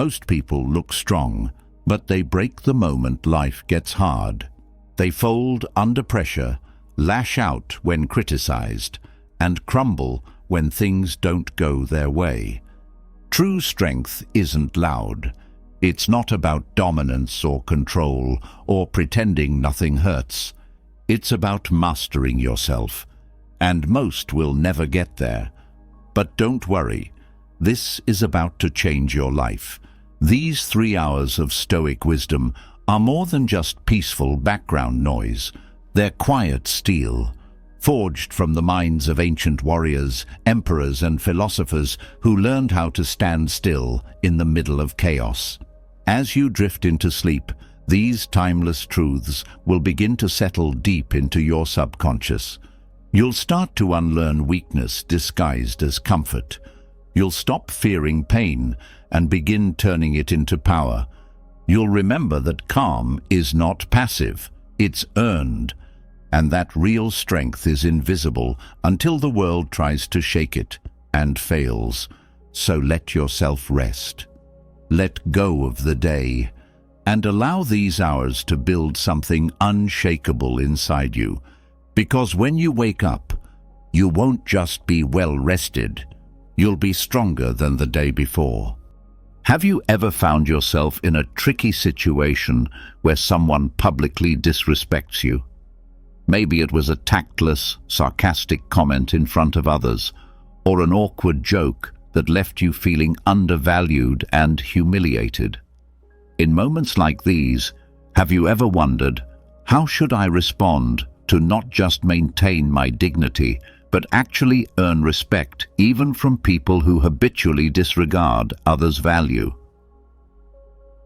Most people look strong, but they break the moment life gets hard. They fold under pressure, lash out when criticized, and crumble when things don't go their way. True strength isn't loud. It's not about dominance or control or pretending nothing hurts. It's about mastering yourself, and most will never get there. But don't worry, this is about to change your life. These 3 hours of Stoic wisdom are more than just peaceful background noise. They're quiet steel, forged from the minds of ancient warriors, emperors, and philosophers who learned how to stand still in the middle of chaos. As you drift into sleep, these timeless truths will begin to settle deep into your subconscious. You'll start to unlearn weakness disguised as comfort. You'll stop fearing pain and begin turning it into power. You'll remember that calm is not passive, it's earned, and that real strength is invisible until the world tries to shake it and fails. So let yourself rest. Let go of the day, and allow these hours to build something unshakable inside you. Because when you wake up, you won't just be well rested, you'll be stronger than the day before. Have you ever found yourself in a tricky situation where someone publicly disrespects you? Maybe it was a tactless, sarcastic comment in front of others, or an awkward joke that left you feeling undervalued and humiliated. In moments like these, have you ever wondered, how should I respond to not just maintain my dignity, but actually earn respect even from people who habitually disregard others' value?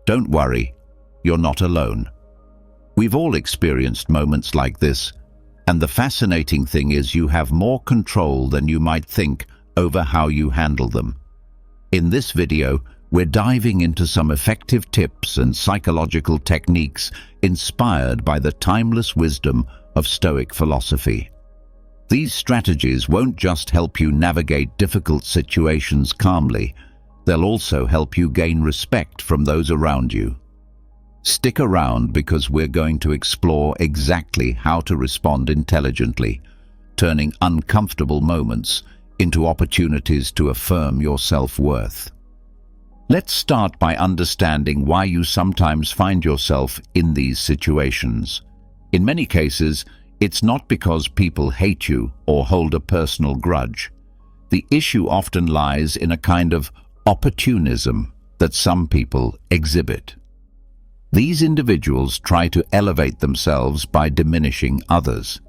Don't worry, you're not alone. We've all experienced moments like this, and the fascinating thing is you have more control than you might think over how you handle them. In this video, we're diving into some effective tips and psychological techniques inspired by the timeless wisdom of Stoic philosophy. These strategies won't just help you navigate difficult situations calmly, they'll also help you gain respect from those around you. Stick around because we're going to explore exactly how to respond intelligently, turning uncomfortable moments into opportunities to affirm your self-worth. Let's start by understanding why you sometimes find yourself in these situations. In many cases, it's not because people hate you or hold a personal grudge. The issue often lies in a kind of opportunism that some people exhibit. These individuals try to elevate themselves by diminishing others.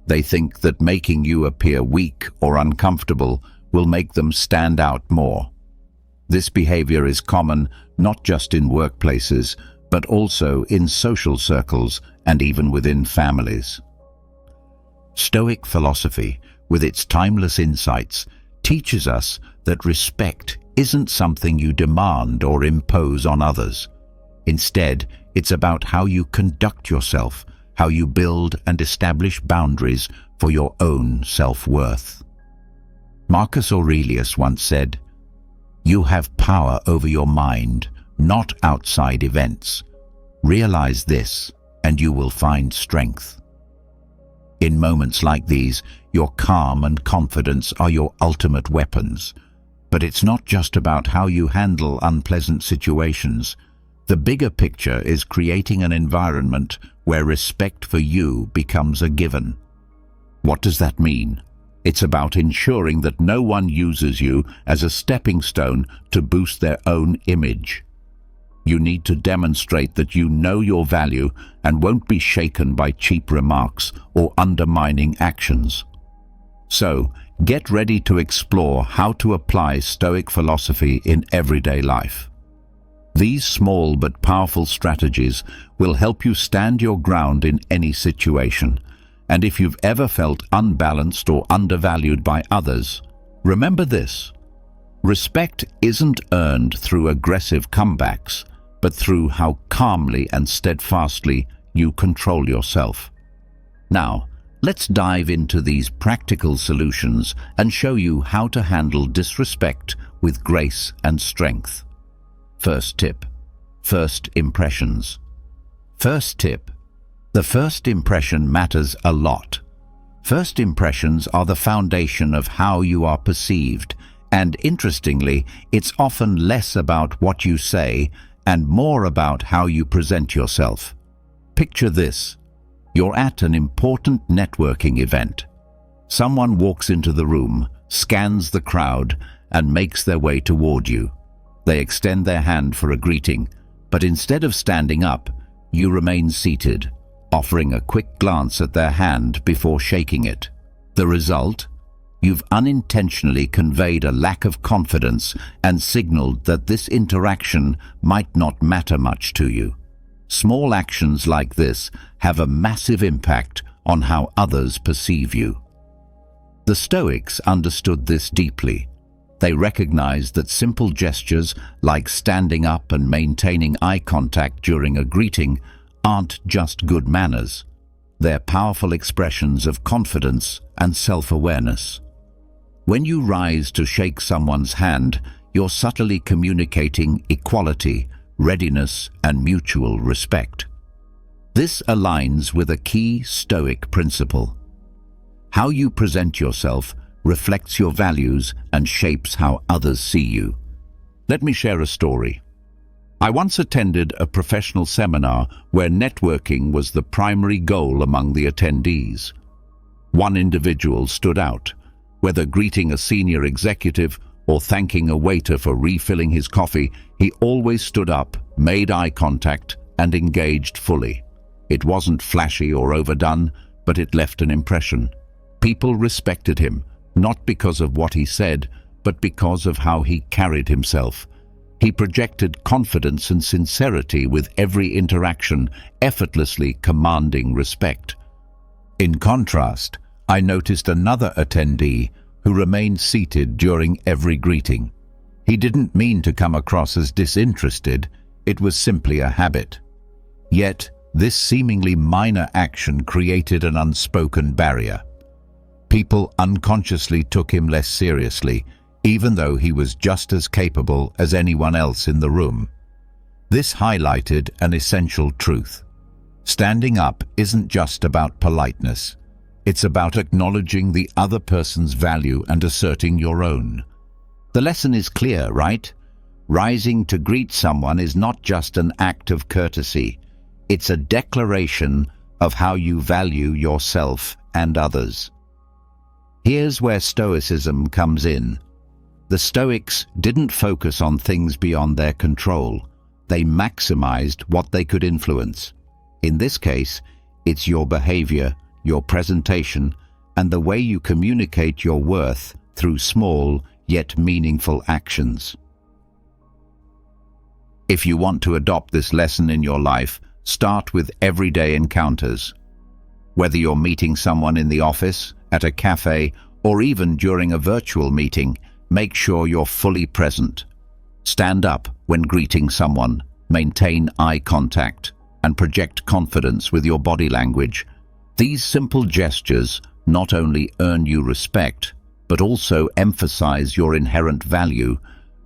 They think that making you appear weak or uncomfortable will make them stand out more. This behavior is common not just in workplaces, but also in social circles and even within families. Stoic philosophy, with its timeless insights, teaches us that respect isn't something you demand or impose on others. Instead, it's about how you conduct yourself, how you build and establish boundaries for your own self-worth. Marcus Aurelius once said, "You have power over your mind, not outside events. Realize this, and you will find strength." In moments like these, your calm and confidence are your ultimate weapons. But it's not just about how you handle unpleasant situations. The bigger picture is creating an environment where respect for you becomes a given. What does that mean? It's about ensuring that no one uses you as a stepping stone to boost their own image. You need to demonstrate that you know your value and won't be shaken by cheap remarks or undermining actions. So, get ready to explore how to apply Stoic philosophy in everyday life. These small but powerful strategies will help you stand your ground in any situation. And if you've ever felt unbalanced or undervalued by others, remember this: respect isn't earned through aggressive comebacks, but through how calmly and steadfastly you control yourself. Now, let's dive into these practical solutions and show you how to handle disrespect with grace and strength. First tip. First impressions. First tip. The first impression matters a lot. First impressions are the foundation of how you are perceived, and interestingly, it's often less about what you say and more about how you present yourself. Picture this. You're at an important networking event. Someone walks into the room, scans the crowd, and makes their way toward you. They extend their hand for a greeting, but instead of standing up, you remain seated, offering a quick glance at their hand before shaking it. The result? You've unintentionally conveyed a lack of confidence and signaled that this interaction might not matter much to you. Small actions like this have a massive impact on how others perceive you. The Stoics understood this deeply. They recognized that simple gestures like standing up and maintaining eye contact during a greeting aren't just good manners. They're powerful expressions of confidence and self-awareness. When you rise to shake someone's hand, you're subtly communicating equality, readiness, and mutual respect. This aligns with a key Stoic principle. How you present yourself reflects your values and shapes how others see you. Let me share a story. I once attended a professional seminar where networking was the primary goal among the attendees. One individual stood out. Whether greeting a senior executive or thanking a waiter for refilling his coffee, he always stood up, made eye contact, and engaged fully. It wasn't flashy or overdone, but it left an impression. People respected him, not because of what he said, but because of how he carried himself. He projected confidence and sincerity with every interaction, effortlessly commanding respect. In contrast, I noticed another attendee who remained seated during every greeting. He didn't mean to come across as disinterested, it was simply a habit. Yet, this seemingly minor action created an unspoken barrier. People unconsciously took him less seriously, even though he was just as capable as anyone else in the room. This highlighted an essential truth. Standing up isn't just about politeness. It's about acknowledging the other person's value and asserting your own. The lesson is clear, right? Rising to greet someone is not just an act of courtesy. It's a declaration of how you value yourself and others. Here's where Stoicism comes in. The Stoics didn't focus on things beyond their control. They maximized what they could influence. In this case, it's your behavior, your presentation, and the way you communicate your worth through small yet meaningful actions. If you want to adopt this lesson in your life, start with everyday encounters. Whether you're meeting someone in the office, at a cafe, or even during a virtual meeting, make sure you're fully present. Stand up when greeting someone, maintain eye contact, and project confidence with your body language. These simple gestures not only earn you respect, but also emphasize your inherent value,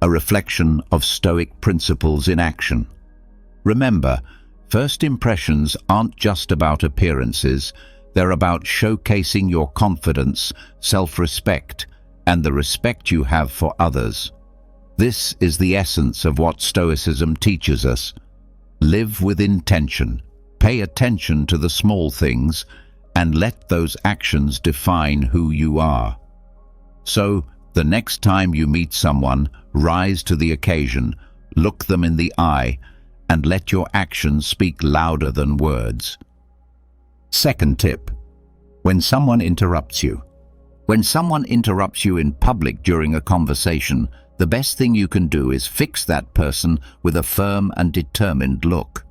a reflection of Stoic principles in action. Remember, first impressions aren't just about appearances, they're about showcasing your confidence, self-respect, and the respect you have for others. This is the essence of what Stoicism teaches us. Live with intention, pay attention to the small things, and let those actions define who you are. So, the next time you meet someone, rise to the occasion, look them in the eye, and let your actions speak louder than words. Second tip. When someone interrupts you. When someone interrupts you in public during a conversation, the best thing you can do is fix that person with a firm and determined look.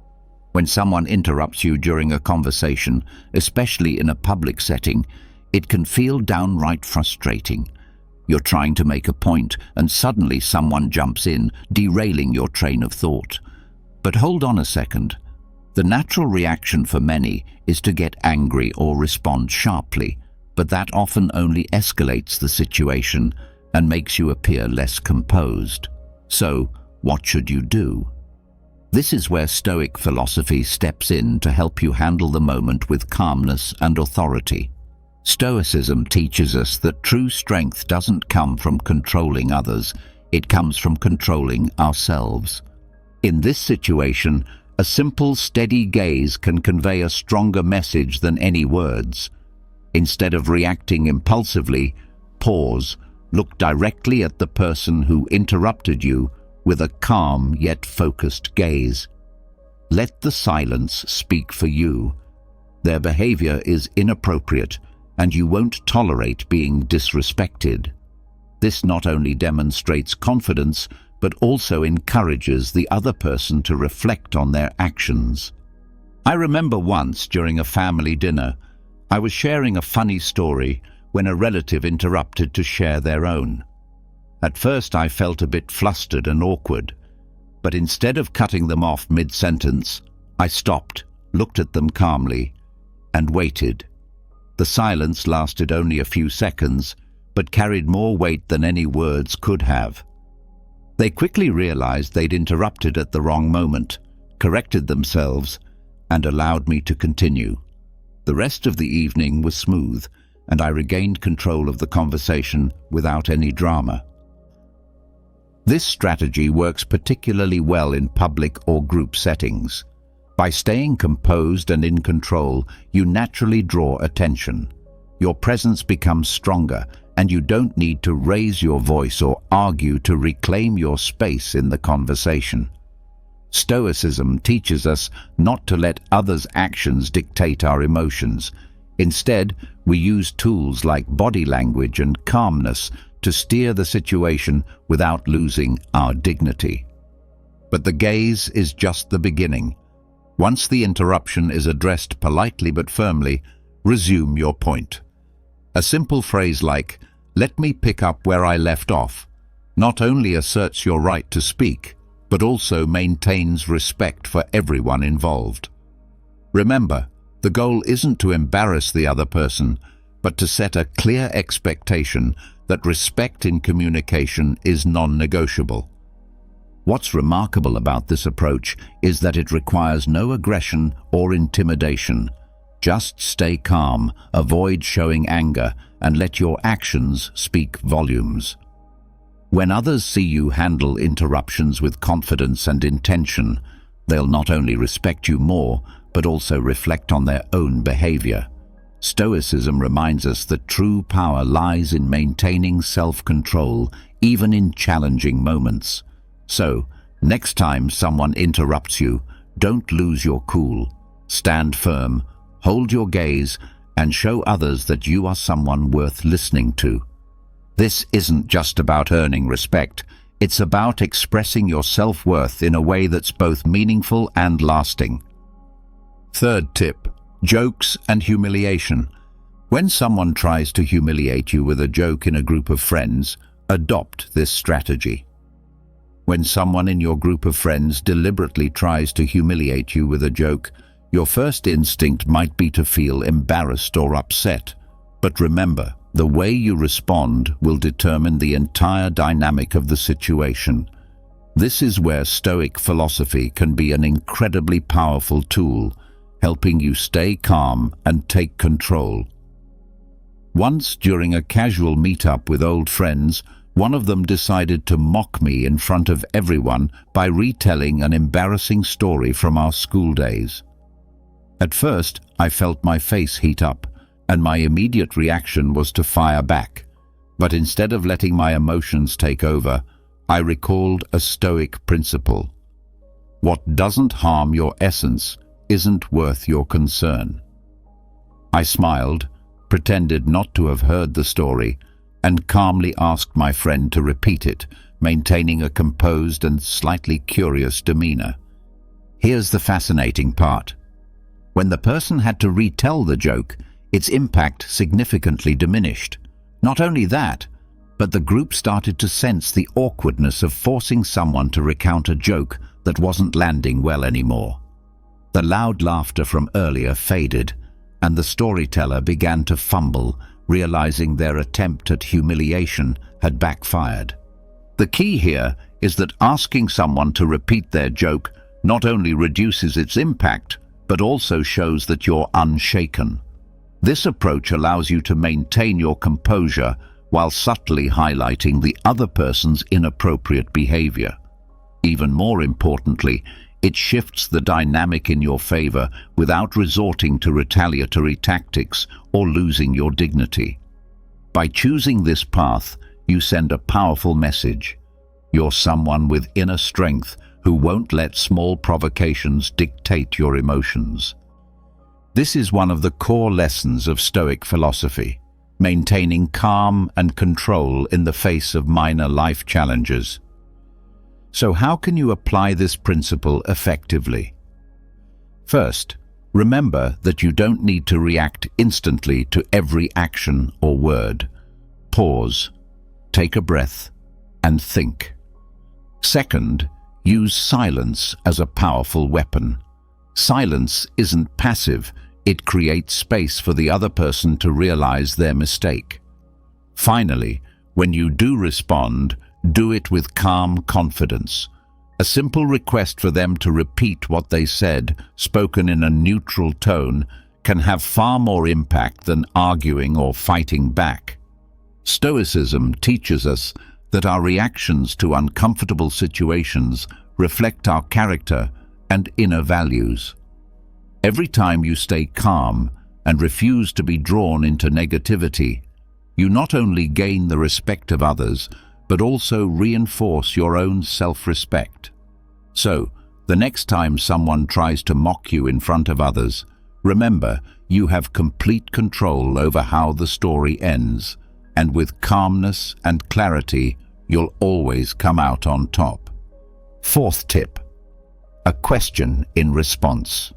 When someone interrupts you during a conversation, especially in a public setting, it can feel downright frustrating. You're trying to make a point, and suddenly someone jumps in, derailing your train of thought. But hold on a second. The natural reaction for many is to get angry or respond sharply, but that often only escalates the situation and makes you appear less composed. So, What should you do? This is where Stoic philosophy steps in to help you handle the moment with calmness and authority. Stoicism teaches us that true strength doesn't come from controlling others, it comes from controlling ourselves. In this situation, a simple, steady gaze can convey a stronger message than any words. Instead of reacting impulsively, pause, look directly at the person who interrupted you with a calm yet focused gaze. Let the silence speak for you. Their behavior is inappropriate, and you won't tolerate being disrespected. This not only demonstrates confidence, but also encourages the other person to reflect on their actions. I remember once during a family dinner, I was sharing a funny story when a relative interrupted to share their own. At first I felt a bit flustered and awkward, but instead of cutting them off mid-sentence, I stopped, looked at them calmly, and waited. The silence lasted only a few seconds, but carried more weight than any words could have. They quickly realized they'd interrupted at the wrong moment, corrected themselves, and allowed me to continue. The rest of the evening was smooth, and I regained control of the conversation without any drama. This strategy works particularly well in public or group settings. By staying composed and in control, you naturally draw attention. Your presence becomes stronger, and you don't need to raise your voice or argue to reclaim your space in the conversation. Stoicism teaches us not to let others' actions dictate our emotions. Instead, we use tools like body language and calmness to steer the situation without losing our dignity. But the gaze is just the beginning. Once the interruption is addressed politely but firmly, resume your point. A simple phrase like, "Let me pick up where I left off," not only asserts your right to speak, but also maintains respect for everyone involved. Remember, the goal isn't to embarrass the other person, but to set a clear expectation that respect in communication is non-negotiable. What's remarkable about this approach is that it requires no aggression or intimidation. Just stay calm, avoid showing anger, and let your actions speak volumes. When others see you handle interruptions with confidence and intention, they'll not only respect you more, but also reflect on their own behavior. Stoicism reminds us that true power lies in maintaining self-control, even in challenging moments. So, next time someone interrupts you, don't lose your cool. Stand firm, hold your gaze, and show others that you are someone worth listening to. This isn't just about earning respect, it's about expressing your self-worth in a way that's both meaningful and lasting. Third tip: jokes and humiliation. When someone tries to humiliate you with a joke in a group of friends, adopt this strategy. When someone in your group of friends deliberately tries to humiliate you with a joke, your first instinct might be to feel embarrassed or upset. But remember, the way you respond will determine the entire dynamic of the situation. This is where Stoic philosophy can be an incredibly powerful tool, helping you stay calm and take control. Once, during a casual meetup with old friends, one of them decided to mock me in front of everyone by retelling an embarrassing story from our school days. At first, I felt my face heat up, and my immediate reaction was to fire back. But instead of letting my emotions take over, I recalled a Stoic principle. What doesn't harm your essence isn't worth your concern. I smiled, pretended not to have heard the story, and calmly asked my friend to repeat it, maintaining a composed and slightly curious demeanor. Here's the fascinating part. When the person had to retell the joke, its impact significantly diminished. Not only that, but the group started to sense the awkwardness of forcing someone to recount a joke that wasn't landing well anymore. The loud laughter from earlier faded, and the storyteller began to fumble, realizing their attempt at humiliation had backfired. The key here is that asking someone to repeat their joke not only reduces its impact, but also shows that you're unshaken. This approach allows you to maintain your composure while subtly highlighting the other person's inappropriate behavior. Even more importantly, it shifts the dynamic in your favor without resorting to retaliatory tactics or losing your dignity. By choosing this path, you send a powerful message. You're someone with inner strength who won't let small provocations dictate your emotions. This is one of the core lessons of Stoic philosophy, maintaining calm and control in the face of minor life challenges. So how can you apply this principle effectively? First, remember that you don't need to react instantly to every action or word. Pause, take a breath, and think. Second, use silence as a powerful weapon. Silence isn't passive, it creates space for the other person to realize their mistake. Finally, when you do respond, do it with calm confidence. A simple request for them to repeat what they said, spoken in a neutral tone, can have far more impact than arguing or fighting back. Stoicism teaches us that our reactions to uncomfortable situations reflect our character and inner values. Every time you stay calm and refuse to be drawn into negativity, you not only gain the respect of others, but also reinforce your own self-respect. So, the next time someone tries to mock you in front of others, remember you have complete control over how the story ends, and with calmness and clarity, you'll always come out on top. Fourth tip: a question in response.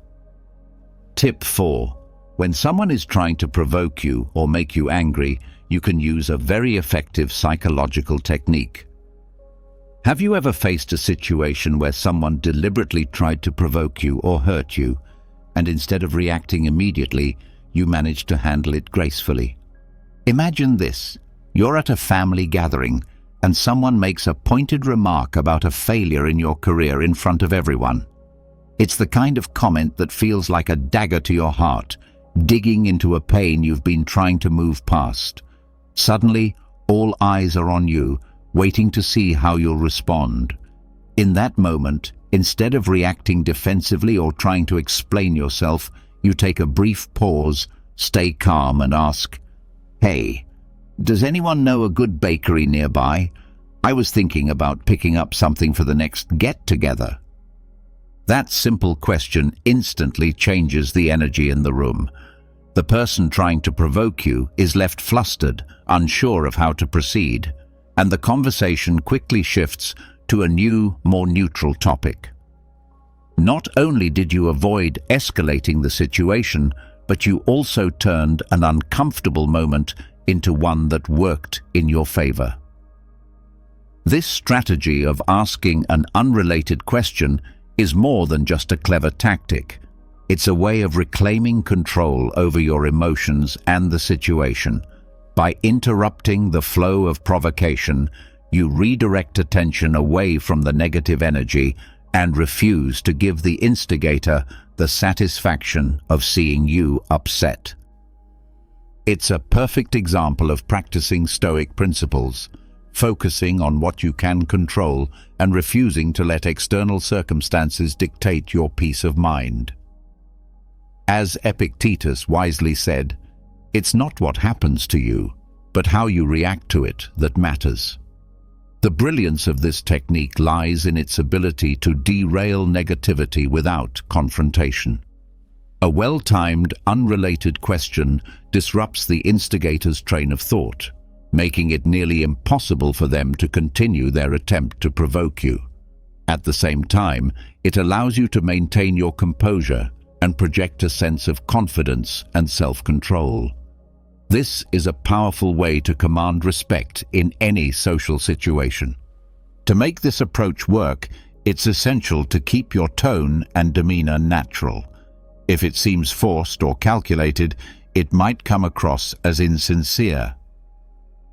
Tip 4. When someone is trying to provoke you or make you angry, you can use a very effective psychological technique. Have you ever faced a situation where someone deliberately tried to provoke you or hurt you, and instead of reacting immediately, you managed to handle it gracefully? Imagine this. You're at a family gathering, and someone makes a pointed remark about a failure in your career in front of everyone. It's the kind of comment that feels like a dagger to your heart, digging into a pain you've been trying to move past. Suddenly, all eyes are on you, waiting to see how you'll respond. In that moment, instead of reacting defensively or trying to explain yourself, you take a brief pause, stay calm, and ask, "Hey, does anyone know a good bakery nearby? I was thinking about picking up something for the next get-together." That simple question instantly changes the energy in the room. The person trying to provoke you is left flustered, unsure of how to proceed, and the conversation quickly shifts to a new, more neutral topic. Not only did you avoid escalating the situation, but you also turned an uncomfortable moment into one that worked in your favor. This strategy of asking an unrelated question is more than just a clever tactic. It's a way of reclaiming control over your emotions and the situation. By interrupting the flow of provocation, you redirect attention away from the negative energy and refuse to give the instigator the satisfaction of seeing you upset. It's a perfect example of practicing Stoic principles, focusing on what you can control and refusing to let external circumstances dictate your peace of mind. As Epictetus wisely said, "It's not what happens to you, but how you react to it that matters." The brilliance of this technique lies in its ability to derail negativity without confrontation. A well-timed, unrelated question disrupts the instigator's train of thought, making it nearly impossible for them to continue their attempt to provoke you. At the same time, it allows you to maintain your composure and project a sense of confidence and self-control. This is a powerful way to command respect in any social situation. To make this approach work, it's essential to keep your tone and demeanor natural. If it seems forced or calculated, it might come across as insincere.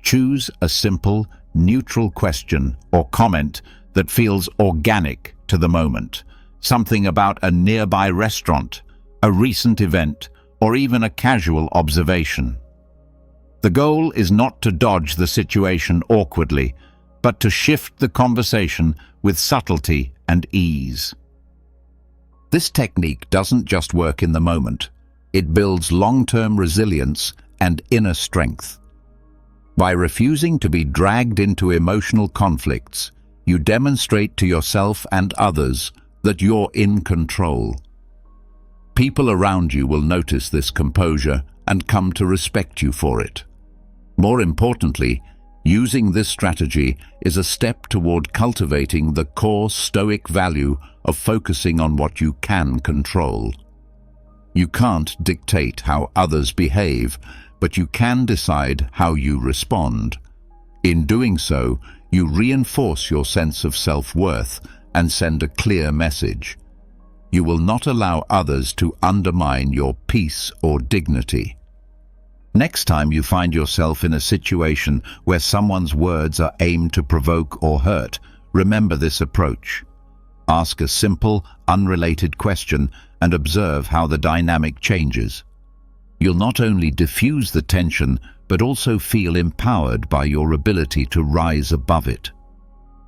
Choose a simple, neutral question or comment that feels organic to the moment, something about a nearby restaurant, a recent event, or even a casual observation. The goal is not to dodge the situation awkwardly, but to shift the conversation with subtlety and ease. This technique doesn't just work in the moment. It builds long-term resilience and inner strength. By refusing to be dragged into emotional conflicts, you demonstrate to yourself and others that you're in control. People around you will notice this composure and come to respect you for it. More importantly, using this strategy is a step toward cultivating the core Stoic value of focusing on what you can control. You can't dictate how others behave, but you can decide how you respond. In doing so, you reinforce your sense of self-worth and send a clear message. You will not allow others to undermine your peace or dignity. Next time you find yourself in a situation where someone's words are aimed to provoke or hurt, remember this approach. Ask a simple, unrelated question and observe how the dynamic changes. You'll not only diffuse the tension, but also feel empowered by your ability to rise above it.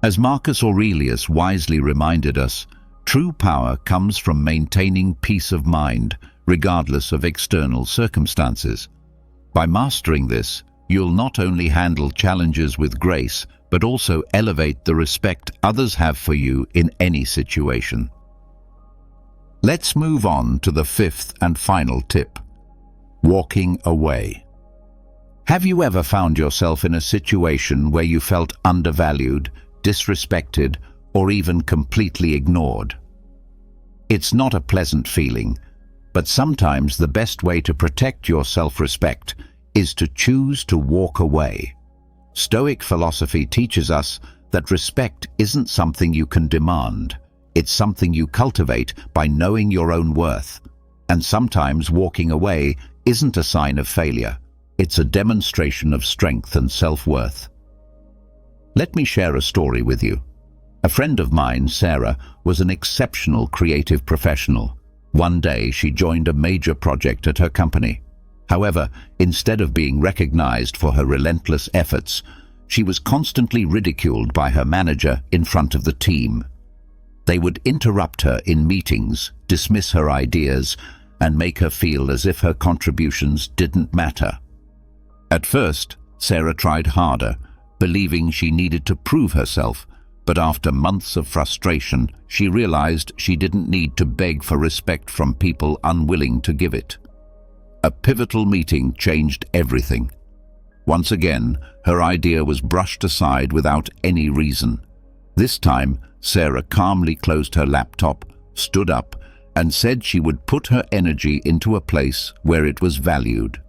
As Marcus Aurelius wisely reminded us, true power comes from maintaining peace of mind, regardless of external circumstances. By mastering this, you'll not only handle challenges with grace, but also elevate the respect others have for you in any situation. Let's move on to the fifth and final tip: walking away. Have you ever found yourself in a situation where you felt undervalued, disrespected, or even completely ignored? It's not a pleasant feeling, but sometimes the best way to protect your self-respect is to choose to walk away. Stoic philosophy teaches us that respect isn't something you can demand. It's something you cultivate by knowing your own worth. And sometimes walking away isn't a sign of failure. It's a demonstration of strength and self-worth. Let me share a story with you. A friend of mine, Sarah, was an exceptional creative professional. One day, she joined a major project at her company. However, instead of being recognized for her relentless efforts, she was constantly ridiculed by her manager in front of the team. They would interrupt her in meetings, dismiss her ideas, and make her feel as if her contributions didn't matter. At first, Sarah tried harder, believing she needed to prove herself, but after months of frustration, she realized she didn't need to beg for respect from people unwilling to give it. A pivotal meeting changed everything. Once again, her idea was brushed aside without any reason. This time, Sarah calmly closed her laptop, stood up, and said she would put her energy into a place where it was valued.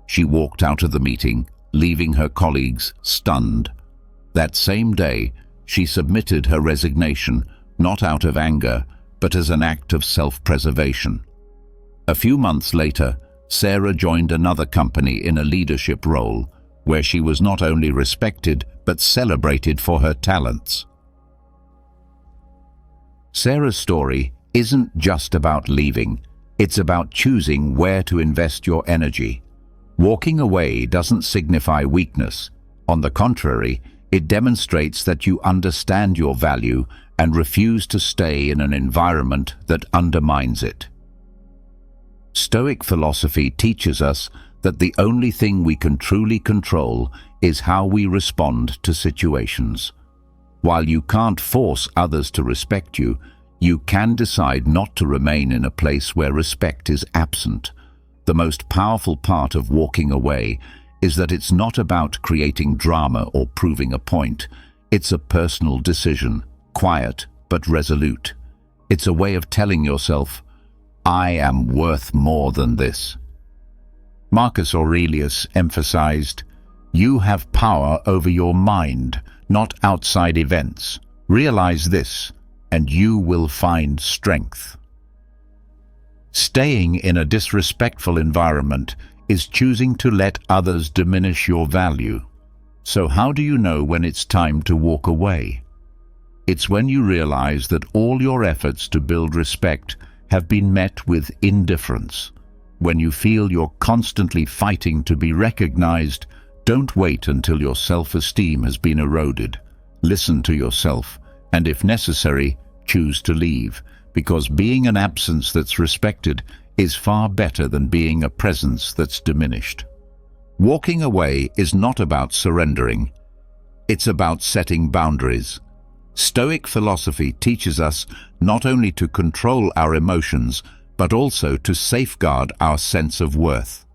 She walked out of the meeting, leaving her colleagues stunned. That same day, she submitted her resignation, not out of anger, but as an act of self-preservation. A few months later, Sarah joined another company in a leadership role, where she was not only respected, but celebrated for her talents. Sarah's story isn't just about leaving, it's about choosing where to invest your energy. Walking away doesn't signify weakness. On the contrary, it demonstrates that you understand your value and refuse to stay in an environment that undermines it. Stoic philosophy teaches us that the only thing we can truly control is how we respond to situations. While you can't force others to respect you, you can decide not to remain in a place where respect is absent. The most powerful part of walking away is that it's not about creating drama or proving a point. It's a personal decision, quiet but resolute. It's a way of telling yourself, I am worth more than this. Marcus Aurelius emphasized, you have power over your mind, not outside events. Realize this, and you will find strength. Staying in a disrespectful environment is choosing to let others diminish your value. So how do you know when it's time to walk away? It's when you realize that all your efforts to build respect have been met with indifference. When you feel you're constantly fighting to be recognized, don't wait until your self-esteem has been eroded. Listen to yourself, and if necessary, choose to leave, because being an absence that's respected is far better than being a presence that's diminished. Walking away is not about surrendering. It's about setting boundaries. Stoic philosophy teaches us not only to control our emotions, but also to safeguard our sense of worth.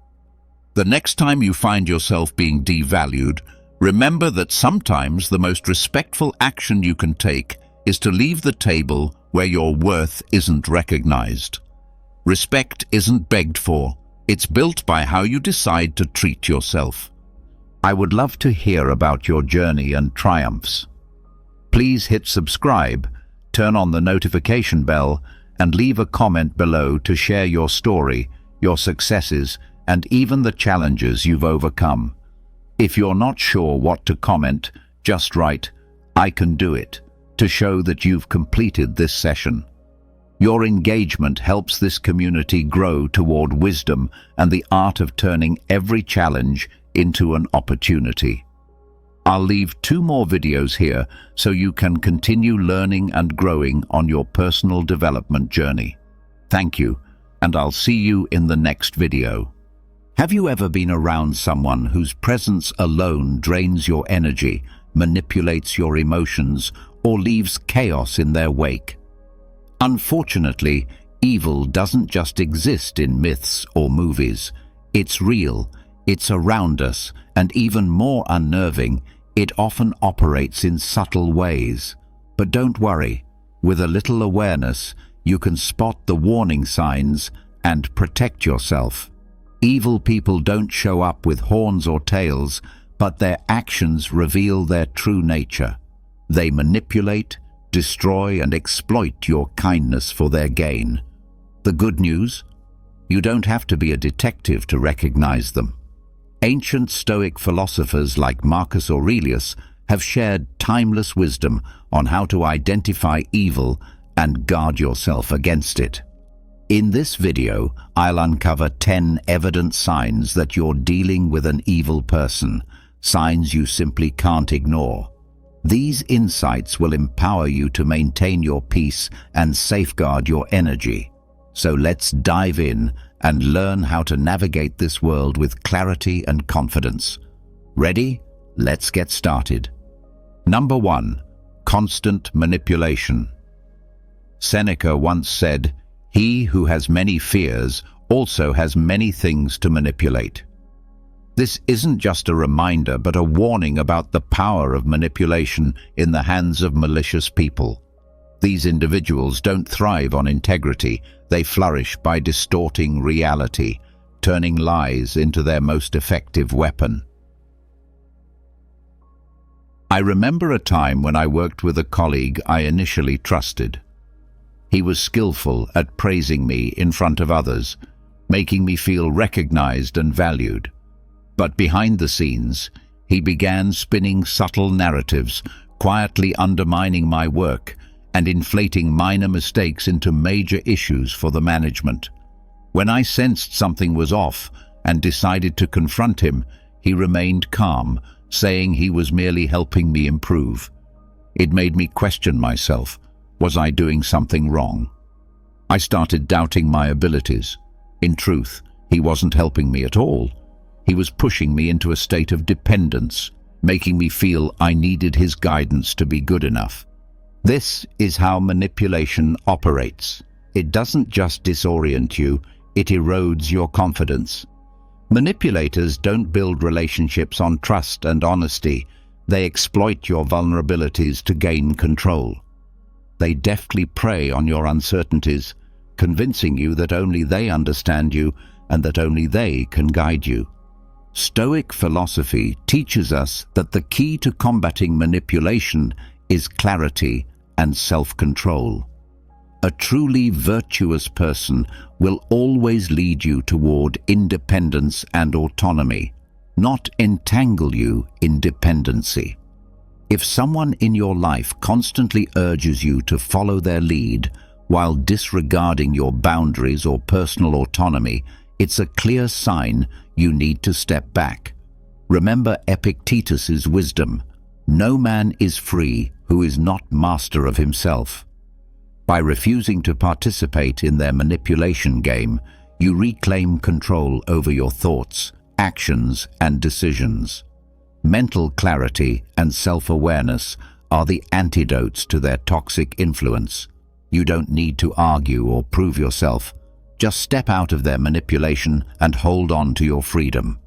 The next time you find yourself being devalued, remember that sometimes the most respectful action you can take is to leave the table where your worth isn't recognized. Respect isn't begged for, it's built by how you decide to treat yourself. I would love to hear about your journey and triumphs. Please hit subscribe, turn on the notification bell, and leave a comment below to share your story, your successes, and even the challenges you've overcome. If you're not sure what to comment, just write, "I can do it," to show that you've completed this session. Your engagement helps this community grow toward wisdom and the art of turning every challenge into an opportunity. I'll leave 2 more videos here so you can continue learning and growing on your personal development journey. Thank you, and I'll see you in the next video. Have you ever been around someone whose presence alone drains your energy, manipulates your emotions, or leaves chaos in their wake? Unfortunately, evil doesn't just exist in myths or movies. It's real, it's around us, and even more unnerving, it often operates in subtle ways. But don't worry, with a little awareness, you can spot the warning signs and protect yourself. Evil people don't show up with horns or tails, but their actions reveal their true nature. They manipulate, destroy, and exploit your kindness for their gain. The good news? You don't have to be a detective to recognize them. Ancient Stoic philosophers like Marcus Aurelius have shared timeless wisdom on how to identify evil and guard yourself against it. In this video, I'll uncover 10 evident signs that you're dealing with an evil person, signs you simply can't ignore. These insights will empower you to maintain your peace and safeguard your energy. So let's dive in and learn how to navigate this world with clarity and confidence. Ready? Let's get started. Number 1. Constant manipulation. Seneca once said, "He who has many fears also has many things to manipulate." This isn't just a reminder, but a warning about the power of manipulation in the hands of malicious people. These individuals don't thrive on integrity, they flourish by distorting reality, turning lies into their most effective weapon. I remember a time when I worked with a colleague I initially trusted. He was skillful at praising me in front of others, making me feel recognized and valued. But behind the scenes, he began spinning subtle narratives, quietly undermining my work and inflating minor mistakes into major issues for the management. When I sensed something was off and decided to confront him, he remained calm, saying he was merely helping me improve. It made me question myself. Was I doing something wrong? I started doubting my abilities. In truth, he wasn't helping me at all. He was pushing me into a state of dependence, making me feel I needed his guidance to be good enough. This is how manipulation operates. It doesn't just disorient you, it erodes your confidence. Manipulators don't build relationships on trust and honesty. They exploit your vulnerabilities to gain control. They deftly prey on your uncertainties, convincing you that only they understand you and that only they can guide you. Stoic philosophy teaches us that the key to combating manipulation is clarity and self-control. A truly virtuous person will always lead you toward independence and autonomy, not entangle you in dependency. If someone in your life constantly urges you to follow their lead while disregarding your boundaries or personal autonomy, it's a clear sign you need to step back. Remember Epictetus's wisdom: no man is free who is not master of himself. By refusing to participate in their manipulation game, you reclaim control over your thoughts, actions, and decisions. Mental clarity and self-awareness are the antidotes to their toxic influence. You don't need to argue or prove yourself. Just step out of their manipulation and hold on to your freedom.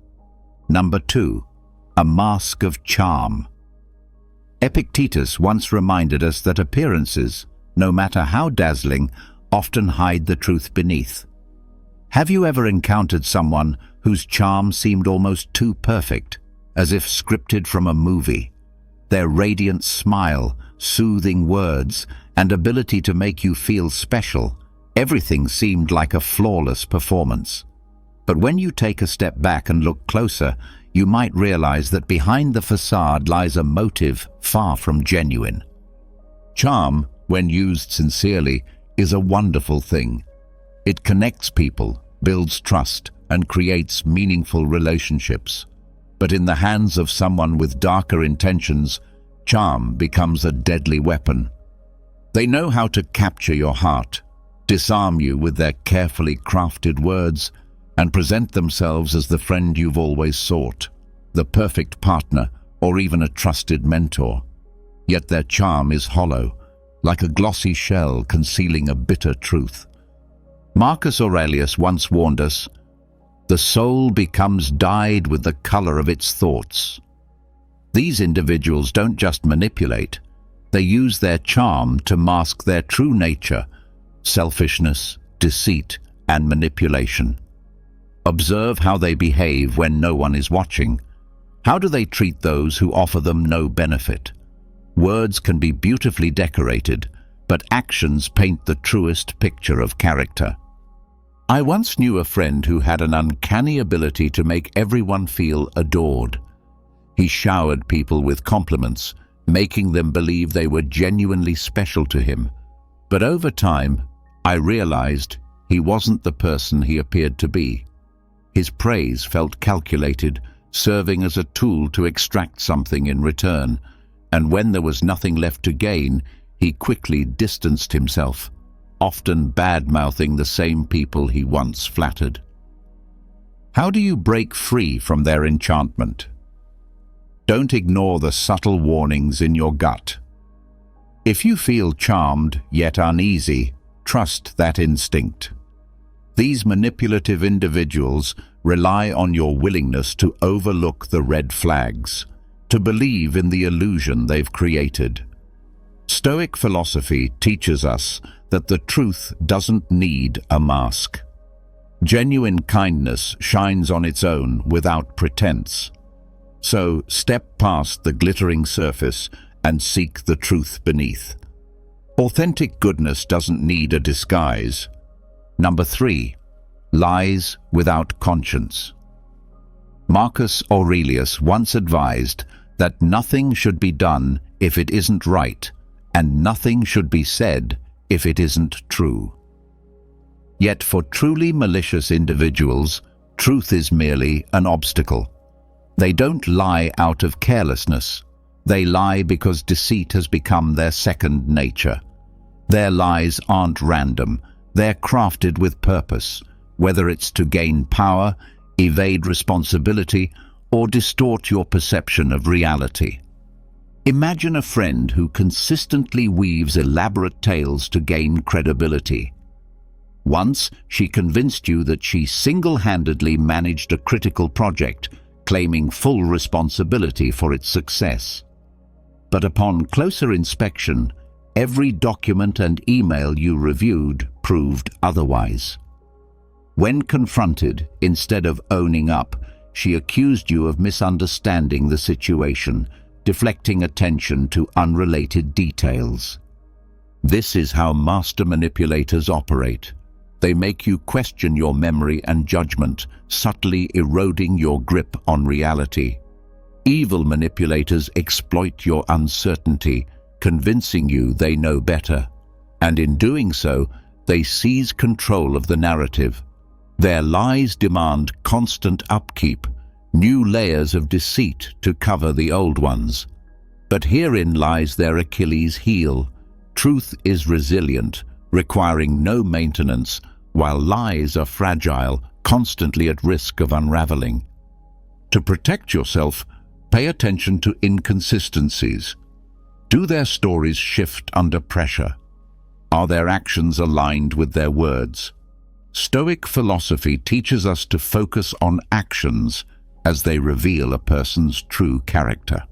Number 2. A mask of charm. Epictetus once reminded us that appearances, no matter how dazzling, often hide the truth beneath. Have you ever encountered someone whose charm seemed almost too perfect, as if scripted from a movie? Their radiant smile, soothing words, and ability to make you feel special, everything seemed like a flawless performance. But when you take a step back and look closer, you might realize that behind the facade lies a motive far from genuine. Charm, when used sincerely, is a wonderful thing. It connects people, builds trust, and creates meaningful relationships. But in the hands of someone with darker intentions, charm becomes a deadly weapon. They know how to capture your heart, disarm you with their carefully crafted words, and present themselves as the friend you've always sought, the perfect partner, or even a trusted mentor. Yet their charm is hollow, like a glossy shell concealing a bitter truth. Marcus Aurelius once warned us, "The soul becomes dyed with the color of its thoughts." These individuals don't just manipulate, they use their charm to mask their true nature: selfishness, deceit, and manipulation. Observe how they behave when no one is watching. How do they treat those who offer them no benefit? Words can be beautifully decorated, but actions paint the truest picture of character. I once knew a friend who had an uncanny ability to make everyone feel adored. He showered people with compliments, making them believe they were genuinely special to him. But over time, I realized he wasn't the person he appeared to be. His praise felt calculated, serving as a tool to extract something in return, and when there was nothing left to gain, he quickly distanced himself, often bad-mouthing the same people he once flattered. How do you break free from their enchantment? Don't ignore the subtle warnings in your gut. If you feel charmed yet uneasy, trust that instinct. These manipulative individuals rely on your willingness to overlook the red flags, to believe in the illusion they've created. Stoic philosophy teaches us that the truth doesn't need a mask. Genuine kindness shines on its own without pretense. So step past the glittering surface and seek the truth beneath. Authentic goodness doesn't need a disguise. Number 3. Lies without conscience. Marcus Aurelius once advised that nothing should be done if it isn't right, and nothing should be said if it isn't true. Yet for truly malicious individuals, truth is merely an obstacle. They don't lie out of carelessness. They lie because deceit has become their second nature. Their lies aren't random. They're crafted with purpose, whether it's to gain power, evade responsibility, or distort your perception of reality. Imagine a friend who consistently weaves elaborate tales to gain credibility. Once, she convinced you that she single-handedly managed a critical project, claiming full responsibility for its success. But upon closer inspection, every document and email you reviewed proved otherwise. When confronted, instead of owning up, she accused you of misunderstanding the situation, deflecting attention to unrelated details. This is how master manipulators operate. They make you question your memory and judgment, subtly eroding your grip on reality. Evil manipulators exploit your uncertainty, convincing you they know better. And in doing so, they seize control of the narrative. Their lies demand constant upkeep, new layers of deceit to cover the old ones. But herein lies their Achilles heel. Truth is resilient, requiring no maintenance, while lies are fragile, constantly at risk of unraveling. To protect yourself, pay attention to inconsistencies. Do their stories shift under pressure? Are their actions aligned with their words? Stoic philosophy teaches us to focus on actions as they reveal a person's true character.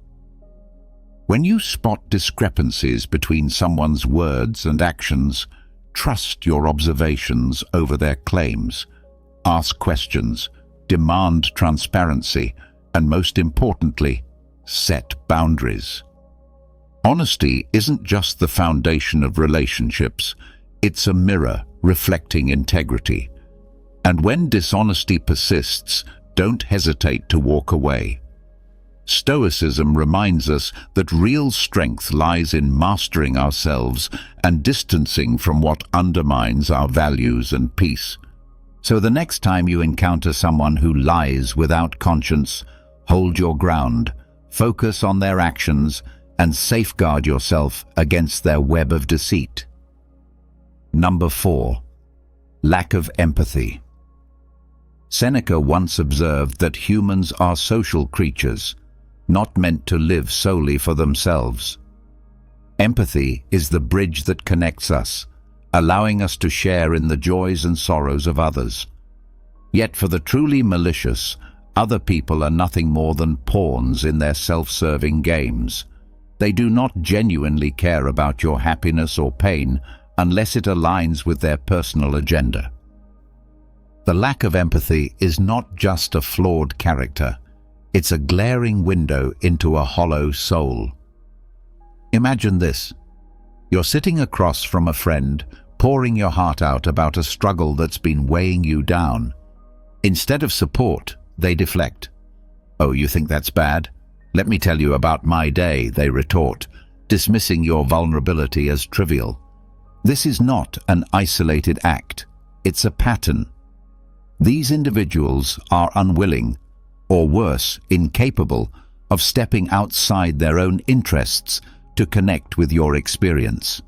When you spot discrepancies between someone's words and actions, trust your observations over their claims. Ask questions, demand transparency, and most importantly, set boundaries. Honesty isn't just the foundation of relationships, it's a mirror reflecting integrity. And when dishonesty persists, don't hesitate to walk away. Stoicism reminds us that real strength lies in mastering ourselves and distancing from what undermines our values and peace. So the next time you encounter someone who lies without conscience, hold your ground, focus on their actions, and safeguard yourself against their web of deceit. Number 4. Lack of empathy. Seneca once observed that humans are social creatures, not meant to live solely for themselves. Empathy is the bridge that connects us, allowing us to share in the joys and sorrows of others. Yet for the truly malicious, other people are nothing more than pawns in their self-serving games. They do not genuinely care about your happiness or pain unless it aligns with their personal agenda. The lack of empathy is not just a flawed character, it's a glaring window into a hollow soul. Imagine this. You're sitting across from a friend, pouring your heart out about a struggle that's been weighing you down. Instead of support, they deflect. "Oh, you think that's bad? Let me tell you about my day," they retort, dismissing your vulnerability as trivial. This is not an isolated act, it's a pattern. These individuals are unwilling, or worse, incapable, of stepping outside their own interests to connect with your experience.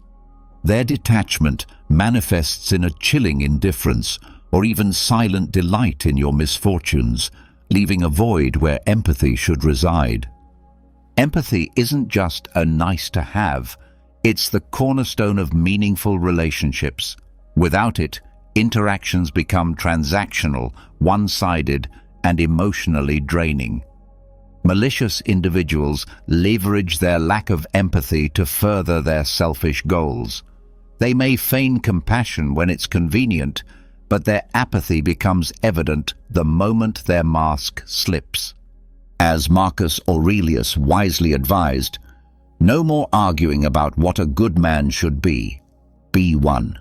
Their detachment manifests in a chilling indifference or even silent delight in your misfortunes, leaving a void where empathy should reside. Empathy isn't just a nice-to-have, it's the cornerstone of meaningful relationships. Without it, interactions become transactional, one-sided, and emotionally draining. Malicious individuals leverage their lack of empathy to further their selfish goals. They may feign compassion when it's convenient, but their apathy becomes evident the moment their mask slips. As Marcus Aurelius wisely advised, no more arguing about what a good man should be one.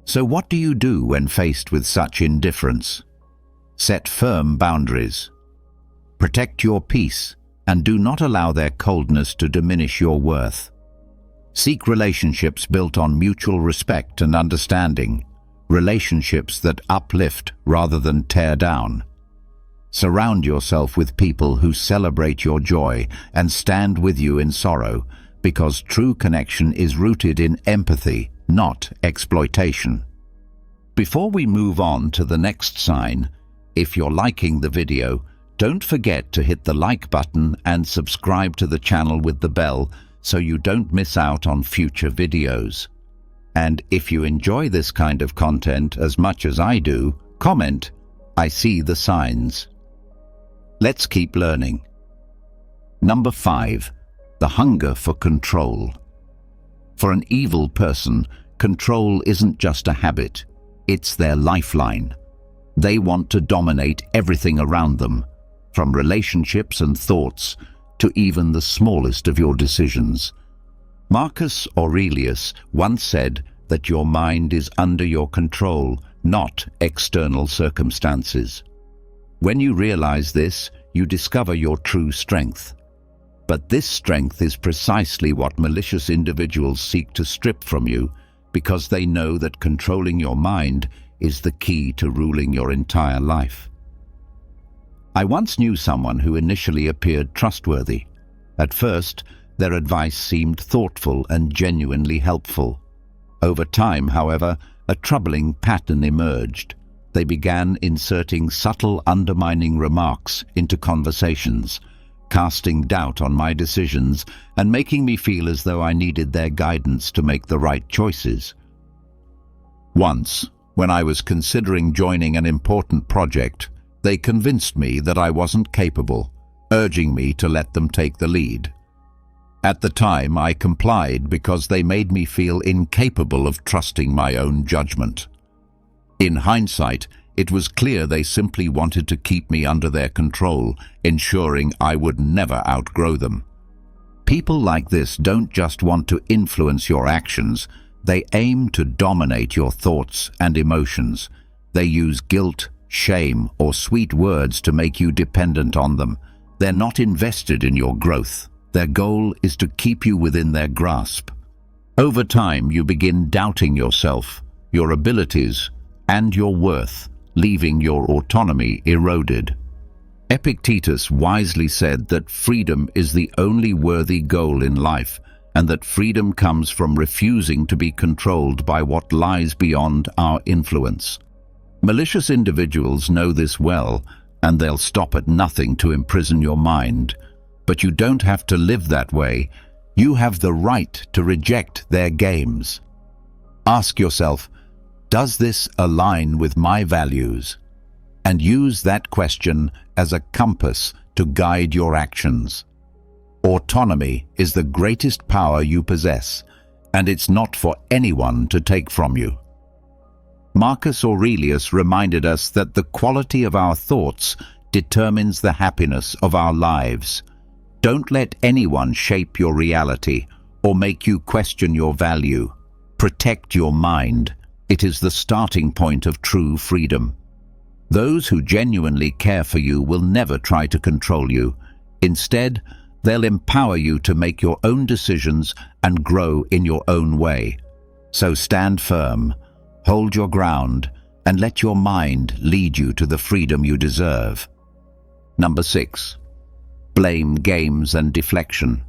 So what do you do when faced with such indifference? Set firm boundaries. Protect your peace and do not allow their coldness to diminish your worth. Seek relationships built on mutual respect and understanding, relationships that uplift rather than tear down. Surround yourself with people who celebrate your joy and stand with you in sorrow, because true connection is rooted in empathy, not exploitation. Before we move on to the next sign, if you're liking the video, don't forget to hit the like button and subscribe to the channel with the bell so you don't miss out on future videos. And if you enjoy this kind of content as much as I do, comment, "I see the signs." Let's keep learning. Number 5. The hunger for control. For an evil person, control isn't just a habit, it's their lifeline. They want to dominate everything around them, from relationships and thoughts to even the smallest of your decisions. Marcus Aurelius once said that your mind is under your control, not external circumstances. When you realize this, you discover your true strength. But this strength is precisely what malicious individuals seek to strip from you, because they know that controlling your mind is the key to ruling your entire life. I once knew someone who initially appeared trustworthy. At first, their advice seemed thoughtful and genuinely helpful. Over time, however, a troubling pattern emerged. They began inserting subtle, undermining remarks into conversations, casting doubt on my decisions and making me feel as though I needed their guidance to make the right choices. Once, when I was considering joining an important project, they convinced me that I wasn't capable, urging me to let them take the lead. At the time, I complied because they made me feel incapable of trusting my own judgment. In hindsight, it was clear they simply wanted to keep me under their control, ensuring I would never outgrow them. People like this don't just want to influence your actions, they aim to dominate your thoughts and emotions. They use guilt, shame, or sweet words to make you dependent on them. They're not invested in your growth. Their goal is to keep you within their grasp. Over time, you begin doubting yourself, your abilities, and your worth, leaving your autonomy eroded. Epictetus wisely said that freedom is the only worthy goal in life, and that freedom comes from refusing to be controlled by what lies beyond our influence. Malicious individuals know this well, and they'll stop at nothing to imprison your mind. But you don't have to live that way. You have the right to reject their games. Ask yourself, does this align with my values? And use that question as a compass to guide your actions. Autonomy is the greatest power you possess, and it's not for anyone to take from you. Marcus Aurelius reminded us that the quality of our thoughts determines the happiness of our lives. Don't let anyone shape your reality or make you question your value. Protect your mind. It is the starting point of true freedom. Those who genuinely care for you will never try to control you. Instead, they'll empower you to make your own decisions and grow in your own way. So stand firm, hold your ground, and let your mind lead you to the freedom you deserve. Number 6. Blame, games, and deflection.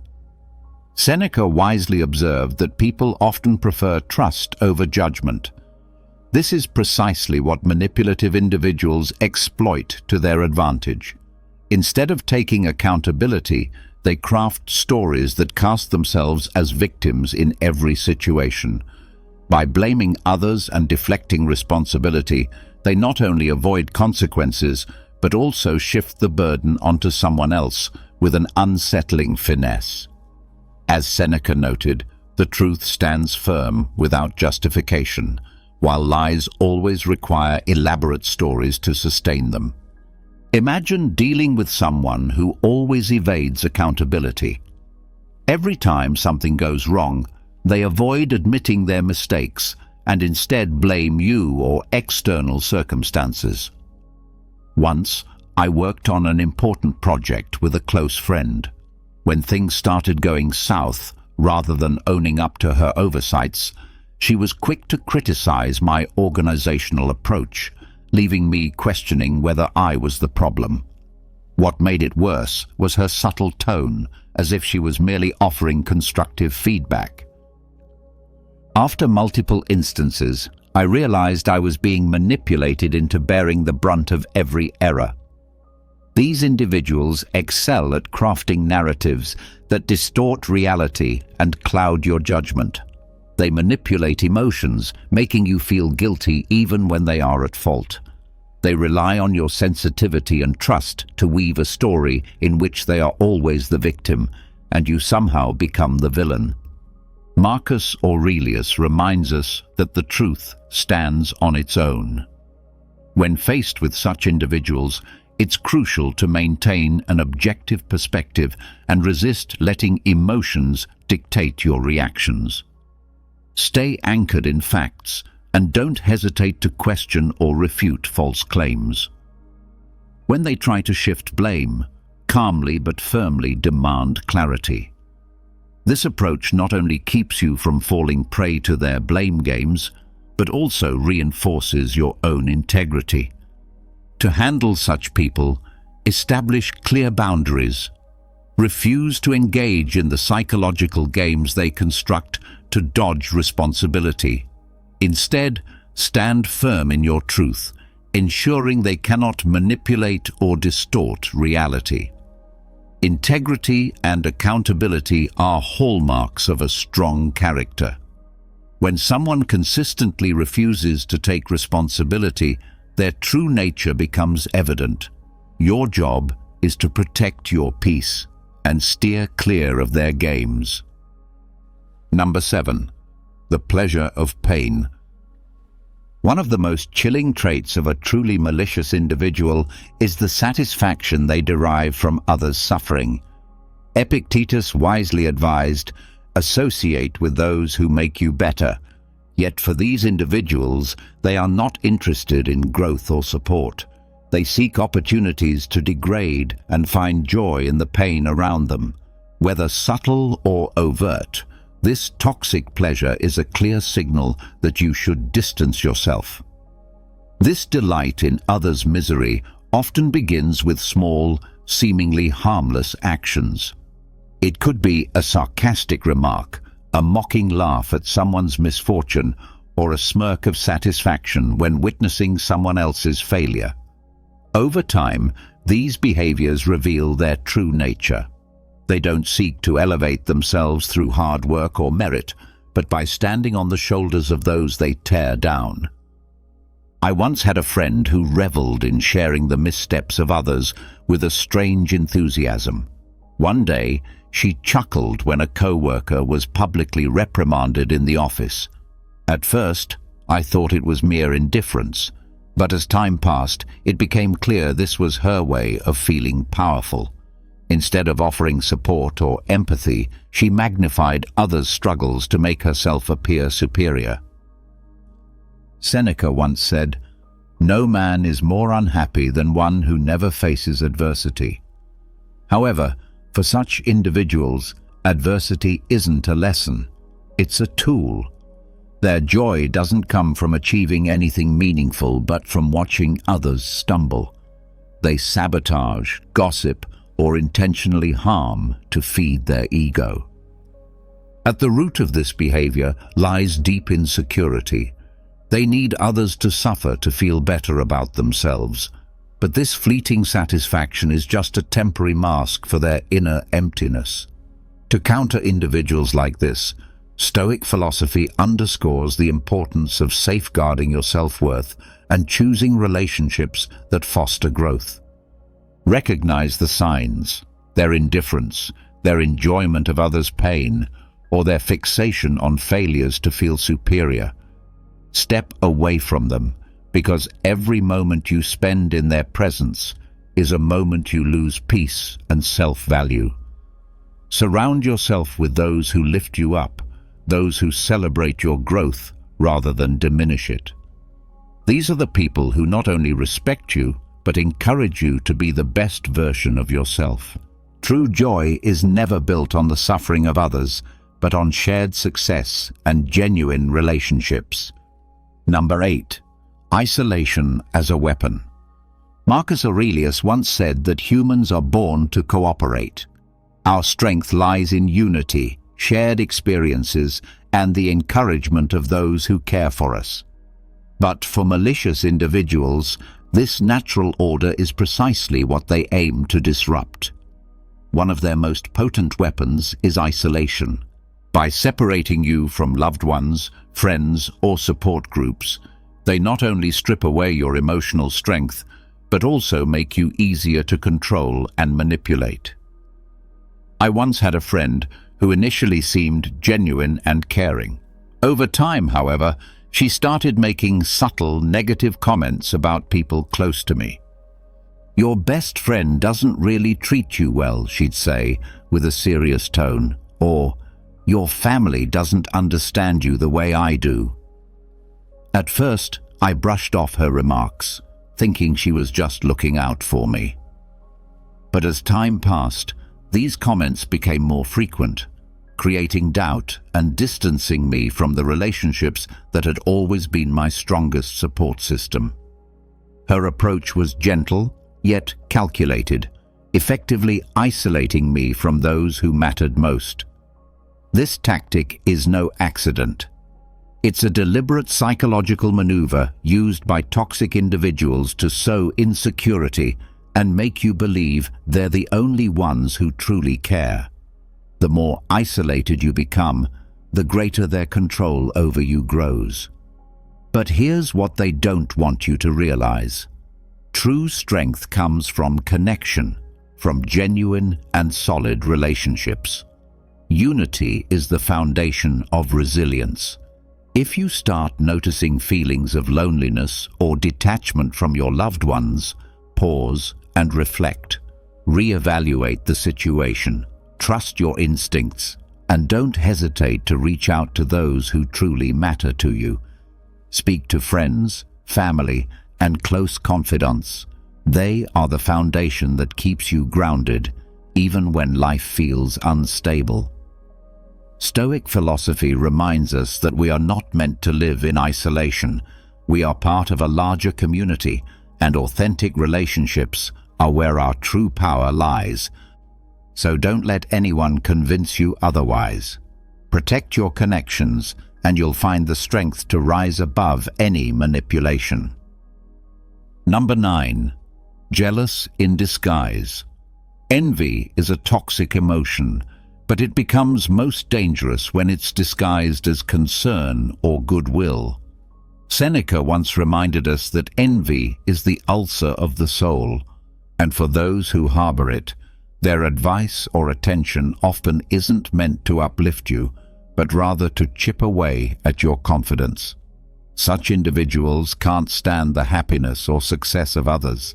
Seneca wisely observed that people often prefer trust over judgment. This is precisely what manipulative individuals exploit to their advantage. Instead of taking accountability, they craft stories that cast themselves as victims in every situation. By blaming others and deflecting responsibility, they not only avoid consequences, but also shift the burden onto someone else with an unsettling finesse. As Seneca noted, the truth stands firm without justification, while lies always require elaborate stories to sustain them. Imagine dealing with someone who always evades accountability. Every time something goes wrong, they avoid admitting their mistakes and instead blame you or external circumstances. Once, I worked on an important project with a close friend. When things started going south, rather than owning up to her oversights, she was quick to criticize my organizational approach, leaving me questioning whether I was the problem. What made it worse was her subtle tone, as if she was merely offering constructive feedback. After multiple instances, I realized I was being manipulated into bearing the brunt of every error. These individuals excel at crafting narratives that distort reality and cloud your judgment. They manipulate emotions, making you feel guilty even when they are at fault. They rely on your sensitivity and trust to weave a story in which they are always the victim, and you somehow become the villain. Marcus Aurelius reminds us that the truth stands on its own. When faced with such individuals, it's crucial to maintain an objective perspective and resist letting emotions dictate your reactions. Stay anchored in facts and don't hesitate to question or refute false claims. When they try to shift blame, calmly but firmly demand clarity. This approach not only keeps you from falling prey to their blame games, but also reinforces your own integrity. To handle such people, establish clear boundaries. Refuse to engage in the psychological games they construct to dodge responsibility. Instead, stand firm in your truth, ensuring they cannot manipulate or distort reality. Integrity and accountability are hallmarks of a strong character. When someone consistently refuses to take responsibility, their true nature becomes evident. Your job is to protect your peace and steer clear of their games. Number 7. The pleasure of pain. One of the most chilling traits of a truly malicious individual is the satisfaction they derive from others' suffering. Epictetus wisely advised, "Associate with those who make you better." Yet for these individuals, they are not interested in growth or support. They seek opportunities to degrade and find joy in the pain around them. Whether subtle or overt, this toxic pleasure is a clear signal that you should distance yourself. This delight in others' misery often begins with small, seemingly harmless actions. It could be a sarcastic remark, a mocking laugh at someone's misfortune, or a smirk of satisfaction when witnessing someone else's failure. Over time, these behaviors reveal their true nature. They don't seek to elevate themselves through hard work or merit, but by standing on the shoulders of those they tear down. I once had a friend who reveled in sharing the missteps of others with a strange enthusiasm. One day, she chuckled when a co-worker was publicly reprimanded in the office. At first, I thought it was mere indifference, but as time passed, it became clear this was her way of feeling powerful. Instead of offering support or empathy, she magnified others' struggles to make herself appear superior. Seneca once said, "No man is more unhappy than one who never faces adversity." However, for such individuals, adversity isn't a lesson, it's a tool. Their joy doesn't come from achieving anything meaningful, but from watching others stumble. They sabotage, gossip, or intentionally harm to feed their ego. At the root of this behavior lies deep insecurity. They need others to suffer to feel better about themselves. But this fleeting satisfaction is just a temporary mask for their inner emptiness. To counter individuals like this, Stoic philosophy underscores the importance of safeguarding your self-worth and choosing relationships that foster growth. Recognize the signs, their indifference, their enjoyment of others' pain, or their fixation on failures to feel superior. Step away from them, because every moment you spend in their presence is a moment you lose peace and self-value. Surround yourself with those who lift you up, those who celebrate your growth rather than diminish it. These are the people who not only respect you, but encourage you to be the best version of yourself. True joy is never built on the suffering of others, but on shared success and genuine relationships. Number 8. Isolation as a weapon. Marcus Aurelius once said that humans are born to cooperate. Our strength lies in unity, shared experiences, and the encouragement of those who care for us. But for malicious individuals, this natural order is precisely what they aim to disrupt. One of their most potent weapons is isolation. By separating you from loved ones, friends, or support groups, they not only strip away your emotional strength, but also make you easier to control and manipulate. I once had a friend who initially seemed genuine and caring. Over time, however, she started making subtle negative comments about people close to me. "Your best friend doesn't really treat you well," she'd say, with a serious tone, or "Your family doesn't understand you the way I do." At first, I brushed off her remarks, thinking she was just looking out for me. But as time passed, these comments became more frequent, creating doubt and distancing me from the relationships that had always been my strongest support system. Her approach was gentle, yet calculated, effectively isolating me from those who mattered most. This tactic is no accident. It's a deliberate psychological maneuver used by toxic individuals to sow insecurity and make you believe they're the only ones who truly care. The more isolated you become, the greater their control over you grows. But here's what they don't want you to realize. True strength comes from connection, from genuine and solid relationships. Unity is the foundation of resilience. If you start noticing feelings of loneliness or detachment from your loved ones, pause and reflect. Reevaluate the situation. Trust your instincts, and don't hesitate to reach out to those who truly matter to you. Speak to friends, family, and close confidants. They are the foundation that keeps you grounded, even when life feels unstable. Stoic philosophy reminds us that we are not meant to live in isolation. We are part of a larger community, and authentic relationships are where our true power lies. So don't let anyone convince you otherwise. Protect your connections, and you'll find the strength to rise above any manipulation. Number 9. Jealous in disguise. Envy is a toxic emotion, but it becomes most dangerous when it's disguised as concern or goodwill. Seneca once reminded us that envy is the ulcer of the soul, and for those who harbor it, their advice or attention often isn't meant to uplift you, but rather to chip away at your confidence. Such individuals can't stand the happiness or success of others.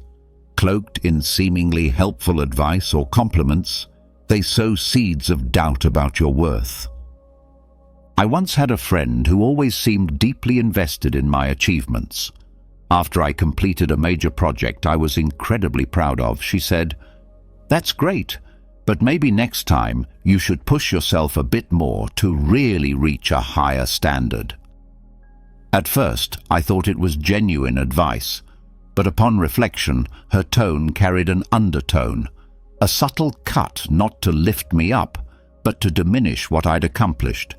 Cloaked in seemingly helpful advice or compliments, they sow seeds of doubt about your worth. I once had a friend who always seemed deeply invested in my achievements. After I completed a major project I was incredibly proud of, she said, "That's great, but maybe next time you should push yourself a bit more to really reach a higher standard." At first, I thought it was genuine advice, but upon reflection, her tone carried an undertone, a subtle cut not to lift me up, but to diminish what I'd accomplished.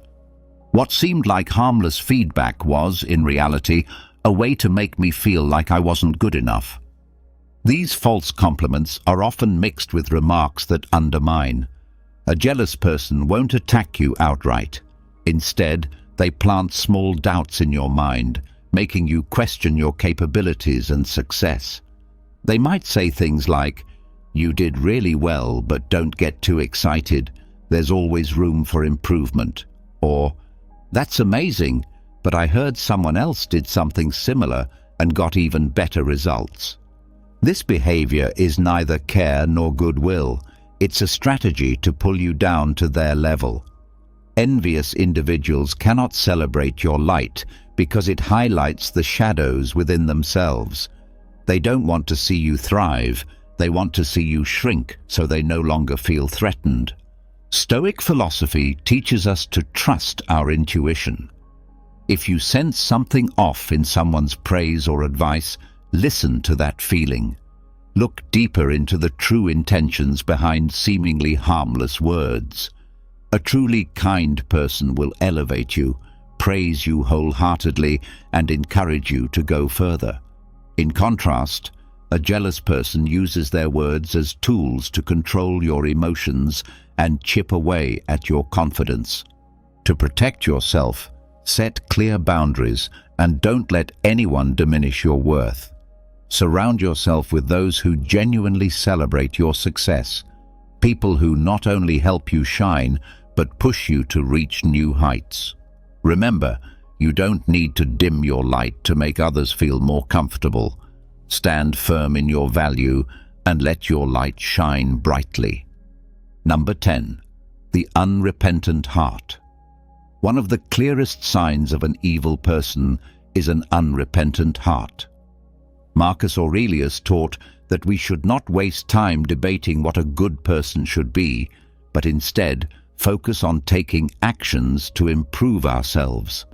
What seemed like harmless feedback was, in reality, a way to make me feel like I wasn't good enough. These false compliments are often mixed with remarks that undermine. A jealous person won't attack you outright. Instead, they plant small doubts in your mind, making you question your capabilities and success. They might say things like, "You did really well, but don't get too excited. There's always room for improvement." Or, "That's amazing, but I heard someone else did something similar and got even better results." This behavior is neither care nor goodwill. It's a strategy to pull you down to their level. Envious individuals cannot celebrate your light because it highlights the shadows within themselves. They don't want to see you thrive. They want to see you shrink so they no longer feel threatened. Stoic philosophy teaches us to trust our intuition. If you sense something off in someone's praise or advice, listen to that feeling. Look deeper into the true intentions behind seemingly harmless words. A truly kind person will elevate you, praise you wholeheartedly, and encourage you to go further. In contrast, a jealous person uses their words as tools to control your emotions and chip away at your confidence. To protect yourself, set clear boundaries and don't let anyone diminish your worth. Surround yourself with those who genuinely celebrate your success, people who not only help you shine, but push you to reach new heights. Remember, you don't need to dim your light to make others feel more comfortable. Stand firm in your value and let your light shine brightly. Number 10. The unrepentant heart. One of the clearest signs of an evil person is an unrepentant heart. Marcus Aurelius taught that we should not waste time debating what a good person should be, but instead focus on taking actions to improve ourselves.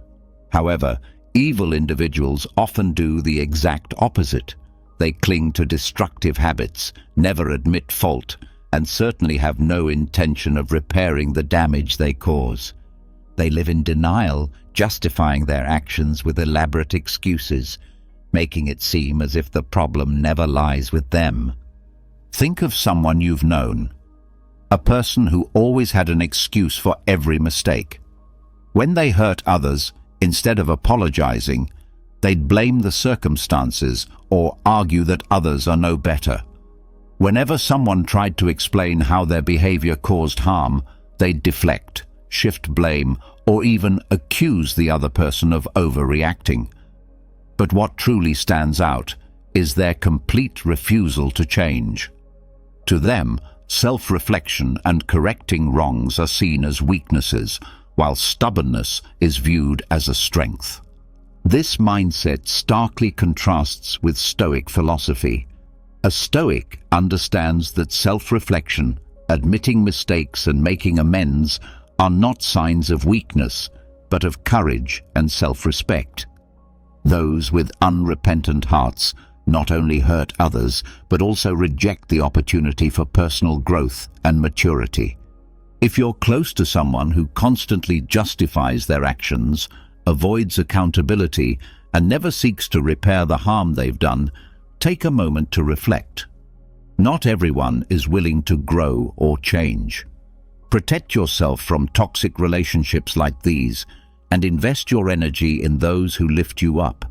However, evil individuals often do the exact opposite. They cling to destructive habits, never admit fault, and certainly have no intention of repairing the damage they cause. They live in denial, justifying their actions with elaborate excuses, making it seem as if the problem never lies with them. Think of someone you've known, a person who always had an excuse for every mistake. When they hurt others, instead of apologizing, they'd blame the circumstances or argue that others are no better. Whenever someone tried to explain how their behavior caused harm, they'd deflect, shift blame, or even accuse the other person of overreacting. But what truly stands out is their complete refusal to change. To them, self-reflection and correcting wrongs are seen as weaknesses, while stubbornness is viewed as a strength. This mindset starkly contrasts with Stoic philosophy. A Stoic understands that self-reflection, admitting mistakes and making amends are not signs of weakness, but of courage and self-respect. Those with unrepentant hearts not only hurt others, but also reject the opportunity for personal growth and maturity. If you're close to someone who constantly justifies their actions, avoids accountability, and never seeks to repair the harm they've done, take a moment to reflect. Not everyone is willing to grow or change. Protect yourself from toxic relationships like these, and invest your energy in those who lift you up,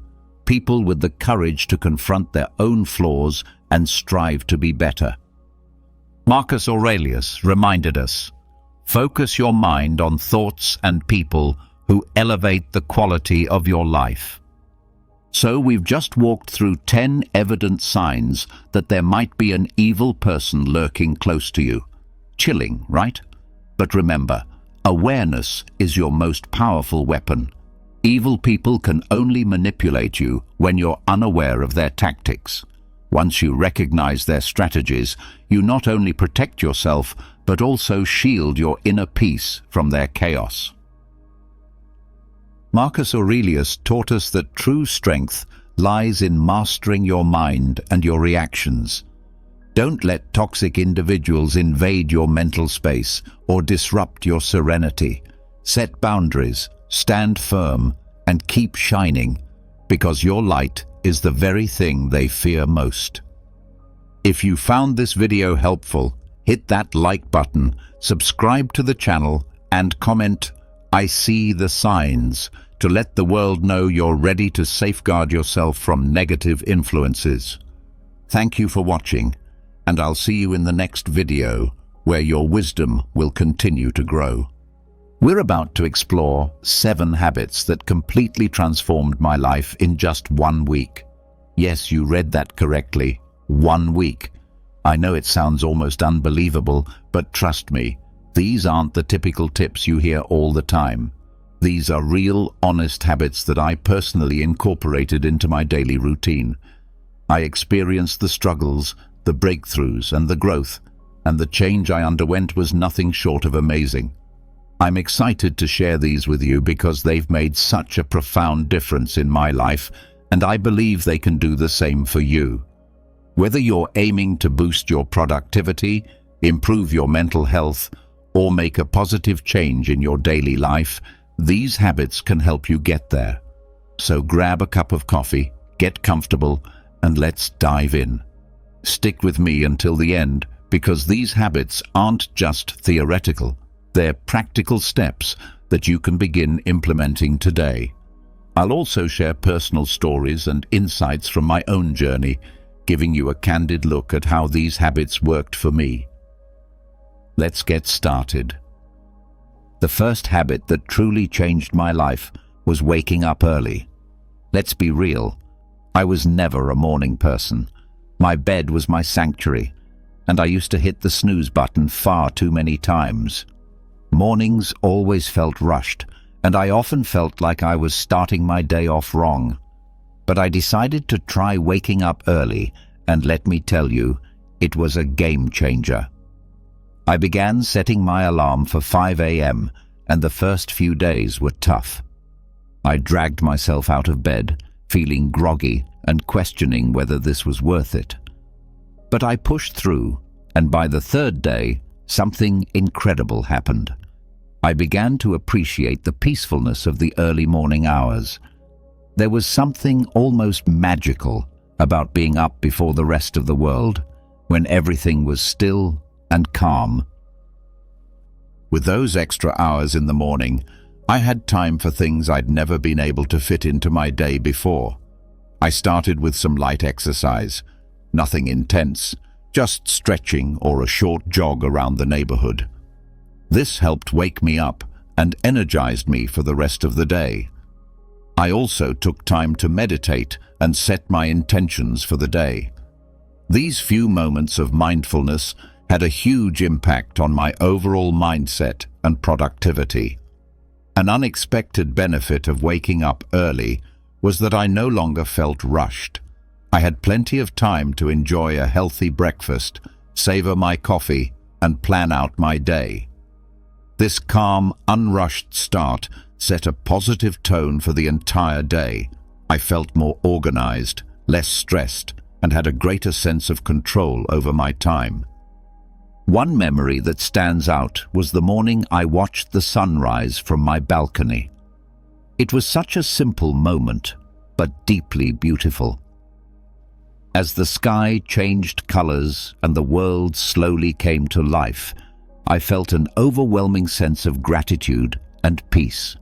people with the courage to confront their own flaws and strive to be better. Marcus Aurelius reminded us, focus your mind on thoughts and people who elevate the quality of your life. So we've just walked through 10 evident signs that there might be an evil person lurking close to you. Chilling, right? But remember, awareness is your most powerful weapon. Evil people can only manipulate you when you're unaware of their tactics. Once you recognize their strategies, you not only protect yourself, but also shield your inner peace from their chaos. Marcus Aurelius taught us that true strength lies in mastering your mind and your reactions. Don't let toxic individuals invade your mental space or disrupt your serenity. Set boundaries, stand firm, and keep shining, because your light is the very thing they fear most. If you found this video helpful, hit that like button, subscribe to the channel, and comment, "I see the signs," to let the world know you're ready to safeguard yourself from negative influences. Thank you for watching, and I'll see you in the next video, where your wisdom will continue to grow. We're about to explore 7 habits that completely transformed my life in just 1 week. Yes, you read that correctly. 1 week. I know it sounds almost unbelievable, but trust me, these aren't the typical tips you hear all the time. These are real, honest habits that I personally incorporated into my daily routine. I experienced the struggles, the breakthroughs, and the growth, and the change I underwent was nothing short of amazing. I'm excited to share these with you because they've made such a profound difference in my life, and I believe they can do the same for you. Whether you're aiming to boost your productivity, improve your mental health, or make a positive change in your daily life, these habits can help you get there. So grab a cup of coffee, get comfortable, and let's dive in. Stick with me until the end, because these habits aren't just theoretical. They're practical steps that you can begin implementing today. I'll also share personal stories and insights from my own journey, giving you a candid look at how these habits worked for me. Let's get started. The first habit that truly changed my life was waking up early. Let's be real, I was never a morning person. My bed was my sanctuary, and I used to hit the snooze button far too many times. Mornings always felt rushed, and I often felt like I was starting my day off wrong. but I decided to try waking up early, and let me tell you, it was a game changer. I began setting my alarm for 5 a.m., and the first few days were tough. I dragged myself out of bed, feeling groggy and questioning whether this was worth it. But I pushed through, and by the third day, something incredible happened. I began to appreciate the peacefulness of the early morning hours. There was something almost magical about being up before the rest of the world, when everything was still and calm. With those extra hours in the morning, I had time for things I'd never been able to fit into my day before. I started with some light exercise, nothing intense, just stretching or a short jog around the neighborhood. This helped wake me up and energized me for the rest of the day. I also took time to meditate and set my intentions for the day. These few moments of mindfulness had a huge impact on my overall mindset and productivity. An unexpected benefit of waking up early was that I no longer felt rushed. I had plenty of time to enjoy a healthy breakfast, savor my coffee, and plan out my day. This calm, unrushed start set a positive tone for the entire day. I felt more organized, less stressed, and had a greater sense of control over my time. One memory that stands out was the morning I watched the sunrise from my balcony. It was such a simple moment, but deeply beautiful. As the sky changed colors and the world slowly came to life, I felt an overwhelming sense of gratitude and peace.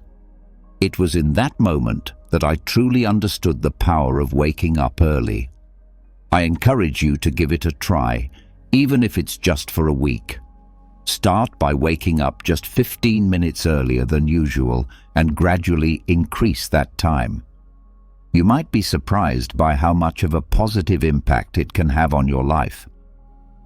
It was in that moment that I truly understood the power of waking up early. I encourage you to give it a try, even if it's just for a week. Start by waking up just 15 minutes earlier than usual and gradually increase that time. You might be surprised by how much of a positive impact it can have on your life.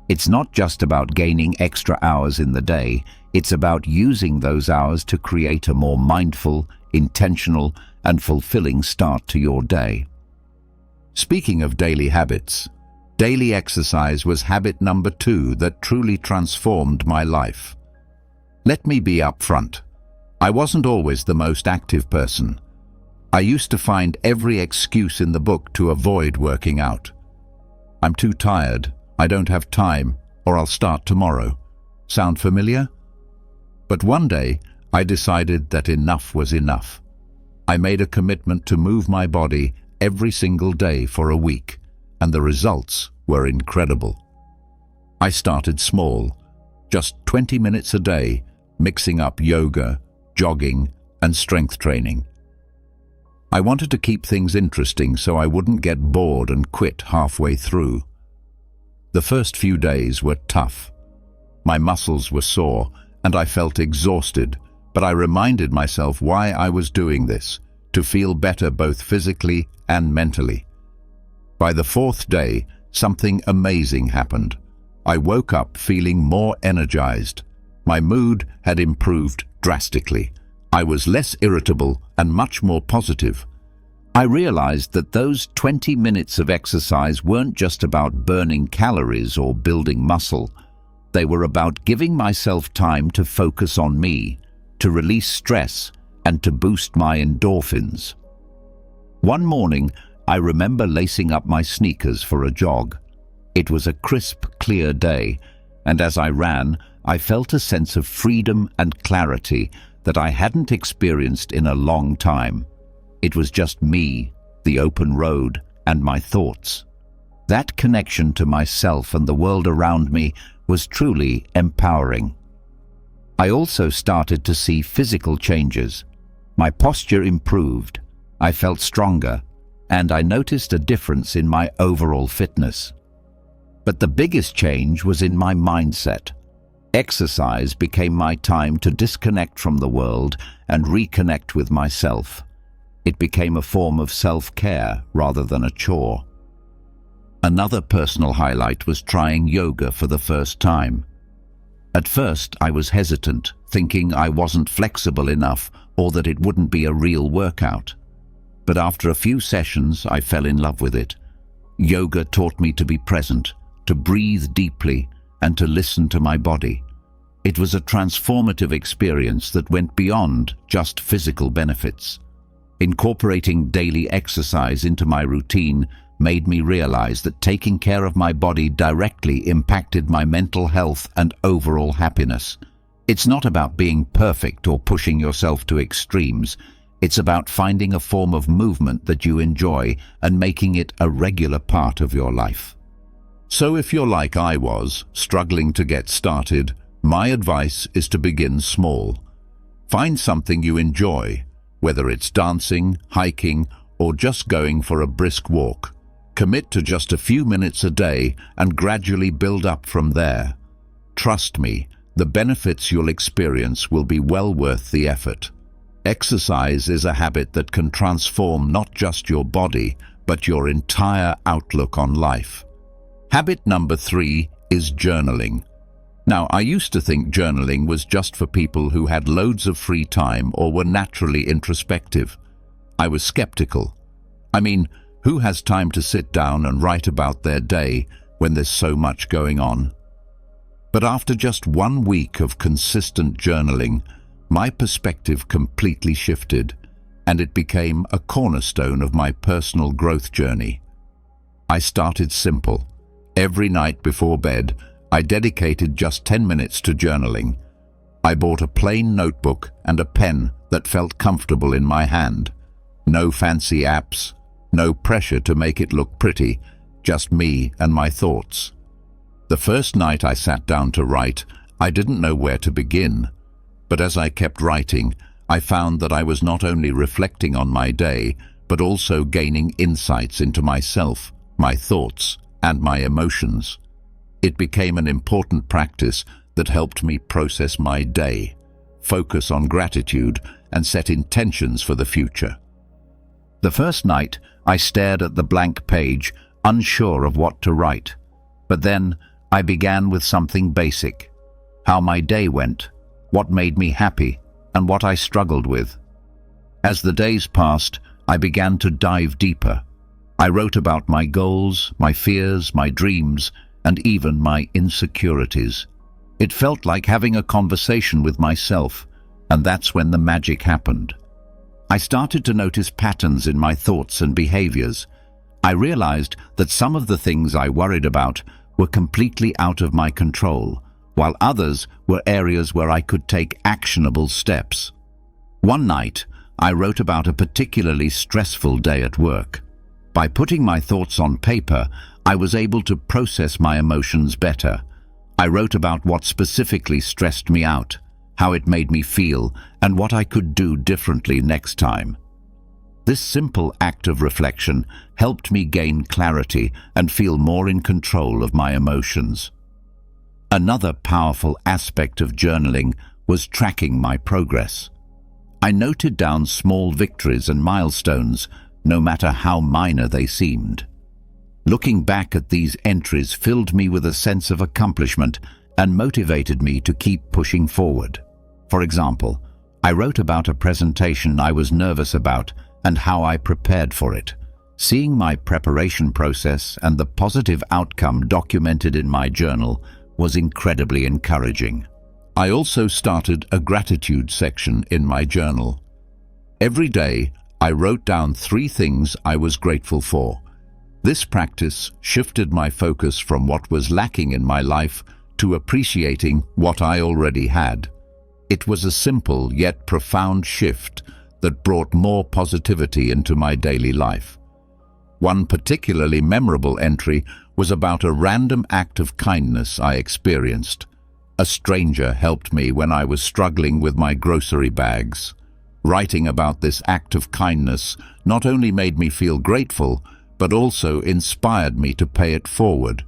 It's not just about gaining extra hours in the day, it's about using those hours to create a more mindful, intentional, and fulfilling start to your day. Speaking of daily habits, daily exercise was habit number 2 that truly transformed my life. Let me be upfront. I wasn't always the most active person. I used to find every excuse in the book to avoid working out. I'm too tired, I don't have time, or I'll start tomorrow. Sound familiar? But one day, I decided that enough was enough. I made a commitment to move my body every single day for a week, and the results were incredible. I started small, just 20 minutes a day, mixing up yoga, jogging, and strength training. I wanted to keep things interesting so I wouldn't get bored and quit halfway through. The first few days were tough. My muscles were sore, and I felt exhausted, but I reminded myself why I was doing this, to feel better both physically and mentally. By the 4th day, something amazing happened. I woke up feeling more energized. My mood had improved drastically. I was less irritable and much more positive. I realized that those 20 minutes of exercise weren't just about burning calories or building muscle. They were about giving myself time to focus on me, to release stress, and to boost my endorphins. One morning, I remember lacing up my sneakers for a jog. It was a crisp, clear day, and as I ran, I felt a sense of freedom and clarity that I hadn't experienced in a long time. It was just me, the open road, and my thoughts. That connection to myself and the world around me was truly empowering. I also started to see physical changes. My posture improved, I felt stronger, and I noticed a difference in my overall fitness. But the biggest change was in my mindset. Exercise became my time to disconnect from the world and reconnect with myself. It became a form of self-care rather than a chore. Another personal highlight was trying yoga for the first time. At first, I was hesitant, thinking I wasn't flexible enough or that it wouldn't be a real workout. But after a few sessions, I fell in love with it. Yoga taught me to be present, to breathe deeply, and to listen to my body. It was a transformative experience that went beyond just physical benefits. Incorporating daily exercise into my routine made me realize that taking care of my body directly impacted my mental health and overall happiness. It's not about being perfect or pushing yourself to extremes. It's about finding a form of movement that you enjoy and making it a regular part of your life. So if you're like I was, struggling to get started, my advice is to begin small. Find something you enjoy, whether it's dancing, hiking, or just going for a brisk walk. Commit to just a few minutes a day and gradually build up from there. Trust me, the benefits you'll experience will be well worth the effort. Exercise is a habit that can transform not just your body, but your entire outlook on life. Habit number 3 is journaling. Now, I used to think journaling was just for people who had loads of free time or were naturally introspective. I was skeptical. I mean, who has time to sit down and write about their day when there's so much going on? But after just 1 week of consistent journaling, my perspective completely shifted, and it became a cornerstone of my personal growth journey. I started simple. Every night before bed, I dedicated just 10 minutes to journaling. I bought a plain notebook and a pen that felt comfortable in my hand. No fancy apps, no pressure to make it look pretty, just me and my thoughts. The first night I sat down to write, I didn't know where to begin. But as I kept writing, I found that I was not only reflecting on my day, but also gaining insights into myself, my thoughts, and my emotions. It became an important practice that helped me process my day, focus on gratitude, and set intentions for the future. The first night, I stared at the blank page, unsure of what to write. But then, I began with something basic: how my day went, what made me happy, and what I struggled with. As the days passed, I began to dive deeper. I wrote about my goals, my fears, my dreams, and even my insecurities. It felt like having a conversation with myself, and that's when the magic happened. I started to notice patterns in my thoughts and behaviors. I realized that some of the things I worried about were completely out of my control, while others were areas where I could take actionable steps. One night, I wrote about a particularly stressful day at work. By putting my thoughts on paper, I was able to process my emotions better. I wrote about what specifically stressed me out, how it made me feel, and what I could do differently next time. This simple act of reflection helped me gain clarity and feel more in control of my emotions. Another powerful aspect of journaling was tracking my progress. I noted down small victories and milestones, no matter how minor they seemed. Looking back at these entries filled me with a sense of accomplishment and motivated me to keep pushing forward. For example, I wrote about a presentation I was nervous about and how I prepared for it. Seeing my preparation process and the positive outcome documented in my journal was incredibly encouraging. I also started a gratitude section in my journal. Every day, I wrote down 3 things I was grateful for. This practice shifted my focus from what was lacking in my life to appreciating what I already had. It was a simple yet profound shift that brought more positivity into my daily life. One particularly memorable entry was about a random act of kindness I experienced. A stranger helped me when I was struggling with my grocery bags. Writing about this act of kindness not only made me feel grateful, but also inspired me to pay it forward.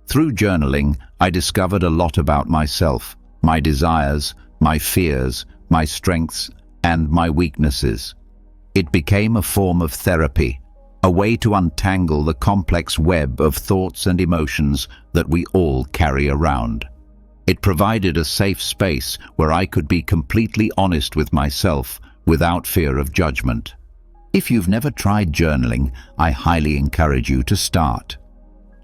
Through journaling, I discovered a lot about myself, my desires, my fears, my strengths, and my weaknesses. It became a form of therapy, a way to untangle the complex web of thoughts and emotions that we all carry around. It provided a safe space where I could be completely honest with myself without fear of judgment. If you've never tried journaling, I highly encourage you to start.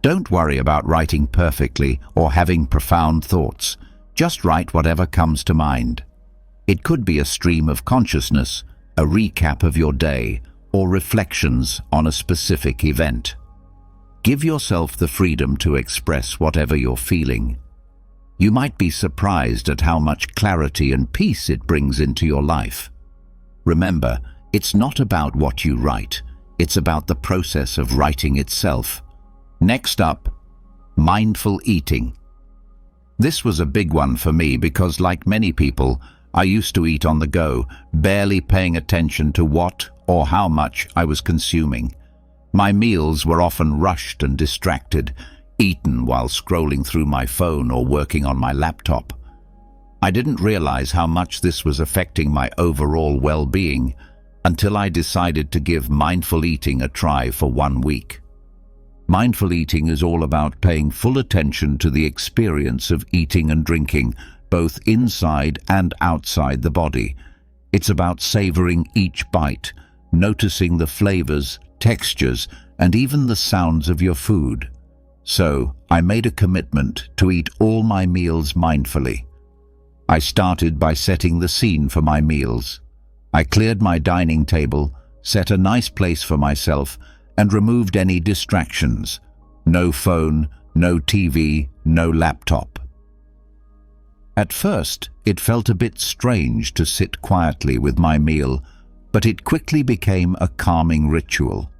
Don't worry about writing perfectly or having profound thoughts. Just write whatever comes to mind. It could be a stream of consciousness, a recap of your day, or reflections on a specific event. Give yourself the freedom to express whatever you're feeling. You might be surprised at how much clarity and peace it brings into your life. Remember, it's not about what you write, it's about the process of writing itself. Next up, mindful eating. This was a big one for me because, like many people, I used to eat on the go, barely paying attention to what or how much I was consuming. My meals were often rushed and distracted, eaten while scrolling through my phone or working on my laptop. I didn't realize how much this was affecting my overall well-being until I decided to give mindful eating a try for 1 week. Mindful eating is all about paying full attention to the experience of eating and drinking, both inside and outside the body. It's about savoring each bite, noticing the flavors, textures, and even the sounds of your food. So, I made a commitment to eat all my meals mindfully. I started by setting the scene for my meals. I cleared my dining table, set a nice place for myself, and removed any distractions. No phone, no TV, no laptop. At first, it felt a bit strange to sit quietly with my meal, but it quickly became a calming ritual.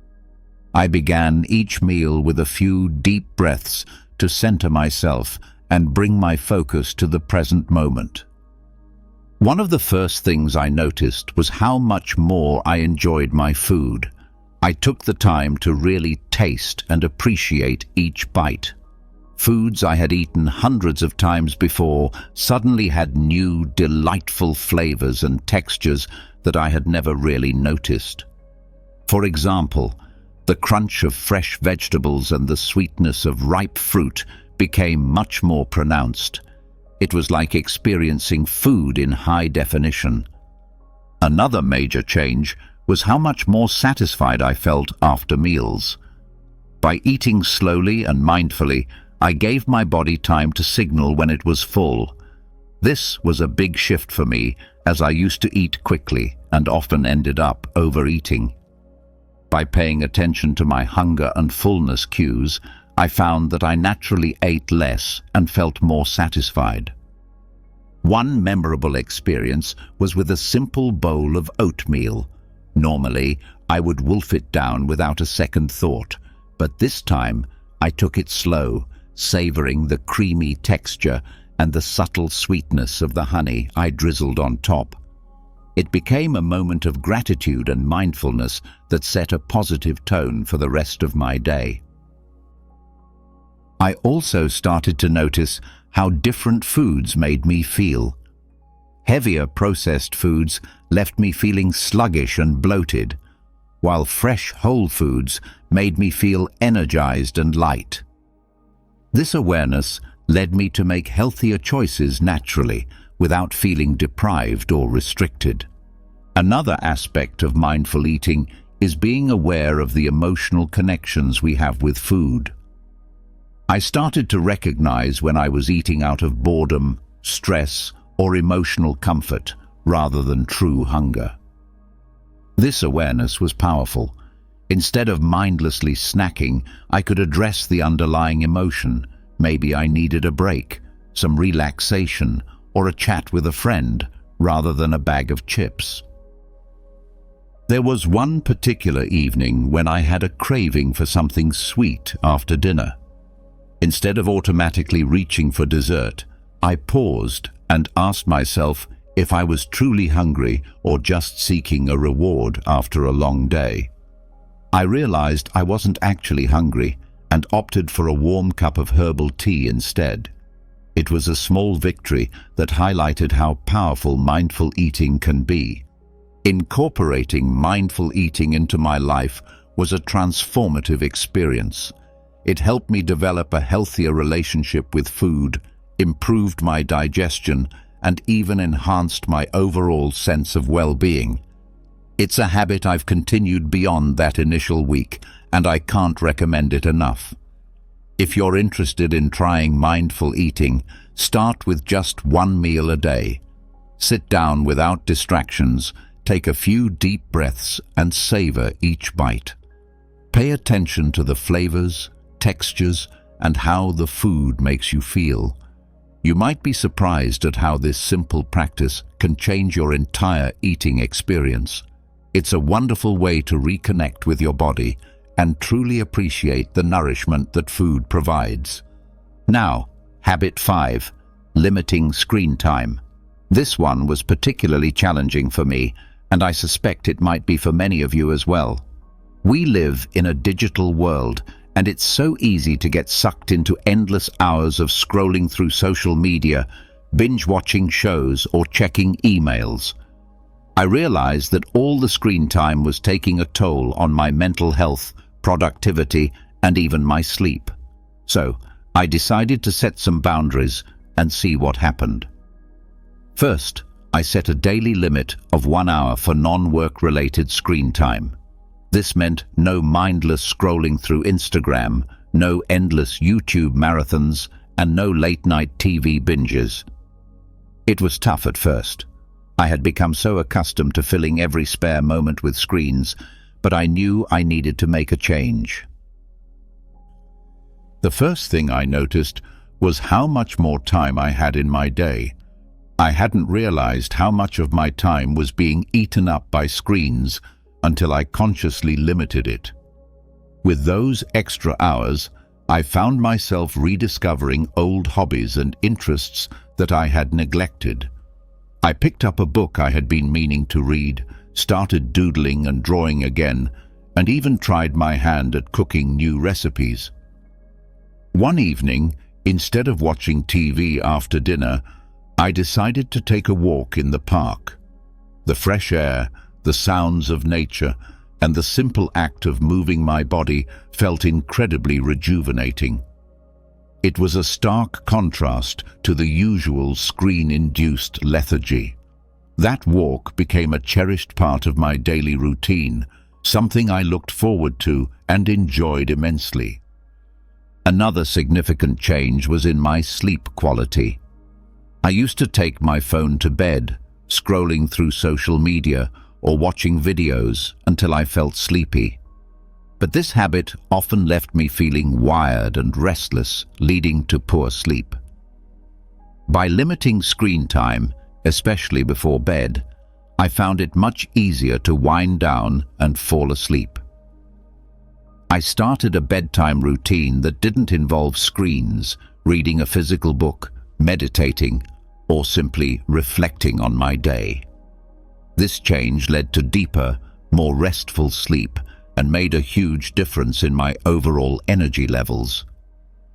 I began each meal with a few deep breaths to center myself and bring my focus to the present moment. One of the first things I noticed was how much more I enjoyed my food. I took the time to really taste and appreciate each bite. Foods I had eaten hundreds of times before suddenly had new, delightful flavors and textures that I had never really noticed. For example, the crunch of fresh vegetables and the sweetness of ripe fruit became much more pronounced. It was like experiencing food in high definition. Another major change was how much more satisfied I felt after meals. By eating slowly and mindfully, I gave my body time to signal when it was full. This was a big shift for me, as I used to eat quickly and often ended up overeating. By paying attention to my hunger and fullness cues, I found that I naturally ate less and felt more satisfied. One memorable experience was with a simple bowl of oatmeal. Normally, I would wolf it down without a second thought, but this time I took it slow, savoring the creamy texture and the subtle sweetness of the honey I drizzled on top. It became a moment of gratitude and mindfulness that set a positive tone for the rest of my day. I also started to notice how different foods made me feel. Heavier processed foods left me feeling sluggish and bloated, while fresh whole foods made me feel energized and light. This awareness led me to make healthier choices naturally, without feeling deprived or restricted. Another aspect of mindful eating is being aware of the emotional connections we have with food. I started to recognize when I was eating out of boredom, stress, or emotional comfort, rather than true hunger. This awareness was powerful. Instead of mindlessly snacking, I could address the underlying emotion. Maybe I needed a break, some relaxation, or a chat with a friend, rather than a bag of chips. There was one particular evening when I had a craving for something sweet after dinner. Instead of automatically reaching for dessert, I paused and asked myself if I was truly hungry or just seeking a reward after a long day. I realized I wasn't actually hungry and opted for a warm cup of herbal tea instead. It was a small victory that highlighted how powerful mindful eating can be. Incorporating mindful eating into my life was a transformative experience. It helped me develop a healthier relationship with food, improved my digestion, and even enhanced my overall sense of well-being. It's a habit I've continued beyond that initial week, and I can't recommend it enough. If you're interested in trying mindful eating, start with just one meal a day. Sit down without distractions, take a few deep breaths, and savor each bite. Pay attention to the flavors, textures, and how the food makes you feel. You might be surprised at how this simple practice can change your entire eating experience. It's a wonderful way to reconnect with your body and truly appreciate the nourishment that food provides. Now, habit 5, limiting screen time. This one was particularly challenging for me, and I suspect it might be for many of you as well. We live in a digital world, and it's so easy to get sucked into endless hours of scrolling through social media, binge-watching shows, or checking emails. I realized that all the screen time was taking a toll on my mental health, productivity, and even my sleep. So, I decided to set some boundaries and see what happened. First, I set a daily limit of 1 hour for non-work-related screen time. This meant no mindless scrolling through Instagram, no endless YouTube marathons, and no late-night TV binges. It was tough at first. I had become so accustomed to filling every spare moment with screens, but I knew I needed to make a change. The first thing I noticed was how much more time I had in my day. I hadn't realized how much of my time was being eaten up by screens until I consciously limited it. With those extra hours, I found myself rediscovering old hobbies and interests that I had neglected. I picked up a book I had been meaning to read, started doodling and drawing again, and even tried my hand at cooking new recipes. One evening, instead of watching TV after dinner, I decided to take a walk in the park. The fresh air, the sounds of nature, and the simple act of moving my body felt incredibly rejuvenating. It was a stark contrast to the usual screen-induced lethargy. That walk became a cherished part of my daily routine, something I looked forward to and enjoyed immensely. Another significant change was in my sleep quality. I used to take my phone to bed, scrolling through social media or watching videos until I felt sleepy. But this habit often left me feeling wired and restless, leading to poor sleep. By limiting screen time, especially before bed, I found it much easier to wind down and fall asleep. I started a bedtime routine that didn't involve screens, reading a physical book, meditating, or simply reflecting on my day. This change led to deeper, more restful sleep and made a huge difference in my overall energy levels.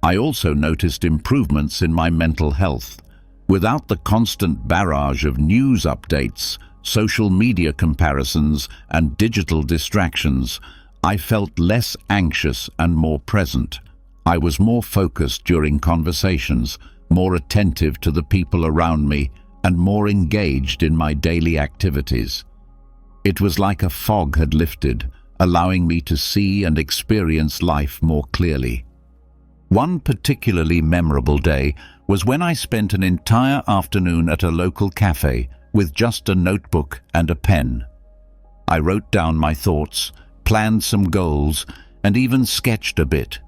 I also noticed improvements in my mental health. Without the constant barrage of news updates, social media comparisons, and digital distractions, I felt less anxious and more present. I was more focused during conversations, more attentive to the people around me, and more engaged in my daily activities. It was like a fog had lifted, allowing me to see and experience life more clearly. One particularly memorable day was when I spent an entire afternoon at a local cafe with just a notebook and a pen. I wrote down my thoughts, planned some goals, and even sketched a bit.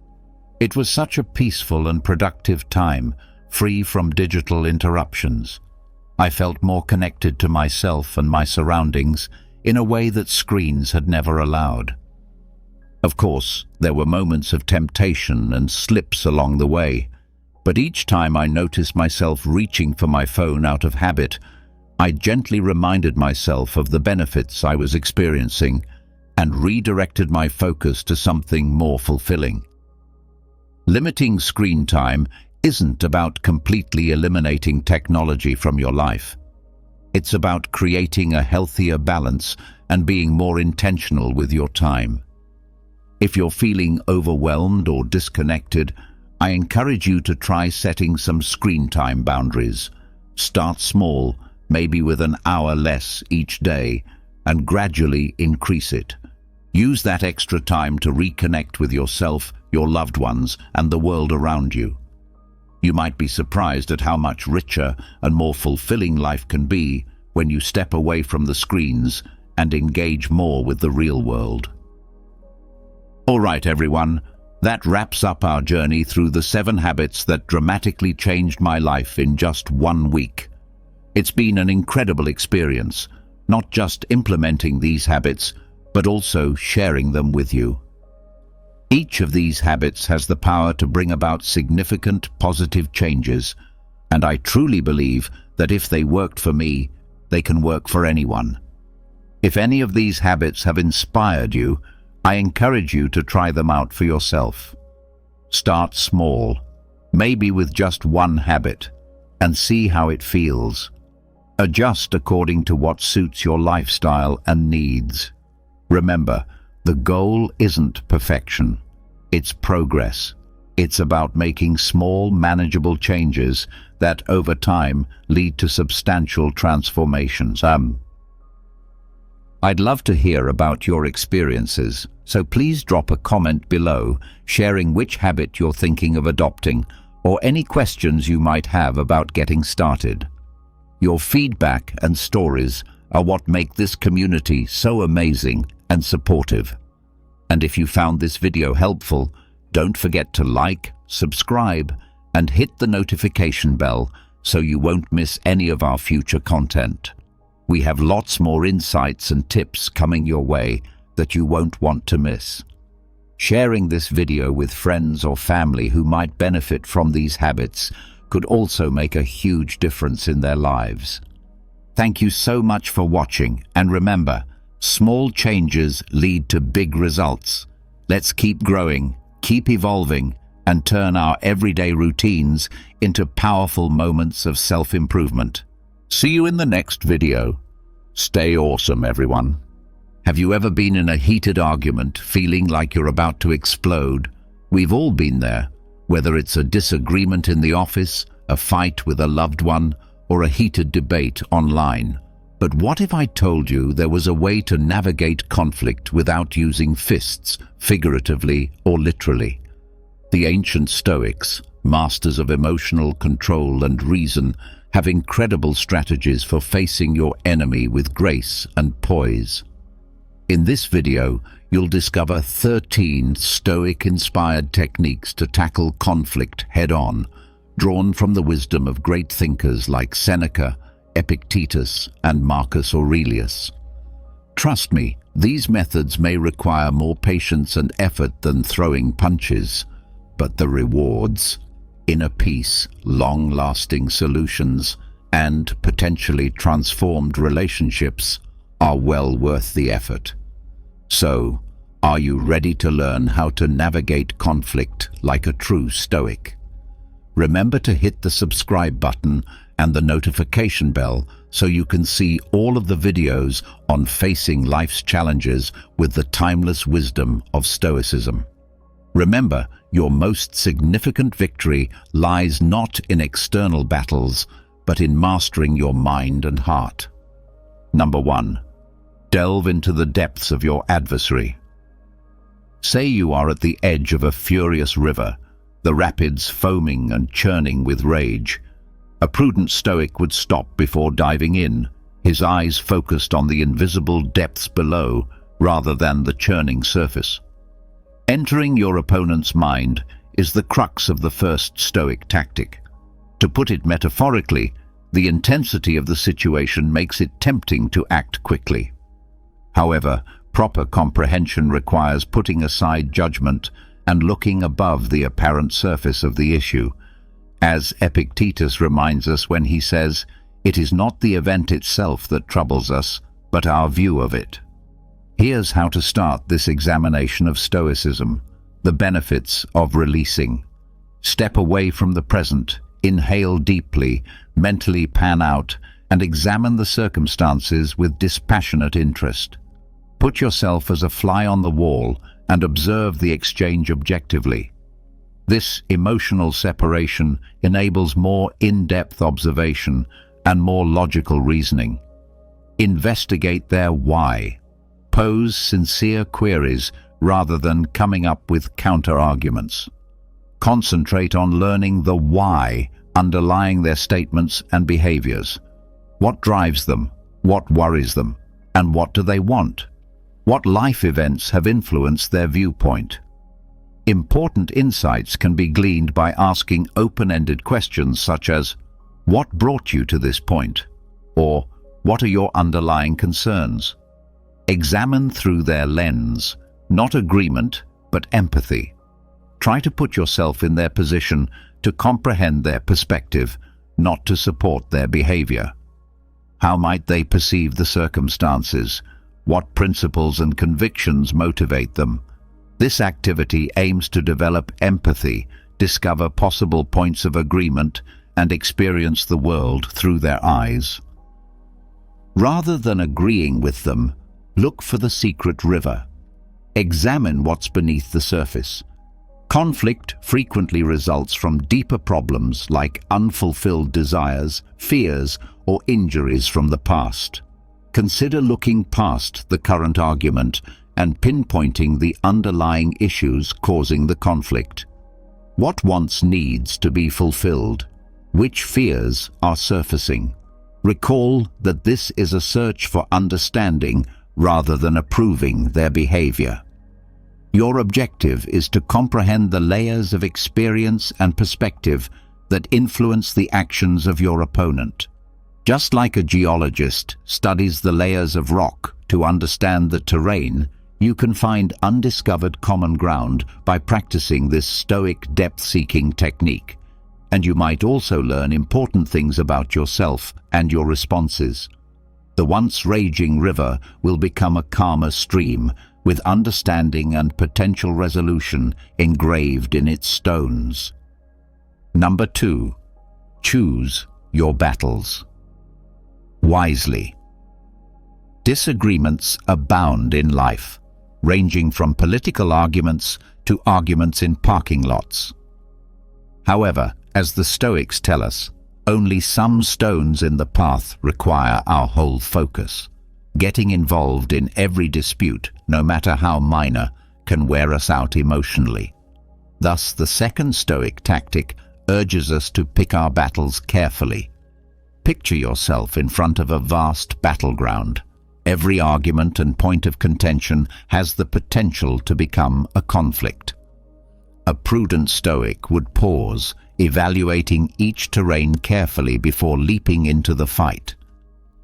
It was such a peaceful and productive time, free from digital interruptions. I felt more connected to myself and my surroundings in a way that screens had never allowed. Of course, there were moments of temptation and slips along the way, but each time I noticed myself reaching for my phone out of habit, I gently reminded myself of the benefits I was experiencing and redirected my focus to something more fulfilling. Limiting screen time isn't about completely eliminating technology from your life. It's about creating a healthier balance and being more intentional with your time. If you're feeling overwhelmed or disconnected, I encourage you to try setting some screen time boundaries. Start small, maybe with an hour less each day, and gradually increase it. Use that extra time to reconnect with yourself, your loved ones, and the world around you. You might be surprised at how much richer and more fulfilling life can be when you step away from the screens and engage more with the real world. All right, everyone, that wraps up our journey through the 7 habits that dramatically changed my life in just 1 week. It's been an incredible experience, not just implementing these habits, but also sharing them with you. Each of these habits has the power to bring about significant positive changes, and I truly believe that if they worked for me, they can work for anyone. If any of these habits have inspired you, I encourage you to try them out for yourself. Start small, maybe with just 1 habit, and see how it feels. Adjust according to what suits your lifestyle and needs. Remember, the goal isn't perfection. It's progress. It's about making small, manageable changes that, over time, lead to substantial transformations. I'd love to hear about your experiences, so please drop a comment below sharing which habit you're thinking of adopting or any questions you might have about getting started. Your feedback and stories are what make this community so amazing and supportive. And if you found this video helpful, don't forget to like, subscribe, and hit the notification bell so you won't miss any of our future content. We have lots more insights and tips coming your way that you won't want to miss. Sharing this video with friends or family who might benefit from these habits could also make a huge difference in their lives. Thank you so much for watching, and remember, small changes lead to big results. Let's keep growing, keep evolving, and turn our everyday routines into powerful moments of self-improvement. See you in the next video. Stay awesome, everyone. Have you ever been in a heated argument, feeling like you're about to explode? We've all been there, whether it's a disagreement in the office, a fight with a loved one, or a heated debate online. But what if I told you there was a way to navigate conflict without using fists, figuratively or literally? The ancient Stoics, masters of emotional control and reason, have incredible strategies for facing your enemy with grace and poise. In this video, you'll discover 13 Stoic-inspired techniques to tackle conflict head-on, drawn from the wisdom of great thinkers like Seneca, Epictetus, and Marcus Aurelius. Trust me, these methods may require more patience and effort than throwing punches, but the rewards, inner peace, long-lasting solutions, and potentially transformed relationships are well worth the effort. So, are you ready to learn how to navigate conflict like a true Stoic? Remember to hit the subscribe button and the notification bell so you can see all of the videos on facing life's challenges with the timeless wisdom of Stoicism. Remember, your most significant victory lies not in external battles, but in mastering your mind and heart. Number 1. Delve into the depths of your adversary. Say you are at the edge of a furious river, the rapids foaming and churning with rage. A prudent Stoic would stop before diving in, his eyes focused on the invisible depths below rather than the churning surface. Entering your opponent's mind is the crux of the first Stoic tactic. To put it metaphorically, the intensity of the situation makes it tempting to act quickly. However, proper comprehension requires putting aside judgment and looking above the apparent surface of the issue, as Epictetus reminds us when he says, "It is not the event itself that troubles us, but our view of it." Here's how to start this examination of Stoicism: the benefits of releasing. Step away from the present, inhale deeply, mentally pan out, and examine the circumstances with dispassionate interest. Put yourself as a fly on the wall and observe the exchange objectively. This emotional separation enables more in-depth observation and more logical reasoning. Investigate their why. Pose sincere queries rather than coming up with counter-arguments. Concentrate on learning the why underlying their statements and behaviors. What drives them? What worries them? And what do they want? What life events have influenced their viewpoint? Important insights can be gleaned by asking open-ended questions such as, "What brought you to this point?" Or, "What are your underlying concerns?" Examine through their lens, not agreement, but empathy. Try to put yourself in their position to comprehend their perspective, not to support their behavior. How might they perceive the circumstances? What principles and convictions motivate them? This activity aims to develop empathy, discover possible points of agreement, and experience the world through their eyes. Rather than agreeing with them, look for the secret river. Examine what's beneath the surface. Conflict frequently results from deeper problems like unfulfilled desires, fears, or injuries from the past. Consider looking past the current argument and pinpointing the underlying issues causing the conflict. What wants needs to be fulfilled? Which fears are surfacing? Recall that this is a search for understanding rather than approving their behavior. Your objective is to comprehend the layers of experience and perspective that influence the actions of your opponent. Just like a geologist studies the layers of rock to understand the terrain, you can find undiscovered common ground by practicing this Stoic depth-seeking technique. And you might also learn important things about yourself and your responses. The once raging river will become a calmer stream, with understanding and potential resolution engraved in its stones. Number 2. Choose your battles wisely. Disagreements abound in life, ranging from political arguments to arguments in parking lots. However, as the Stoics tell us, only some stones in the path require our whole focus. Getting involved in every dispute, no matter how minor, can wear us out emotionally. Thus, the second Stoic tactic urges us to pick our battles carefully. Picture yourself in front of a vast battleground. Every argument and point of contention has the potential to become a conflict. A prudent Stoic would pause, evaluating each terrain carefully before leaping into the fight.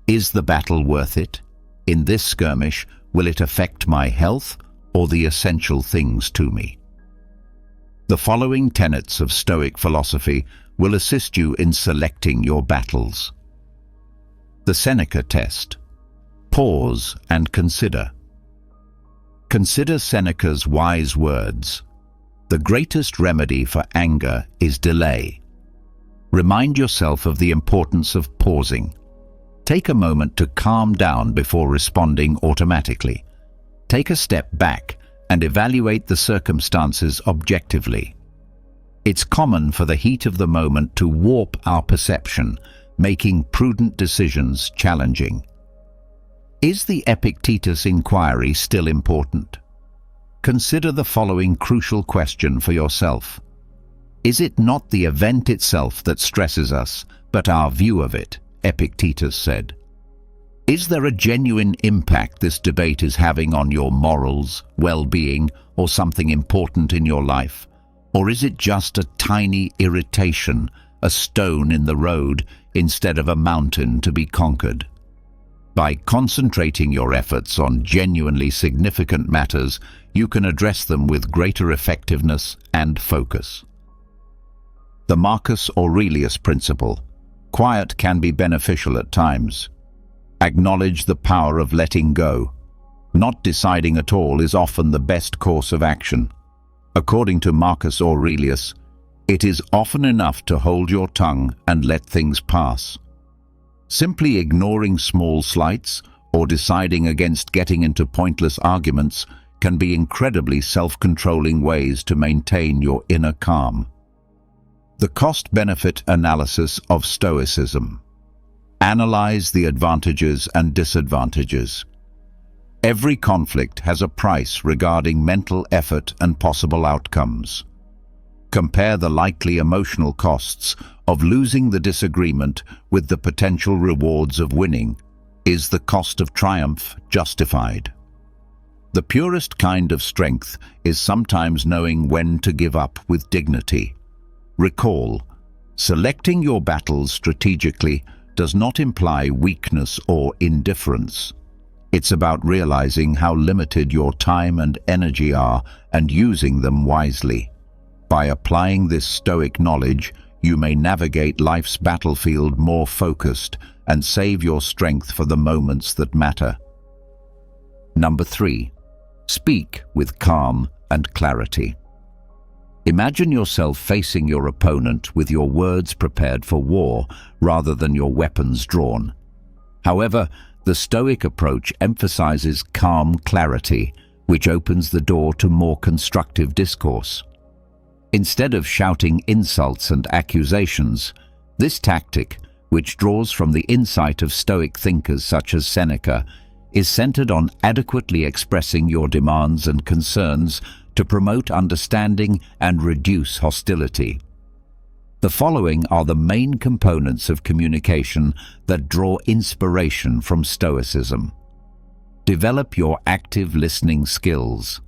Is the battle worth it? In this skirmish, will it affect my health or the essential things to me? The following tenets of Stoic philosophy will assist you in selecting your battles. The Seneca test. Pause and consider. Consider Seneca's wise words. The greatest remedy for anger is delay. Remind yourself of the importance of pausing. Take a moment to calm down before responding automatically. Take a step back and evaluate the circumstances objectively. It's common for the heat of the moment to warp our perception, making prudent decisions challenging. Is the Epictetus inquiry still important? Consider the following crucial question for yourself. Is it not the event itself that stresses us, but our view of it? Epictetus said. Is there a genuine impact this debate is having on your morals, well-being, or something important in your life? Or is it just a tiny irritation, a stone in the road, instead of a mountain to be conquered? By concentrating your efforts on genuinely significant matters, you can address them with greater effectiveness and focus. The Marcus Aurelius Principle. Quiet can be beneficial at times. Acknowledge the power of letting go. Not deciding at all is often the best course of action. According to Marcus Aurelius, it is often enough to hold your tongue and let things pass. Simply ignoring small slights or deciding against getting into pointless arguments can be incredibly self-controlling ways to maintain your inner calm. The cost-benefit analysis of Stoicism. Analyze the advantages and disadvantages. Every conflict has a price regarding mental effort and possible outcomes. Compare the likely emotional costs of losing the disagreement with the potential rewards of winning. Is the cost of triumph justified? The purest kind of strength is sometimes knowing when to give up with dignity. Recall, selecting your battles strategically does not imply weakness or indifference. It's about realizing how limited your time and energy are and using them wisely. By applying this Stoic knowledge, you may navigate life's battlefield more focused and save your strength for the moments that matter. Number 3. Speak with calm and clarity. Imagine yourself facing your opponent with your words prepared for war rather than your weapons drawn. However, the Stoic approach emphasizes calm clarity, which opens the door to more constructive discourse. Instead of shouting insults and accusations, this tactic, which draws from the insight of Stoic thinkers such as Seneca, is centered on adequately expressing your demands and concerns to promote understanding and reduce hostility. The following are the main components of communication that draw inspiration from Stoicism. Develop your active listening skills.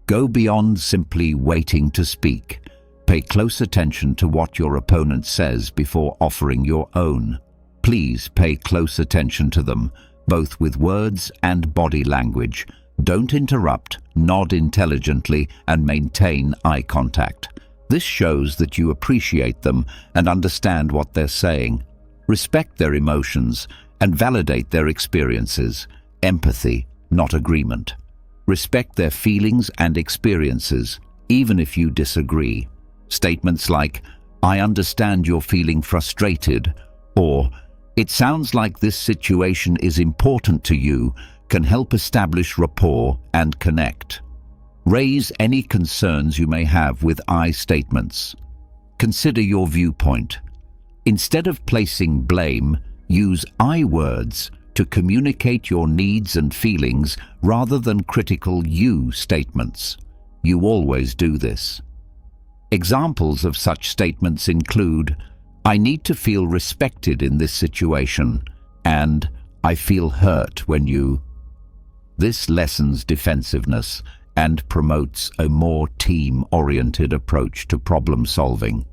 Go beyond simply waiting to speak. Pay close attention to what your opponent says before offering your own. Please pay close attention to them, both with words and body language. Don't interrupt, nod intelligently, and maintain eye contact. This shows that you appreciate them and understand what they're saying. Respect their emotions and validate their experiences. Empathy, not agreement. Respect their feelings and experiences, even if you disagree. Statements like, "I understand you're feeling frustrated," or "It sounds like this situation is important to you," can help establish rapport and connect. Raise any concerns you may have with I statements. Consider your viewpoint. Instead of placing blame, use I words to communicate your needs and feelings rather than critical you statements. You always do this. Examples of such statements include, "I need to feel respected in this situation," and "I feel hurt when you..." This lessens defensiveness and promotes a more team-oriented approach to problem-solving.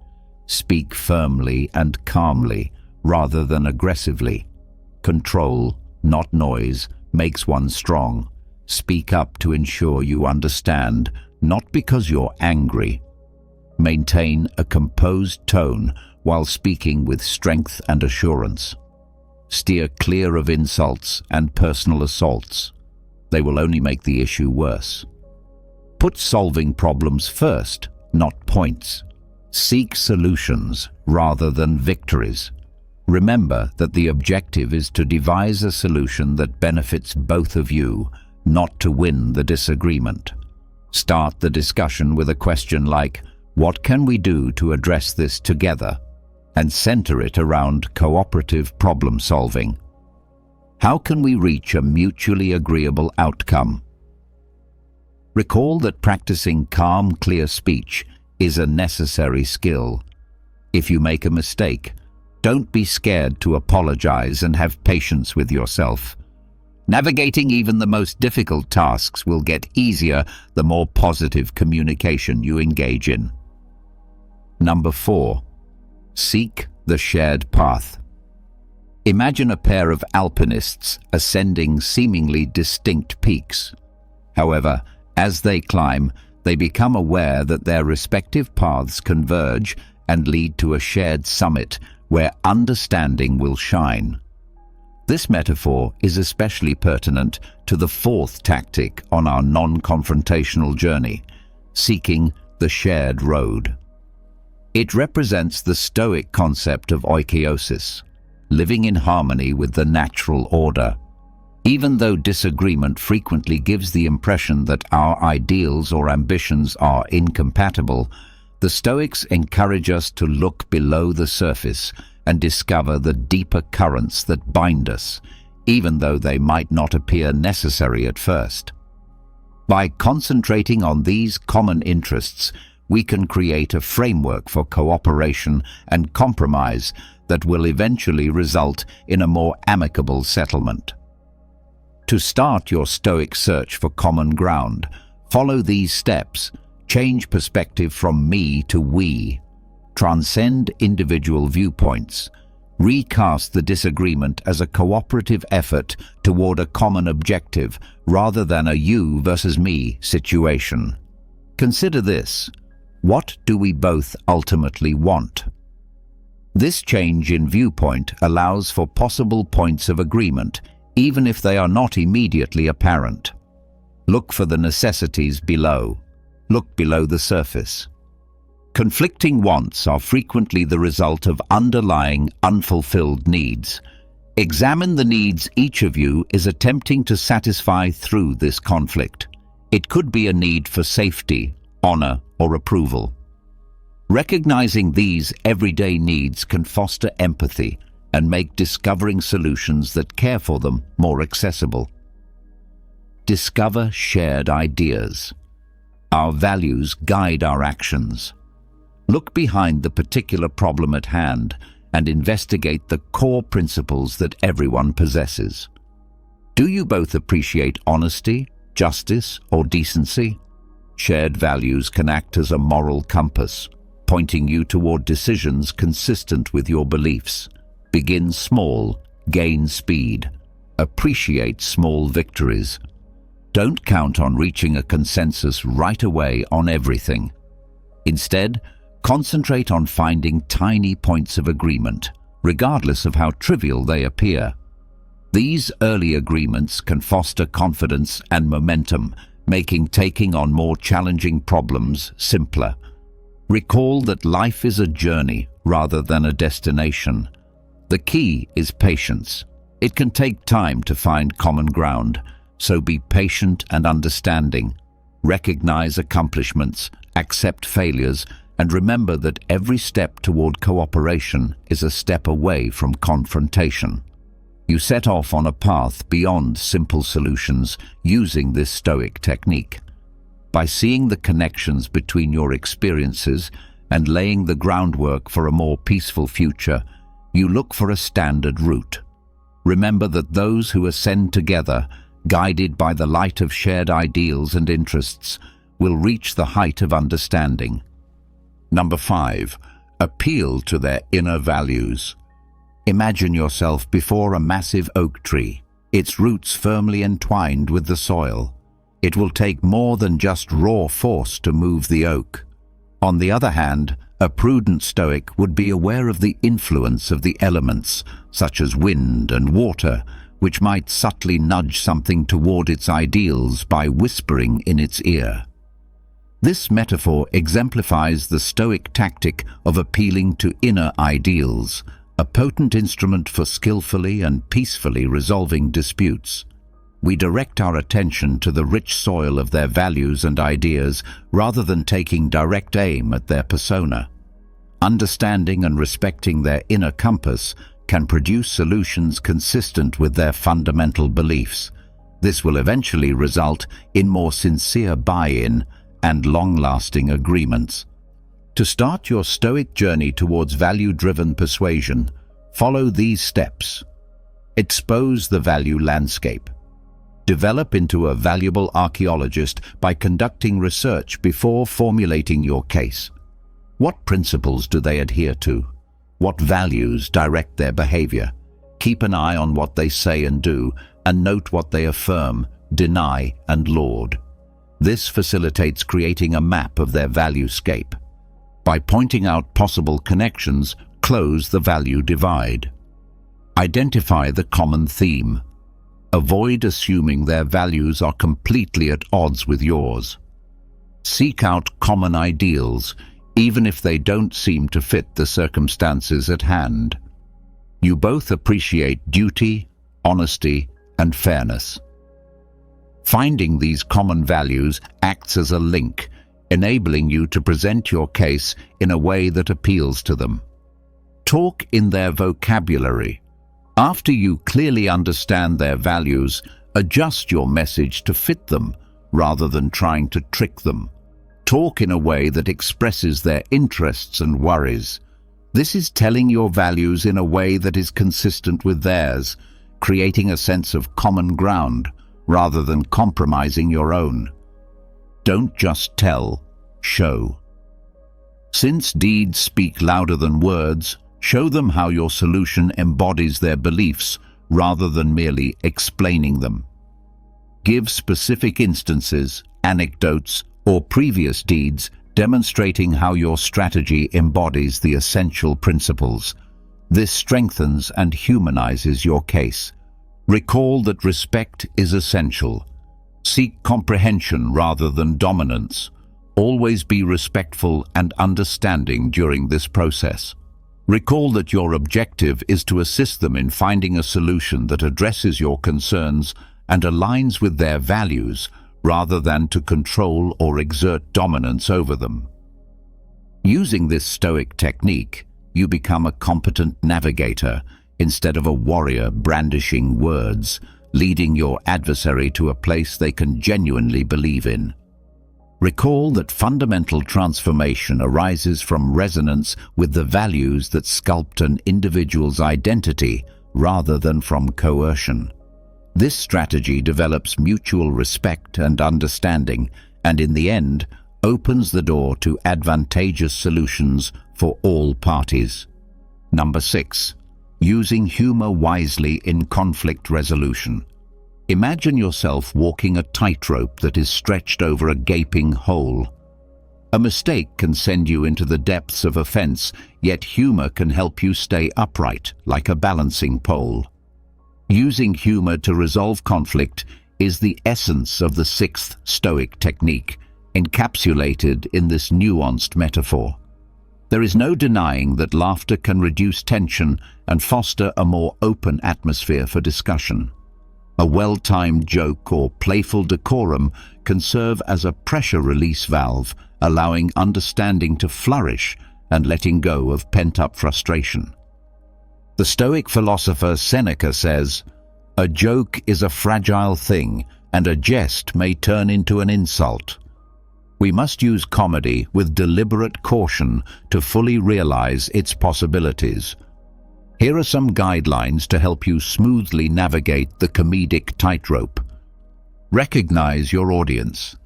Speak firmly and calmly rather than aggressively. Control, not noise, makes one strong. Speak up to ensure you understand, not because you're angry. Maintain a composed tone while speaking with strength and assurance. Steer clear of insults and personal assaults. They will only make the issue worse. Put solving problems first, not points. Seek solutions rather than victories. Remember that the objective is to devise a solution that benefits both of you, not to win the disagreement. Start the discussion with a question like, "What can we do to address this together?" and center it around cooperative problem solving. How can we reach a mutually agreeable outcome? Recall that practicing calm, clear speech is a necessary skill. If you make a mistake, don't be scared to apologize and have patience with yourself. Navigating even the most difficult tasks will get easier the more positive communication you engage in. Number 4. Seek the shared path. Imagine a pair of alpinists ascending seemingly distinct peaks. However, as they climb, they become aware that their respective paths converge and lead to a shared summit where understanding will shine. This metaphor is especially pertinent to the 4th tactic on our non-confrontational journey, seeking the shared road. It represents the Stoic concept of oikeiosis, living in harmony with the natural order. Even though disagreement frequently gives the impression that our ideals or ambitions are incompatible, the Stoics encourage us to look below the surface and discover the deeper currents that bind us, even though they might not appear necessary at first. By concentrating on these common interests, we can create a framework for cooperation and compromise that will eventually result in a more amicable settlement. To start your Stoic search for common ground, follow these steps. Change perspective from me to we. Transcend individual viewpoints. Recast the disagreement as a cooperative effort toward a common objective rather than a you versus me situation. Consider this. What do we both ultimately want? This change in viewpoint allows for possible points of agreement, even if they are not immediately apparent. Look for the necessities below. Look below the surface. Conflicting wants are frequently the result of underlying, unfulfilled needs. Examine the needs each of you is attempting to satisfy through this conflict. It could be a need for safety, honor, or approval. Recognizing these everyday needs can foster empathy and make discovering solutions that care for them more accessible. Discover shared ideas. Our values guide our actions. Look behind the particular problem at hand and investigate the core principles that everyone possesses. Do you both appreciate honesty, justice, or decency? Shared values can act as a moral compass, pointing you toward decisions consistent with your beliefs. Begin small, gain speed. Appreciate small victories. Don't count on reaching a consensus right away on everything. Instead, concentrate on finding tiny points of agreement, regardless of how trivial they appear. These early agreements can foster confidence and momentum, making taking on more challenging problems simpler. Recall that life is a journey rather than a destination. The key is patience. It can take time to find common ground, so be patient and understanding. Recognize accomplishments, accept failures, and remember that every step toward cooperation is a step away from confrontation. You set off on a path beyond simple solutions using this Stoic technique. By seeing the connections between your experiences and laying the groundwork for a more peaceful future, you look for a standard route. Remember that those who ascend together, guided by the light of shared ideals and interests, will reach the height of understanding. Number 5. Appeal to their inner values. Imagine yourself before a massive oak tree, its roots firmly entwined with the soil. It will take more than just raw force to move the oak. On the other hand, a prudent Stoic would be aware of the influence of the elements, such as wind and water, which might subtly nudge something toward its ideals by whispering in its ear. This metaphor exemplifies the Stoic tactic of appealing to inner ideals, a potent instrument for skillfully and peacefully resolving disputes. We direct our attention to the rich soil of their values and ideas rather than taking direct aim at their persona. Understanding and respecting their inner compass can produce solutions consistent with their fundamental beliefs. This will eventually result in more sincere buy-in and long-lasting agreements. To start your Stoic journey towards value-driven persuasion, follow these steps. Expose the value landscape. Develop into a valuable archaeologist by conducting research before formulating your case. What principles do they adhere to? What values direct their behavior? Keep an eye on what they say and do, and note what they affirm, deny, and laud. This facilitates creating a map of their value-scape. By pointing out possible connections, close the value divide. Identify the common theme. Avoid assuming their values are completely at odds with yours. Seek out common ideals, even if they don't seem to fit the circumstances at hand. You both appreciate duty, honesty, and fairness. Finding these common values acts as a link, enabling you to present your case in a way that appeals to them. Talk in their vocabulary. After you clearly understand their values, adjust your message to fit them rather than trying to trick them. Talk in a way that expresses their interests and worries. This is telling your values in a way that is consistent with theirs, creating a sense of common ground rather than compromising your own. Don't just tell, show. Since deeds speak louder than words, show them how your solution embodies their beliefs rather than merely explaining them. Give specific instances, anecdotes, or previous deeds demonstrating how your strategy embodies the essential principles. This strengthens and humanizes your case. Recall that respect is essential. Seek comprehension rather than dominance. Always be respectful and understanding during this process. Recall that your objective is to assist them in finding a solution that addresses your concerns and aligns with their values, rather than to control or exert dominance over them. Using this Stoic technique, you become a competent navigator instead of a warrior brandishing words, leading your adversary to a place they can genuinely believe in. Recall that fundamental transformation arises from resonance with the values that sculpt an individual's identity rather than from coercion. This strategy develops mutual respect and understanding, and in the end, opens the door to advantageous solutions for all parties. Number 6. Using humor wisely in conflict resolution. Imagine yourself walking a tightrope that is stretched over a gaping hole. A mistake can send you into the depths of offense, yet humor can help you stay upright, like a balancing pole. Using humor to resolve conflict is the essence of the 6th Stoic technique, encapsulated in this nuanced metaphor. There is no denying that laughter can reduce tension and foster a more open atmosphere for discussion. A well-timed joke or playful decorum can serve as a pressure release valve, allowing understanding to flourish and letting go of pent-up frustration. The Stoic philosopher Seneca says, "A joke is a fragile thing, and a jest may turn into an insult." We must use comedy with deliberate caution to fully realize its possibilities. Here are some guidelines to help you smoothly navigate the comedic tightrope. Recognize your audience.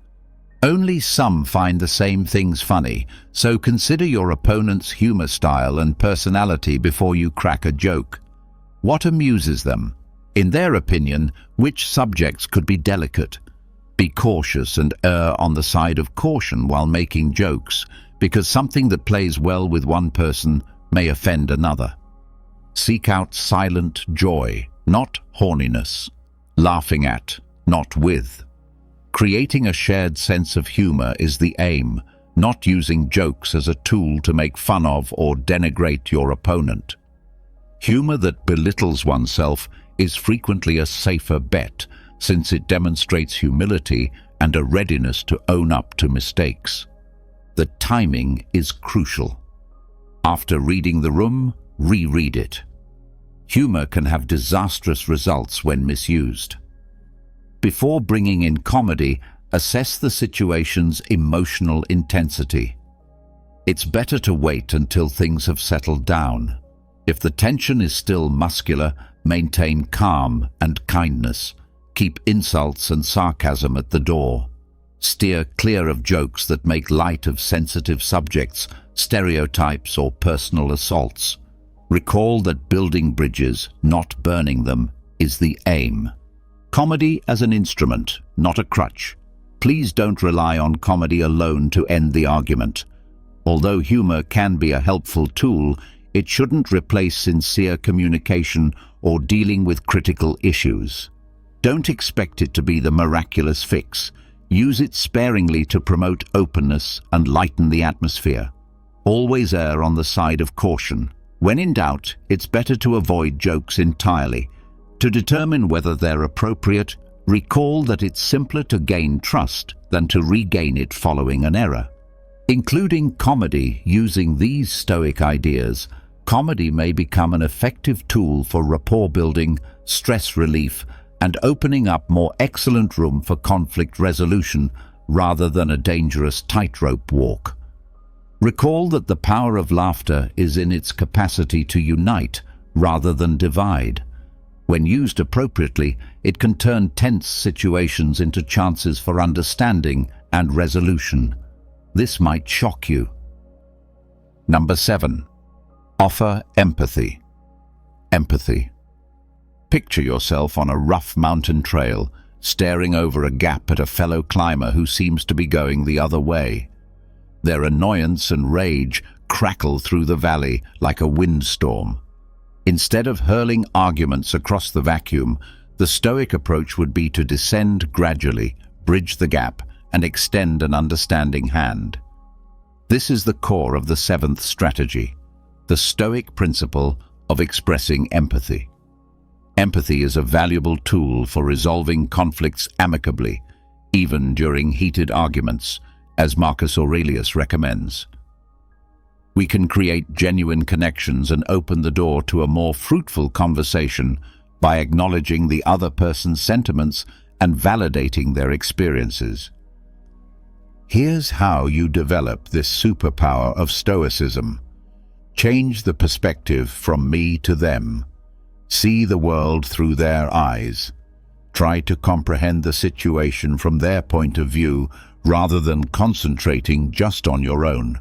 Only some find the same things funny, so consider your opponent's humor style and personality before you crack a joke. What amuses them? In their opinion, which subjects could be delicate? Be cautious and err on the side of caution while making jokes, because something that plays well with one person may offend another. Seek out silent joy, not horniness. Laughing at, not with. Creating a shared sense of humor is the aim, not using jokes as a tool to make fun of or denigrate your opponent. Humor that belittles oneself is frequently a safer bet, since it demonstrates humility and a readiness to own up to mistakes. The timing is crucial. After reading the room, reread it. Humor can have disastrous results when misused. Before bringing in comedy, assess the situation's emotional intensity. It's better to wait until things have settled down. If the tension is still muscular, maintain calm and kindness. Keep insults and sarcasm at the door. Steer clear of jokes that make light of sensitive subjects, stereotypes, or personal assaults. Recall that building bridges, not burning them, is the aim. Comedy as an instrument, not a crutch. Please don't rely on comedy alone to end the argument. Although humor can be a helpful tool, it shouldn't replace sincere communication or dealing with critical issues. Don't expect it to be the miraculous fix. Use it sparingly to promote openness and lighten the atmosphere. Always err on the side of caution. When in doubt, it's better to avoid jokes entirely. To determine whether they're appropriate, recall that it's simpler to gain trust than to regain it following an error. Including comedy using these Stoic ideas Comedy may become an effective tool for rapport building, stress relief, and opening up more excellent room for conflict resolution rather than a dangerous tightrope walk. Recall that the power of laughter is in its capacity to unite rather than divide. When used appropriately, it can turn tense situations into chances for understanding and resolution. This might shock you. Number 7. Offer empathy. Empathy. Picture yourself on a rough mountain trail, staring over a gap at a fellow climber who seems to be going the other way. Their annoyance and rage crackle through the valley like a windstorm. Instead of hurling arguments across the vacuum, the Stoic approach would be to descend gradually, bridge the gap, and extend an understanding hand. This is the core of the 7th strategy, the Stoic principle of expressing empathy. Empathy is a valuable tool for resolving conflicts amicably, even during heated arguments, as Marcus Aurelius recommends. We can create genuine connections and open the door to a more fruitful conversation by acknowledging the other person's sentiments and validating their experiences. Here's how you develop this superpower of Stoicism. Change the perspective from me to them. See the world through their eyes. Try to comprehend the situation from their point of view rather than concentrating just on your own.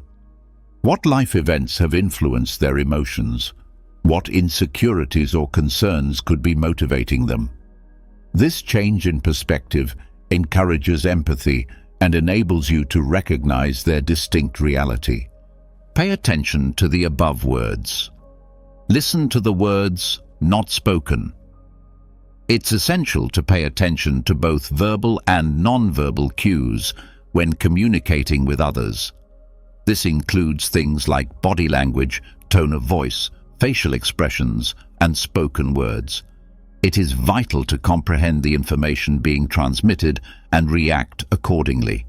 What life events have influenced their emotions? What insecurities or concerns could be motivating them? This change in perspective encourages empathy and enables you to recognize their distinct reality. Pay attention to the above words. Listen to the words not spoken. It's essential to pay attention to both verbal and non-verbal cues when communicating with others. This includes things like body language, tone of voice, facial expressions, and spoken words. It is vital to comprehend the information being transmitted and react accordingly.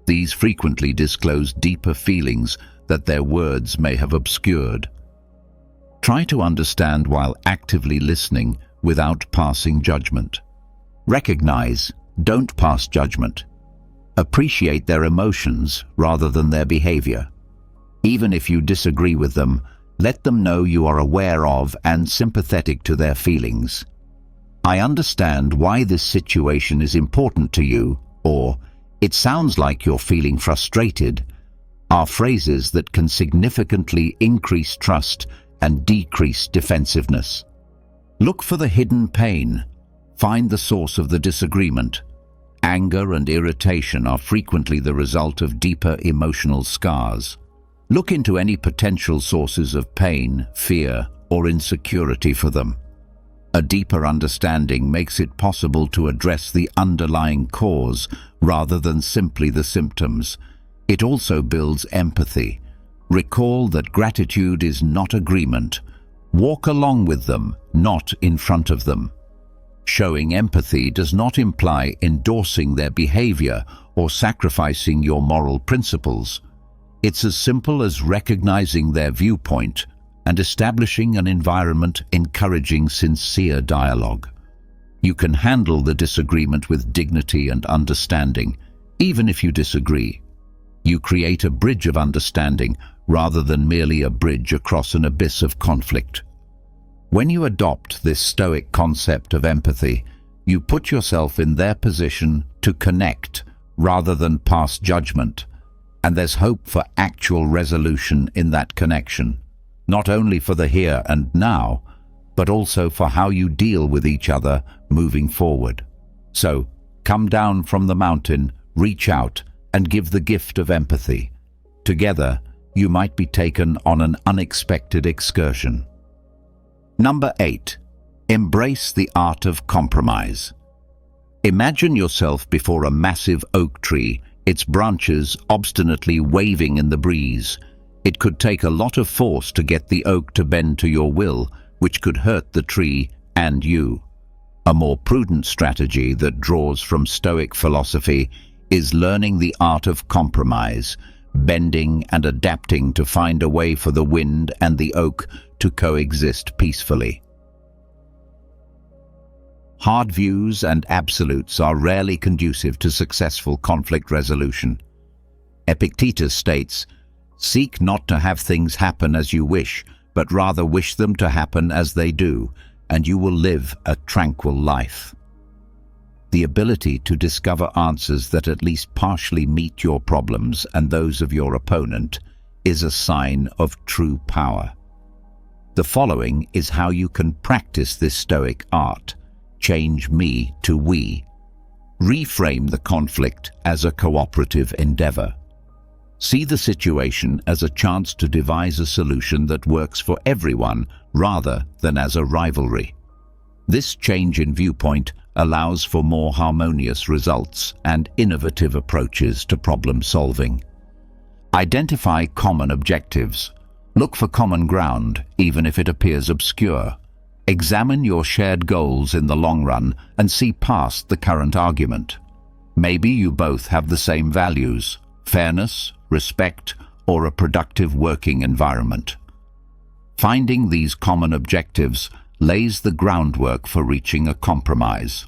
These frequently disclose deeper feelings that their words may have obscured. Try to understand while actively listening without passing judgment. Recognize, don't pass judgment. Appreciate their emotions rather than their behavior. Even if you disagree with them, let them know you are aware of and sympathetic to their feelings. I understand why this situation is important to you, or it sounds like you're feeling frustrated, are phrases that can significantly increase trust and decrease defensiveness. Look for the hidden pain. Find the source of the disagreement. Anger and irritation are frequently the result of deeper emotional scars. Look into any potential sources of pain, fear, or insecurity for them. A deeper understanding makes it possible to address the underlying cause rather than simply the symptoms. It also builds empathy. Recall that gratitude is not agreement. Walk along with them, not in front of them. Showing empathy does not imply endorsing their behavior or sacrificing your moral principles. It's as simple as recognizing their viewpoint and establishing an environment encouraging sincere dialogue. You can handle the disagreement with dignity and understanding, even if you disagree. You create a bridge of understanding rather than merely a bridge across an abyss of conflict. When you adopt this Stoic concept of empathy, you put yourself in their position to connect rather than pass judgment, and there's hope for actual resolution in that connection, not only for the here and now, but also for how you deal with each other moving forward. So, come down from the mountain, reach out, and give the gift of empathy. Together, you might be taken on an unexpected excursion. Number 8. Embrace the art of compromise. Imagine yourself before a massive oak tree, its branches obstinately waving in the breeze. It could take a lot of force to get the oak to bend to your will, which could hurt the tree and you. A more prudent strategy that draws from Stoic philosophy is learning the art of compromise, bending and adapting to find a way for the wind and the oak to coexist peacefully. Hard views and absolutes are rarely conducive to successful conflict resolution. Epictetus states, "Seek not to have things happen as you wish, but rather wish them to happen as they do, and you will live a tranquil life." The ability to discover answers that at least partially meet your problems and those of your opponent is a sign of true power. The following is how you can practice this Stoic art. Change me to we. Reframe the conflict as a cooperative endeavor. See the situation as a chance to devise a solution that works for everyone rather than as a rivalry. This change in viewpoint allows for more harmonious results and innovative approaches to problem solving. Identify common objectives. Look for common ground, even if it appears obscure. Examine your shared goals in the long run and see past the current argument. Maybe you both have the same values: fairness, respect, or a productive working environment. Finding these common objectives lays the groundwork for reaching a compromise.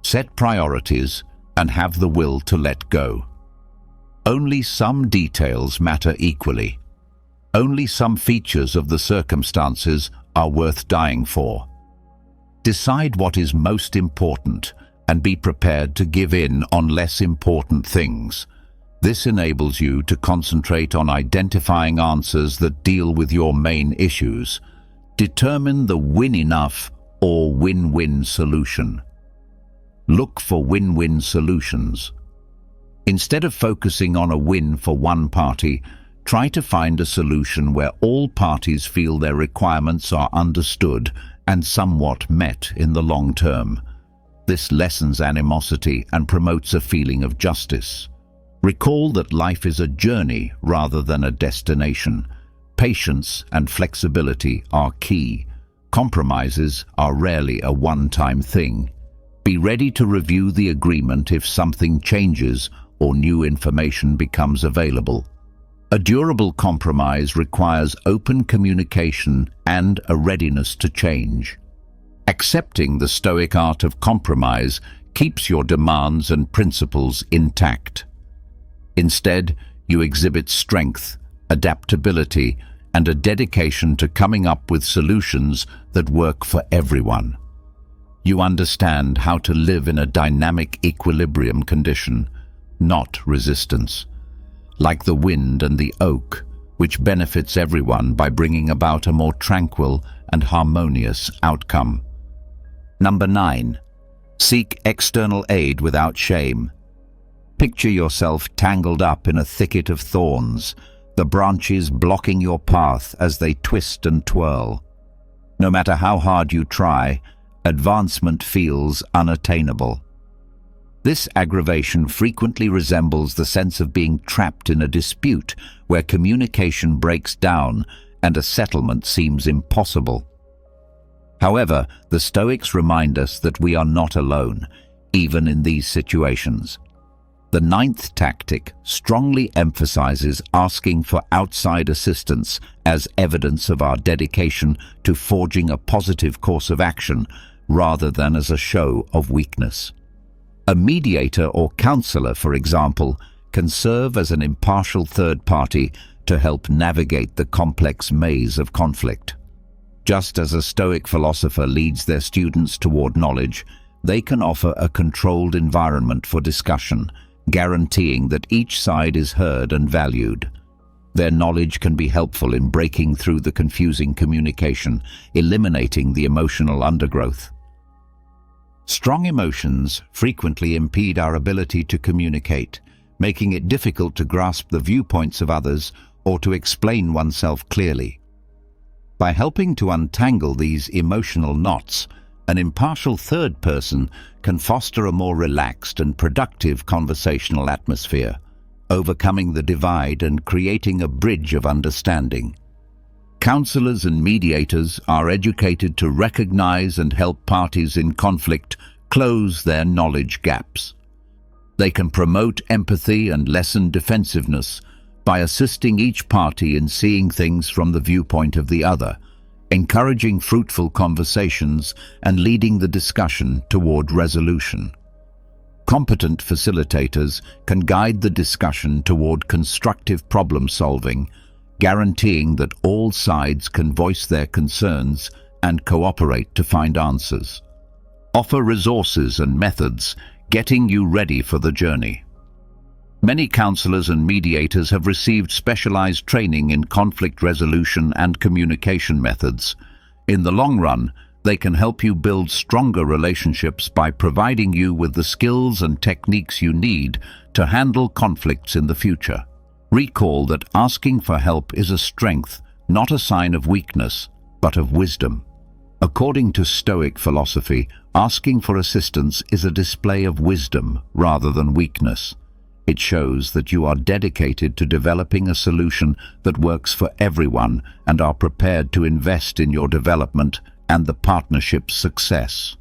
Set priorities and have the will to let go. Only some details matter equally. Only some features of the circumstances are worth dying for. Decide what is most important and be prepared to give in on less important things. This enables you to concentrate on identifying answers that deal with your main issues. Determine the win enough or win-win solution. Look for win-win solutions. Instead of focusing on a win for one party, try to find a solution where all parties feel their requirements are understood and somewhat met in the long term. This lessens animosity and promotes a feeling of justice. Recall that life is a journey rather than a destination. Patience and flexibility are key. Compromises are rarely a one-time thing. Be ready to review the agreement if something changes or new information becomes available. A durable compromise requires open communication and a readiness to change. Accepting the Stoic art of compromise keeps your demands and principles intact. Instead, you exhibit strength, adaptability, and a dedication to coming up with solutions that work for everyone. You understand how to live in a dynamic equilibrium condition, not resistance. Like the wind and the oak, which benefits everyone by bringing about a more tranquil and harmonious outcome. Number 9. Seek external aid without shame. Picture yourself tangled up in a thicket of thorns, the branches blocking your path as they twist and twirl. No matter how hard you try, advancement feels unattainable. This aggravation frequently resembles the sense of being trapped in a dispute where communication breaks down and a settlement seems impossible. However, the Stoics remind us that we are not alone, even in these situations. The 9th tactic strongly emphasizes asking for outside assistance as evidence of our dedication to forging a positive course of action rather than as a show of weakness. A mediator or counselor, for example, can serve as an impartial third party to help navigate the complex maze of conflict. Just as a Stoic philosopher leads their students toward knowledge, they can offer a controlled environment for discussion, guaranteeing that each side is heard and valued. Their knowledge can be helpful in breaking through the confusing communication, eliminating the emotional undergrowth. Strong emotions frequently impede our ability to communicate, making it difficult to grasp the viewpoints of others or to explain oneself clearly. By helping to untangle these emotional knots, an impartial third person can foster a more relaxed and productive conversational atmosphere, overcoming the divide and creating a bridge of understanding. Counselors and mediators are educated to recognize and help parties in conflict close their knowledge gaps. They can promote empathy and lessen defensiveness by assisting each party in seeing things from the viewpoint of the other, encouraging fruitful conversations and leading the discussion toward resolution. Competent facilitators can guide the discussion toward constructive problem-solving, guaranteeing that all sides can voice their concerns and cooperate to find answers. Offer resources and methods, getting you ready for the journey. Many counselors and mediators have received specialized training in conflict resolution and communication methods. In the long run, they can help you build stronger relationships by providing you with the skills and techniques you need to handle conflicts in the future. Recall that asking for help is a strength, not a sign of weakness, but of wisdom. According to Stoic philosophy, asking for assistance is a display of wisdom rather than weakness. It shows that you are dedicated to developing a solution that works for everyone and are prepared to invest in your development and the partnership's success.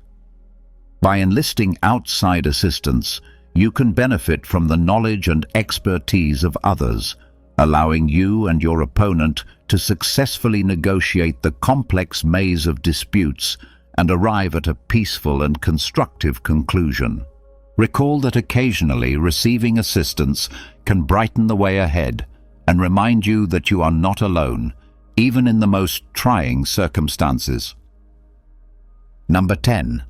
By enlisting outside assistance, you can benefit from the knowledge and expertise of others, allowing you and your opponent to successfully negotiate the complex maze of disputes and arrive at a peaceful and constructive conclusion. Recall that occasionally receiving assistance can brighten the way ahead and remind you that you are not alone, even in the most trying circumstances. Number 10.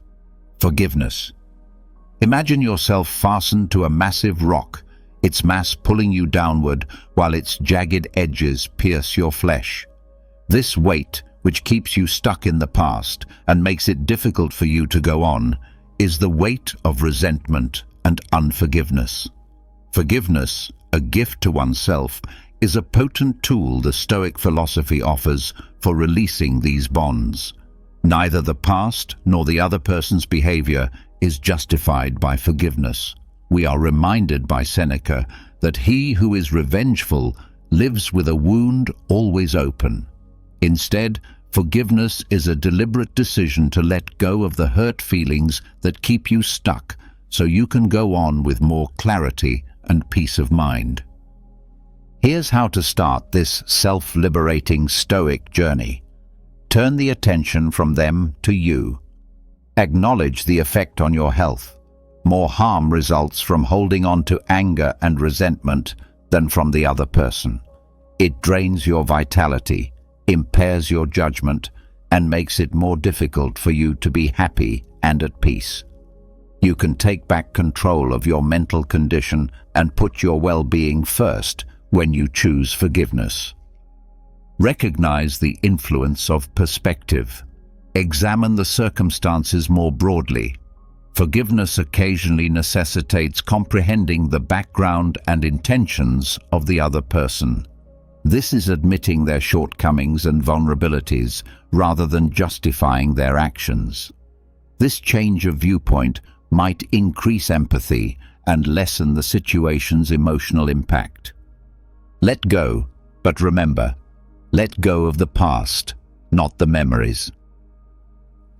Forgiveness. Imagine yourself fastened to a massive rock, its mass pulling you downward while its jagged edges pierce your flesh. This weight, which keeps you stuck in the past and makes it difficult for you to go on, is the weight of resentment and unforgiveness. Forgiveness, a gift to oneself, is a potent tool the Stoic philosophy offers for releasing these bonds. Neither the past nor the other person's behavior is justified by forgiveness. We are reminded by Seneca that he who is revengeful lives with a wound always open. Instead, forgiveness is a deliberate decision to let go of the hurt feelings that keep you stuck so you can go on with more clarity and peace of mind. Here's how to start this self-liberating Stoic journey. Turn the attention from them to you. Acknowledge the effect on your health. More harm results from holding on to anger and resentment than from the other person. It drains your vitality, impairs your judgment, and makes it more difficult for you to be happy and at peace. You can take back control of your mental condition and put your well-being first when you choose forgiveness. Recognize the influence of perspective. Examine the circumstances more broadly. Forgiveness occasionally necessitates comprehending the background and intentions of the other person. This is admitting their shortcomings and vulnerabilities rather than justifying their actions. This change of viewpoint might increase empathy and lessen the situation's emotional impact. Let go, but remember, let go of the past, not the memories.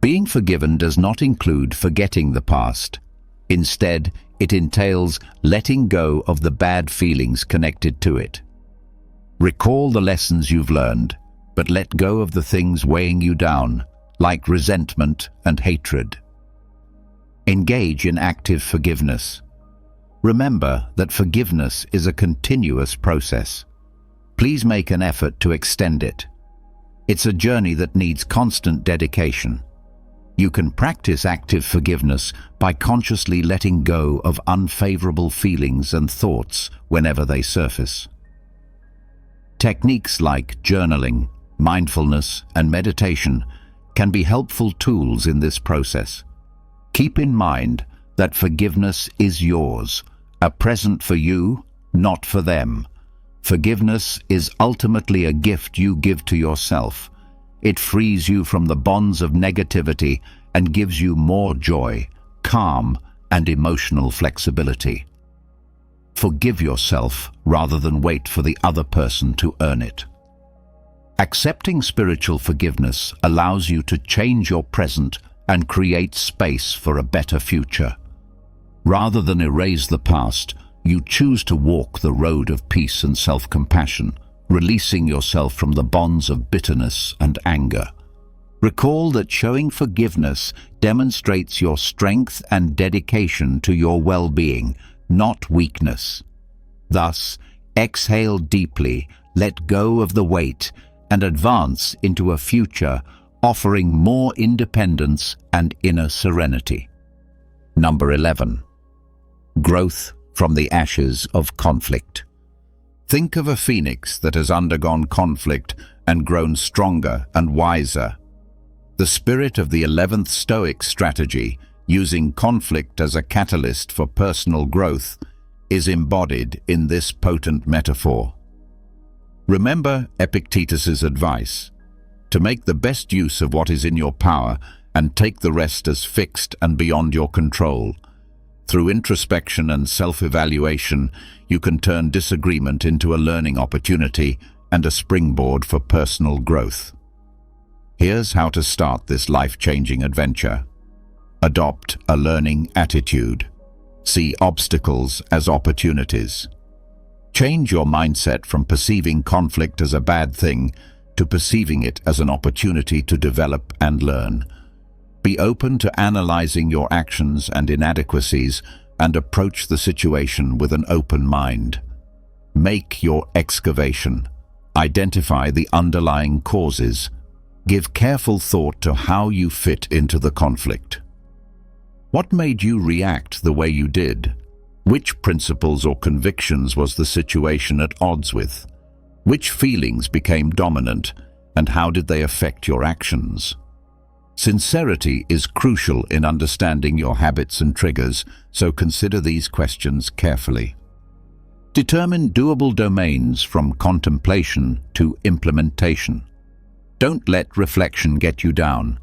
Being forgiven does not include forgetting the past. Instead, it entails letting go of the bad feelings connected to it. Recall the lessons you've learned, but let go of the things weighing you down, like resentment and hatred. Engage in active forgiveness. Remember that forgiveness is a continuous process. Please make an effort to extend it. It's a journey that needs constant dedication. You can practice active forgiveness by consciously letting go of unfavorable feelings and thoughts whenever they surface. Techniques like journaling, mindfulness, and meditation can be helpful tools in this process. Keep in mind that forgiveness is yours, a present for you, not for them. Forgiveness is ultimately a gift you give to yourself. It frees you from the bonds of negativity and gives you more joy, calm, and emotional flexibility. Forgive yourself rather than wait for the other person to earn it. Accepting spiritual forgiveness allows you to change your present and create space for a better future. Rather than erase the past, you choose to walk the road of peace and self-compassion, releasing yourself from the bonds of bitterness and anger. Recall that showing forgiveness demonstrates your strength and dedication to your well-being, not weakness. Thus, exhale deeply, let go of the weight, and advance into a future offering more independence and inner serenity. Number 11. Growth from the ashes of conflict. Think of a phoenix that has undergone conflict and grown stronger and wiser. The spirit of the 11th Stoic strategy, using conflict as a catalyst for personal growth, is embodied in this potent metaphor. Remember Epictetus's advice, to make the best use of what is in your power and take the rest as fixed and beyond your control. Through introspection and self-evaluation, you can turn disagreement into a learning opportunity and a springboard for personal growth. Here's how to start this life-changing adventure. Adopt a learning attitude. See obstacles as opportunities. Change your mindset from perceiving conflict as a bad thing to perceiving it as an opportunity to develop and learn. Be open to analyzing your actions and inadequacies and approach the situation with an open mind. Make your excavation. Identify the underlying causes. Give careful thought to how you fit into the conflict. What made you react the way you did? Which principles or convictions was the situation at odds with? Which feelings became dominant, and how did they affect your actions? Sincerity is crucial in understanding your habits and triggers, so consider these questions carefully. Determine doable domains from contemplation to implementation. Don't let reflection get you down.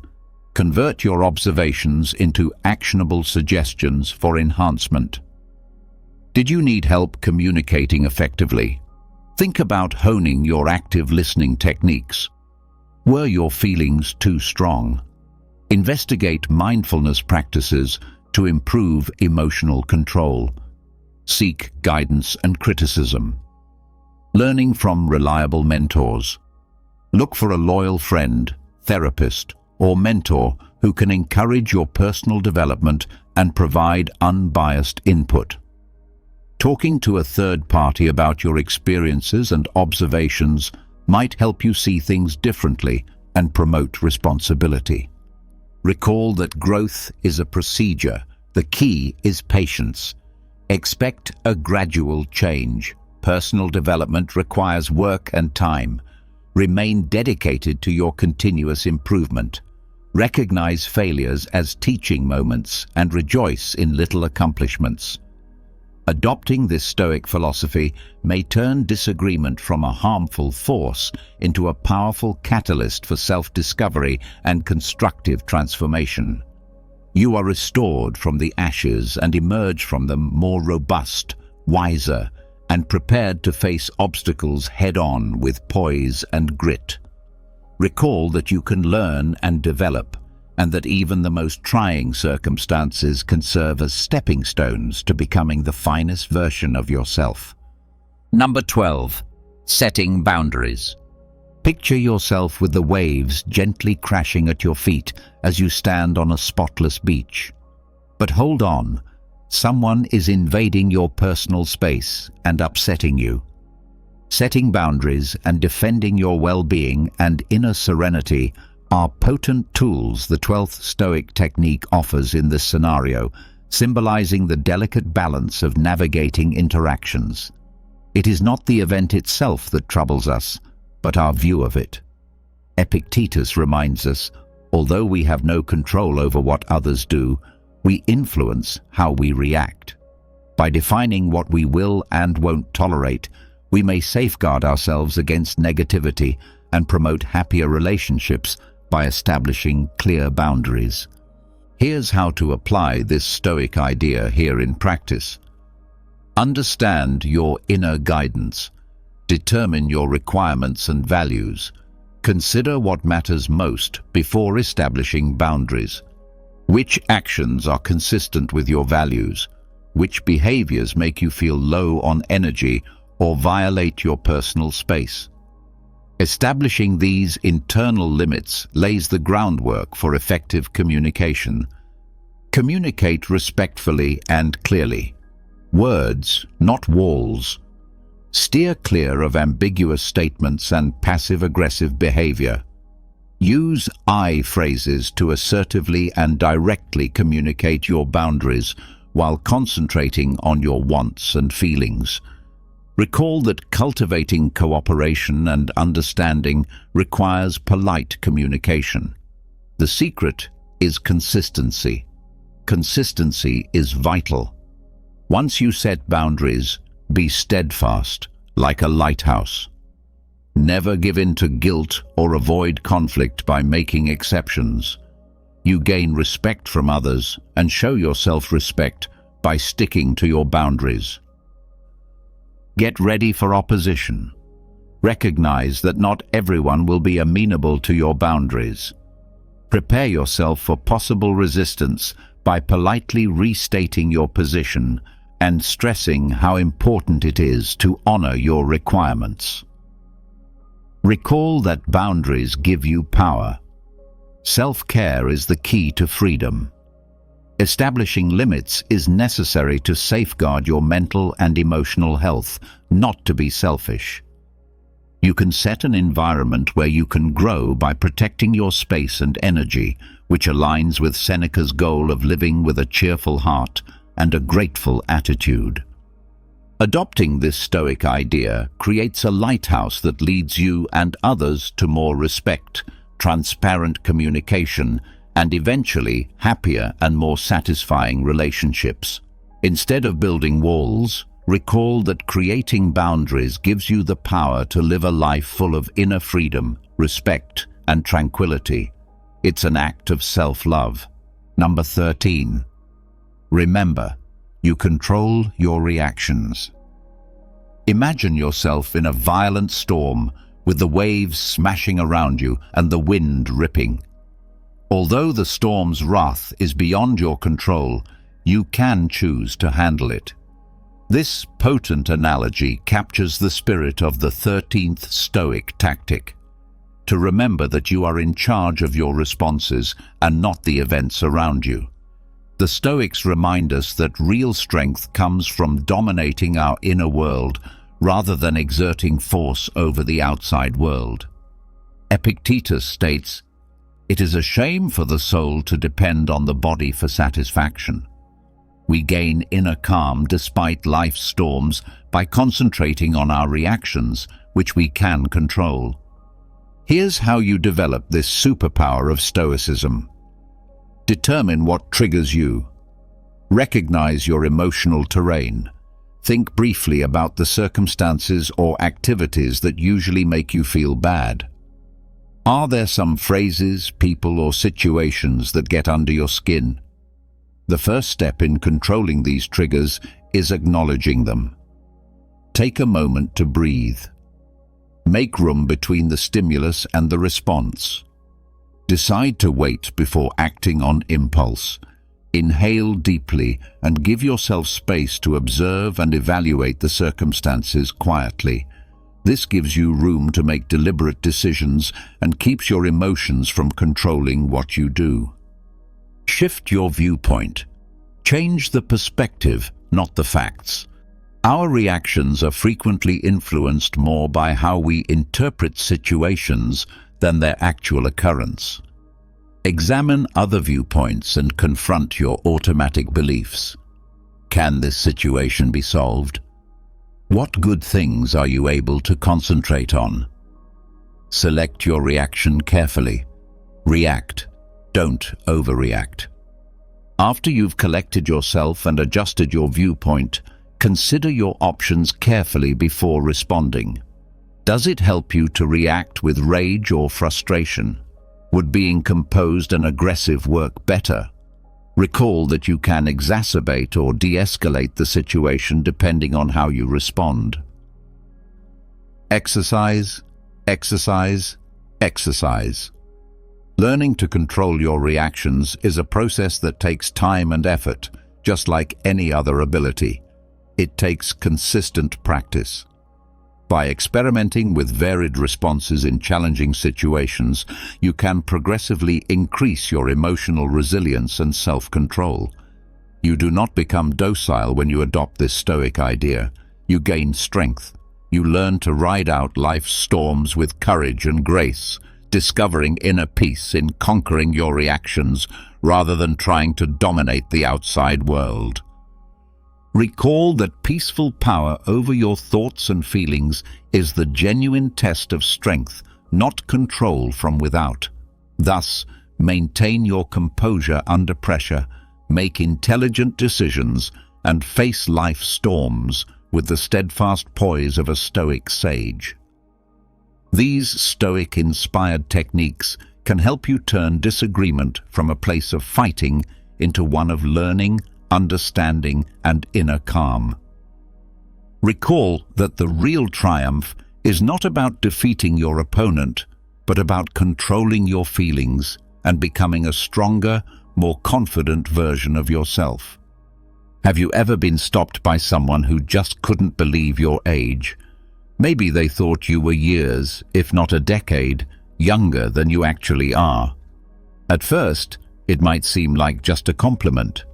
Convert your observations into actionable suggestions for enhancement. Did you need help communicating effectively? Think about honing your active listening techniques. Were your feelings too strong? Investigate mindfulness practices to improve emotional control. Seek guidance and criticism. Learning from reliable mentors. Look for a loyal friend, therapist, or mentor who can encourage your personal development and provide unbiased input. Talking to a third party about your experiences and observations might help you see things differently and promote responsibility. Recall that growth is a procedure. The key is patience. Expect a gradual change. Personal development requires work and time. Remain dedicated to your continuous improvement. Recognize failures as teaching moments and rejoice in little accomplishments. Adopting this Stoic philosophy may turn disagreement from a harmful force into a powerful catalyst for self-discovery and constructive transformation. You are restored from the ashes and emerge from them more robust, wiser, and prepared to face obstacles head-on with poise and grit. Recall that you can learn and develop, and that even the most trying circumstances can serve as stepping stones to becoming the finest version of yourself. Number 12. Setting boundaries. Picture yourself with the waves gently crashing at your feet as you stand on a spotless beach. But hold on, someone is invading your personal space and upsetting you. Setting boundaries and defending your well-being and inner serenity are potent tools the 12th Stoic technique offers in this scenario, symbolizing the delicate balance of navigating interactions. It is not the event itself that troubles us, but our view of it. Epictetus reminds us, although we have no control over what others do, we influence how we react. By defining what we will and won't tolerate, we may safeguard ourselves against negativity and promote happier relationships by establishing clear boundaries. Here's how to apply this Stoic idea here in practice. Understand your inner guidance. Determine your requirements and values. Consider what matters most before establishing boundaries. Which actions are consistent with your values? Which behaviors make you feel low on energy or violate your personal space? Establishing these internal limits lays the groundwork for effective communication. Communicate respectfully and clearly. Words, not walls. Steer clear of ambiguous statements and passive-aggressive behavior. Use I phrases to assertively and directly communicate your boundaries while concentrating on your wants and feelings. Recall that cultivating cooperation and understanding requires polite communication. The secret is consistency. Consistency is vital. Once you set boundaries, be steadfast, like a lighthouse. Never give in to guilt or avoid conflict by making exceptions. You gain respect from others and show your self-respect by sticking to your boundaries. Get ready for opposition. Recognize that not everyone will be amenable to your boundaries. Prepare yourself for possible resistance by politely restating your position and stressing how important it is to honor your requirements. Recall that boundaries give you power. Self-care is the key to freedom. Establishing limits is necessary to safeguard your mental and emotional health, not to be selfish. You can set an environment where you can grow by protecting your space and energy, which aligns with Seneca's goal of living with a cheerful heart and a grateful attitude. Adopting this Stoic idea creates a lighthouse that leads you and others to more respect, transparent communication, and eventually happier and more satisfying relationships. Instead of building walls, recall that creating boundaries gives you the power to live a life full of inner freedom, respect, and tranquility. It's an act of self-love. Number 13. Remember, you control your reactions. Imagine yourself in a violent storm with the waves smashing around you and the wind ripping. Although the storm's wrath is beyond your control, you can choose to handle it. This potent analogy captures the spirit of the 13th Stoic tactic: to remember that you are in charge of your responses and not the events around you. The Stoics remind us that real strength comes from dominating our inner world rather than exerting force over the outside world. Epictetus states, "It is a shame for the soul to depend on the body for satisfaction." We gain inner calm despite life's storms by concentrating on our reactions, which we can control. Here's how you develop this superpower of Stoicism. Determine what triggers you. Recognize your emotional terrain. Think briefly about the circumstances or activities that usually make you feel bad. Are there some phrases, people, or situations that get under your skin? The first step in controlling these triggers is acknowledging them. Take a moment to breathe. Make room between the stimulus and the response. Decide to wait before acting on impulse. Inhale deeply and give yourself space to observe and evaluate the circumstances quietly. This gives you room to make deliberate decisions and keeps your emotions from controlling what you do. Shift your viewpoint. Change the perspective, not the facts. Our reactions are frequently influenced more by how we interpret situations than their actual occurrence. Examine other viewpoints and confront your automatic beliefs. Can this situation be solved? What good things are you able to concentrate on? Select your reaction carefully. React. Don't overreact. After you've collected yourself and adjusted your viewpoint, consider your options carefully before responding. Does it help you to react with rage or frustration? Would being composed and aggressive work better? Recall that you can exacerbate or de-escalate the situation depending on how you respond. Exercise, exercise, exercise. Learning to control your reactions is a process that takes time and effort, just like any other ability. It takes consistent practice. By experimenting with varied responses in challenging situations, you can progressively increase your emotional resilience and self-control. You do not become docile when you adopt this Stoic idea. You gain strength. You learn to ride out life's storms with courage and grace, discovering inner peace in conquering your reactions rather than trying to dominate the outside world. Recall that peaceful power over your thoughts and feelings is the genuine test of strength, not control from without. Thus, maintain your composure under pressure, make intelligent decisions, and face life's storms with the steadfast poise of a Stoic sage. These Stoic-inspired techniques can help you turn disagreement from a place of fighting into one of learning, understanding, and inner calm. Recall that the real triumph is not about defeating your opponent, but about controlling your feelings and becoming a stronger, more confident version of yourself. Have you ever been stopped by someone who just couldn't believe your age? Maybe they thought you were years, if not a decade, younger than you actually are. At first, it might seem like just a compliment.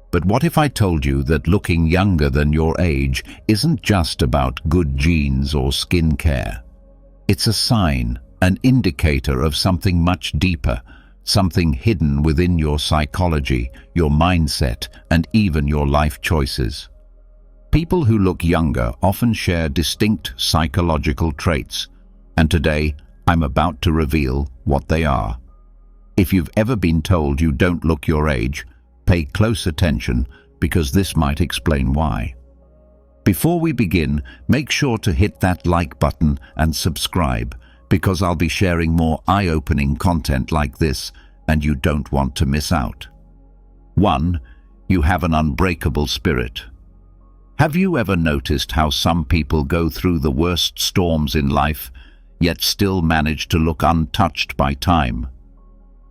But what if I told you that looking younger than your age isn't just about good genes or skin care? It's a sign, an indicator of something much deeper, something hidden within your psychology, your mindset, and even your life choices. People who look younger often share distinct psychological traits, and today I'm about to reveal what they are. If you've ever been told you don't look your age, pay close attention because this might explain why. Before we begin, make sure to hit that like button and subscribe because I'll be sharing more eye-opening content like this and you don't want to miss out. 1. You have an unbreakable spirit. Have you ever noticed how some people go through the worst storms in life, yet still manage to look untouched by time?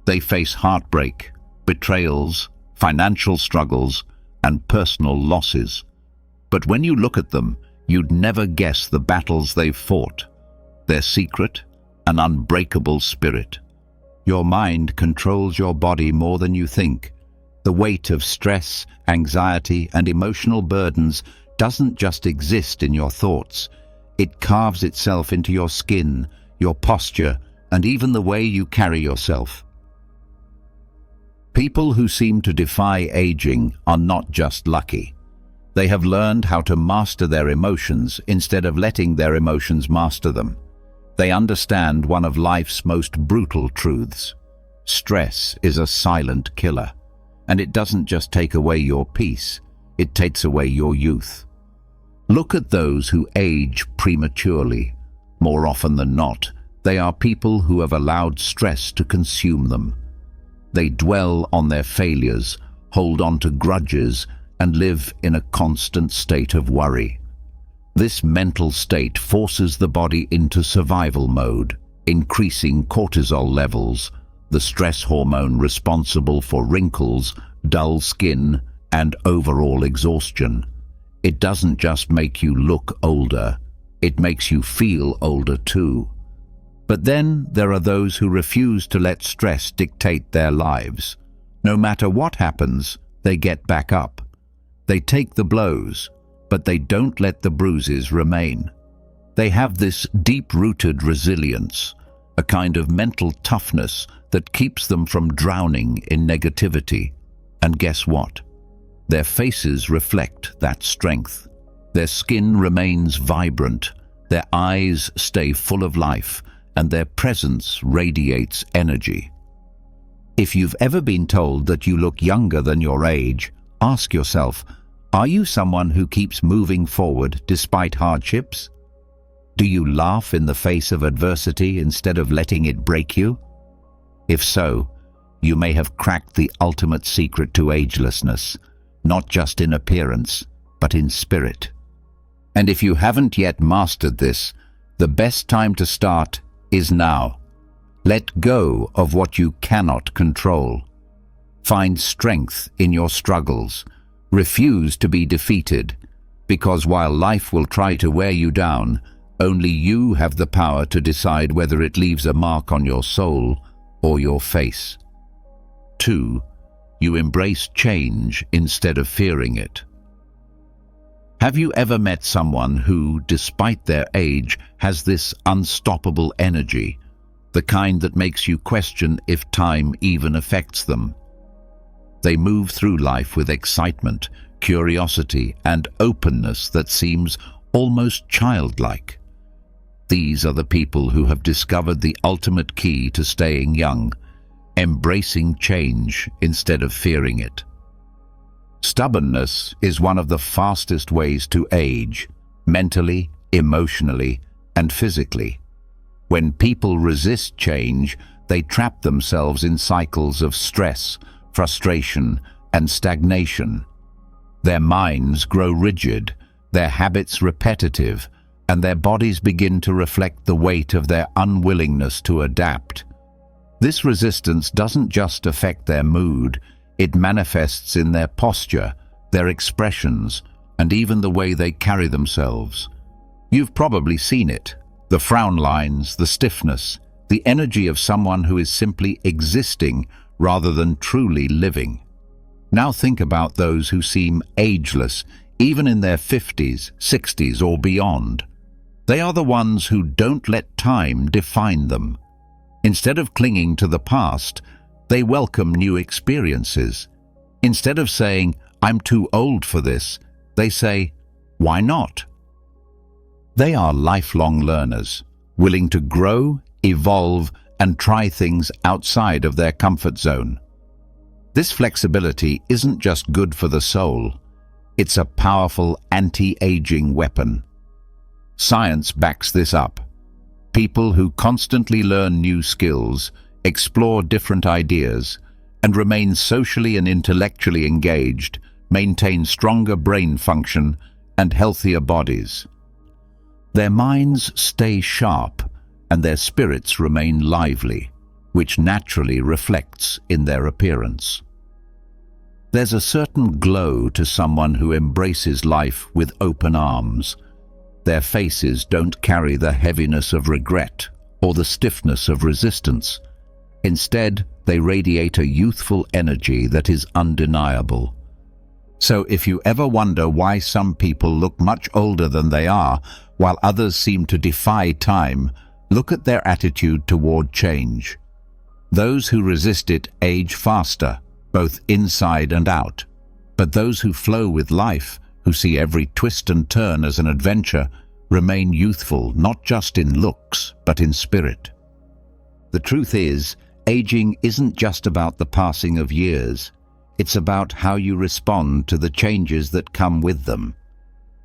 They face heartbreak, betrayals, financial struggles, and personal losses. But when you look at them, you'd never guess the battles they've fought. Their secret? An unbreakable spirit. Your mind controls your body more than you think. The weight of stress, anxiety, and emotional burdens doesn't just exist in your thoughts. It carves itself into your skin, your posture, and even the way you carry yourself. People who seem to defy aging are not just lucky. They have learned how to master their emotions instead of letting their emotions master them. They understand one of life's most brutal truths. Stress is a silent killer, and it doesn't just take away your peace, it takes away your youth. Look at those who age prematurely. More often than not, they are people who have allowed stress to consume them. They dwell on their failures, hold on to grudges, and live in a constant state of worry. This mental state forces the body into survival mode, increasing cortisol levels, the stress hormone responsible for wrinkles, dull skin, and overall exhaustion. It doesn't just make you look older, it makes you feel older too. But then there are those who refuse to let stress dictate their lives. No matter what happens, they get back up. They take the blows, but they don't let the bruises remain. They have this deep-rooted resilience, a kind of mental toughness that keeps them from drowning in negativity. And guess what? Their faces reflect that strength. Their skin remains vibrant, their eyes stay full of life, and their presence radiates energy. If you've ever been told that you look younger than your age, ask yourself, are you someone who keeps moving forward despite hardships? Do you laugh in the face of adversity instead of letting it break you? If so, you may have cracked the ultimate secret to agelessness, not just in appearance, but in spirit. And if you haven't yet mastered this, the best time to start is now. Let go of what you cannot control. Find strength in your struggles. Refuse to be defeated, because while life will try to wear you down, Only you have the power to decide whether it leaves a mark on your soul or your face. 2. You embrace change instead of fearing it. Have you ever met someone who, despite their age, has this unstoppable energy, the kind that makes you question if time even affects them? They move through life with excitement, curiosity, and openness that seems almost childlike. These are the people who have discovered the ultimate key to staying young, embracing change instead of fearing it. Stubbornness is one of the fastest ways to age, mentally, emotionally, and physically. When people resist change, they trap themselves in cycles of stress, frustration, and stagnation. Their minds grow rigid, their habits repetitive, and their bodies begin to reflect the weight of their unwillingness to adapt. This resistance doesn't just affect their mood, it manifests in their posture, their expressions, and even the way they carry themselves. You've probably seen it: the frown lines, the stiffness, the energy of someone who is simply existing rather than truly living. Now think about those who seem ageless, even in their 50s, 60s, or beyond. They are the ones who don't let time define them. Instead of clinging to the past, they welcome new experiences. Instead of saying, "I'm too old for this," they say, "Why not?" They are lifelong learners, willing to grow, evolve, and try things outside of their comfort zone. This flexibility isn't just good for the soul, it's a powerful anti-aging weapon. Science backs this up. People who constantly learn new skills, explore different ideas, and remain socially and intellectually engaged maintain stronger brain function and healthier bodies. Their minds stay sharp and their spirits remain lively, which naturally reflects in their appearance. There's a certain glow to someone who embraces life with open arms. Their faces don't carry the heaviness of regret or the stiffness of resistance. Instead, they radiate a youthful energy that is undeniable. So if you ever wonder why some people look much older than they are, while others seem to defy time, look at their attitude toward change. Those who resist it age faster, both inside and out. But those who flow with life, who see every twist and turn as an adventure, remain youthful not just in looks, but in spirit. The truth is, aging isn't just about the passing of years. It's about how you respond to the changes that come with them.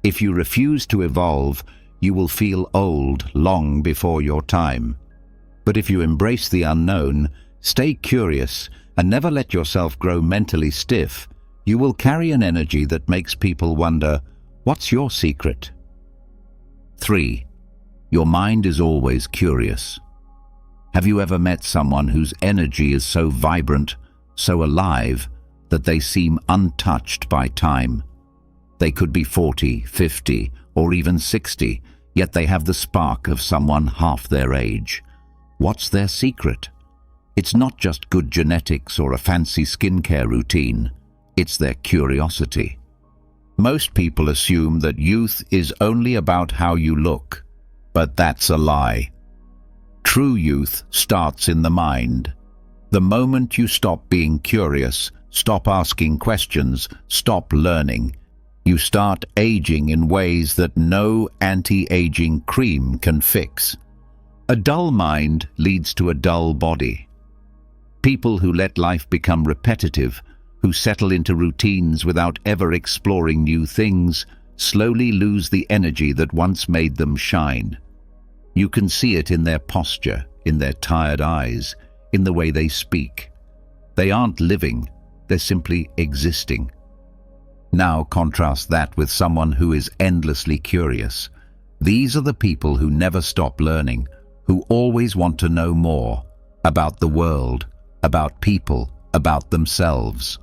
If you refuse to evolve, you will feel old long before your time. But if you embrace the unknown, stay curious, and never let yourself grow mentally stiff, you will carry an energy that makes people wonder, what's your secret? 3. Your mind is always curious. Have you ever met someone whose energy is so vibrant, so alive, that they seem untouched by time? They could be 40, 50, or even 60, yet they have the spark of someone half their age. What's their secret? It's not just good genetics or a fancy skincare routine. It's their curiosity. Most people assume that youth is only about how you look, but that's a lie. True youth starts in the mind. The moment you stop being curious, stop asking questions, stop learning, you start aging in ways that no anti-aging cream can fix. A dull mind leads to a dull body. People who let life become repetitive, who settle into routines without ever exploring new things, slowly lose the energy that once made them shine. You can see it in their posture, in their tired eyes, in the way they speak. They aren't living, they're simply existing. Now contrast that with someone who is endlessly curious. These are the people who never stop learning, who always want to know more about the world, about people, about themselves.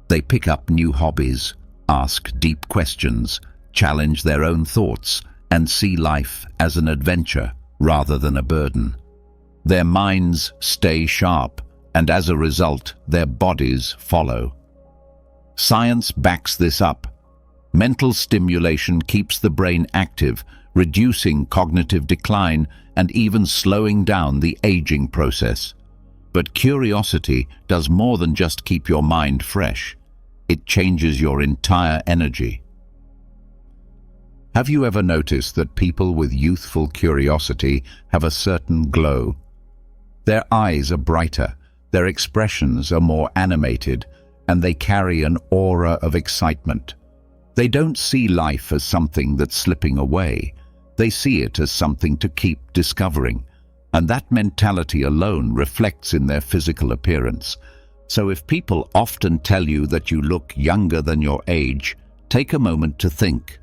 They pick up new hobbies, ask deep questions, challenge their own thoughts, and see life as an adventure rather than a burden. Their minds stay sharp, and as a result, their bodies follow. Science backs this up. Mental stimulation keeps the brain active, reducing cognitive decline and even slowing down the aging process. But curiosity does more than just keep your mind fresh. It changes your entire energy. Have you ever noticed that people with youthful curiosity have a certain glow? Their eyes are brighter, their expressions are more animated, and they carry an aura of excitement. They don't see life as something that's slipping away. They see it as something to keep discovering. And that mentality alone reflects in their physical appearance. So if people often tell you that you look younger than your age, take a moment to think.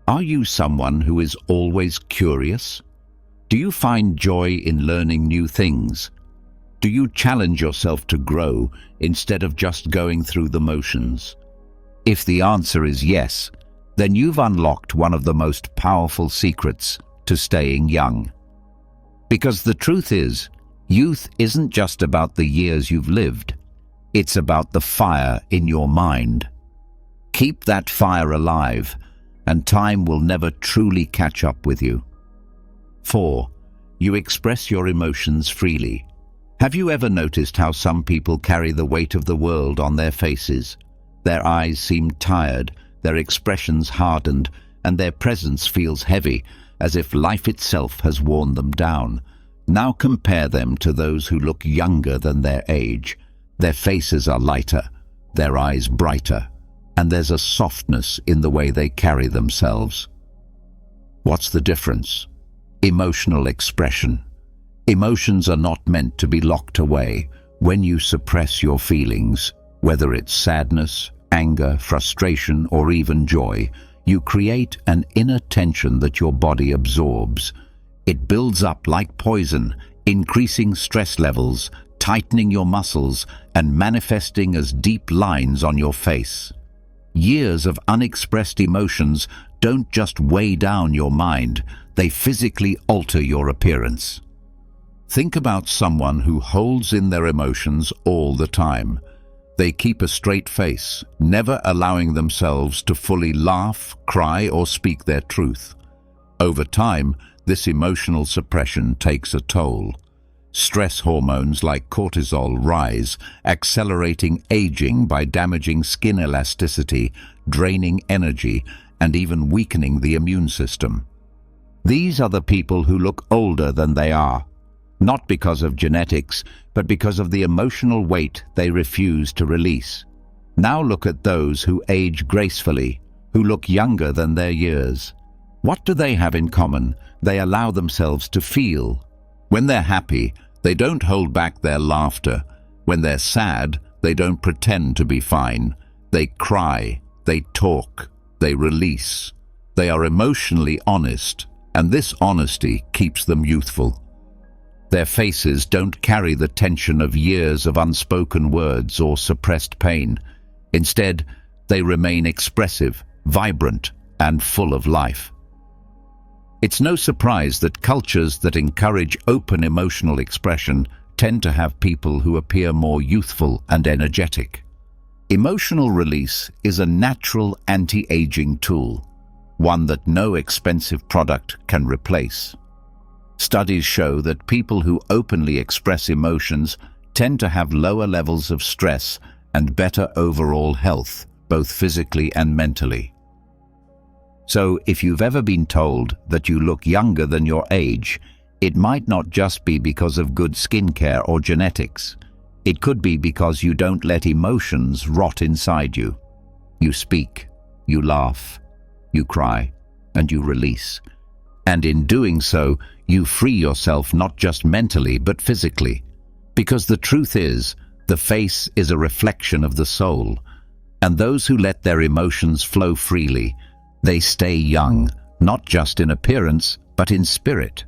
Are you someone who is always curious? Do you find joy in learning new things? Do you challenge yourself to grow instead of just going through the motions? If the answer is yes, then you've unlocked one of the most powerful secrets to staying young. Because the truth is, youth isn't just about the years you've lived. It's about the fire in your mind. Keep that fire alive, and time will never truly catch up with you. 4. You express your emotions freely. Have you ever noticed how some people carry the weight of the world on their faces? Their eyes seem tired, their expressions hardened, and their presence feels heavy, as if life itself has worn them down. Now compare them to those who look younger than their age. Their faces are lighter, their eyes brighter, and there's a softness in the way they carry themselves. What's the difference? Emotional expression. Emotions are not meant to be locked away. When you suppress your feelings, whether it's sadness, anger, frustration, or even joy, you create an inner tension that your body absorbs. It builds up like poison, increasing stress levels, tightening your muscles, and manifesting as deep lines on your face. Years of unexpressed emotions don't just weigh down your mind, they physically alter your appearance. Think about someone who holds in their emotions all the time. They keep a straight face, never allowing themselves to fully laugh, cry, or speak their truth. Over time, this emotional suppression takes a toll. Stress hormones like cortisol rise, accelerating aging by damaging skin elasticity, draining energy, and even weakening the immune system. These are the people who look older than they are, not because of genetics, but because of the emotional weight they refuse to release. Now look at those who age gracefully, who look younger than their years. What do they have in common? They allow themselves to feel. When they're happy, they don't hold back their laughter. When they're sad, they don't pretend to be fine. They cry, they talk, they release. They are emotionally honest, and this honesty keeps them youthful. Their faces don't carry the tension of years of unspoken words or suppressed pain. Instead, they remain expressive, vibrant, and full of life. It's no surprise that cultures that encourage open emotional expression tend to have people who appear more youthful and energetic. Emotional release is a natural anti-aging tool, one that no expensive product can replace. Studies show that people who openly express emotions tend to have lower levels of stress and better overall health, both physically and mentally. So, if you've ever been told that you look younger than your age, it might not just be because of good skincare or genetics. It could be because you don't let emotions rot inside you. You speak, you laugh, you cry, and you release. And in doing so, you free yourself not just mentally but physically. Because the truth is, the face is a reflection of the soul, and those who let their emotions flow freely, they stay young, not just in appearance, but in spirit.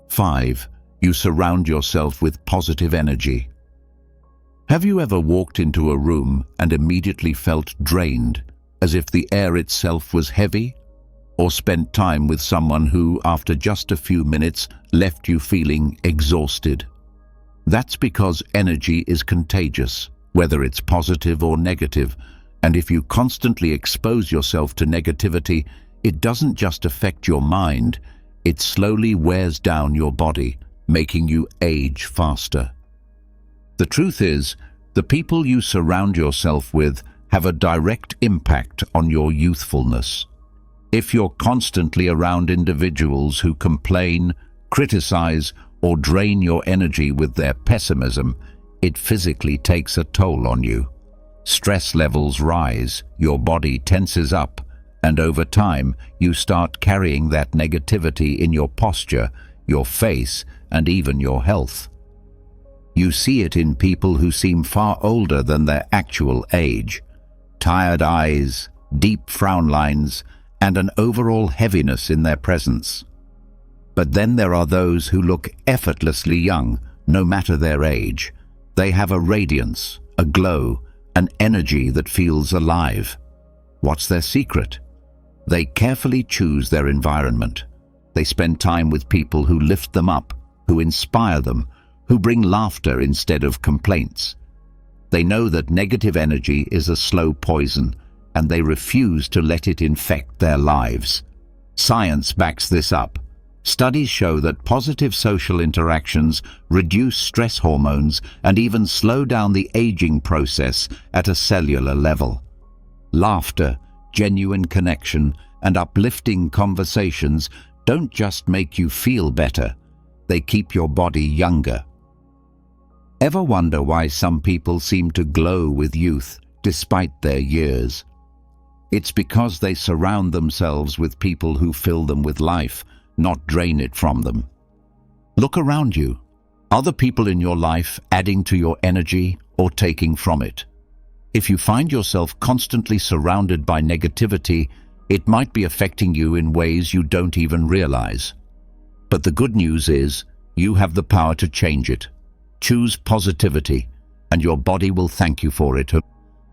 5. You surround yourself with positive energy. Have you ever walked into a room and immediately felt drained, as if the air itself was heavy? or spent time with someone who, after just a few minutes, left you feeling exhausted. That's because energy is contagious, whether it's positive or negative, and if you constantly expose yourself to negativity, it doesn't just affect your mind, it slowly wears down your body, making you age faster. The truth is, the people you surround yourself with have a direct impact on your youthfulness. If you're constantly around individuals who complain, criticize, or drain your energy with their pessimism, it physically takes a toll on you. Stress levels rise, your body tenses up, and over time you start carrying that negativity in your posture, your face, and even your health. You see it in people who seem far older than their actual age. Tired eyes, deep frown lines, and an overall heaviness in their presence. But then there are those who look effortlessly young, no matter their age. They have a radiance, a glow, an energy that feels alive. What's their secret? They carefully choose their environment. They spend time with people who lift them up, who inspire them, who bring laughter instead of complaints. They know that negative energy is a slow poison, and they refuse to let it infect their lives. Science backs this up. Studies show that positive social interactions reduce stress hormones and even slow down the aging process at a cellular level. Laughter, genuine connection, and uplifting conversations don't just make you feel better, they keep your body younger. Ever wonder why some people seem to glow with youth despite their years? It's because they surround themselves with people who fill them with life, not drain it from them. Look around you. Are the people in your life adding to your energy or taking from it? If you find yourself constantly surrounded by negativity, it might be affecting you in ways you don't even realize. But the good news is, you have the power to change it. Choose positivity, and your body will thank you for it.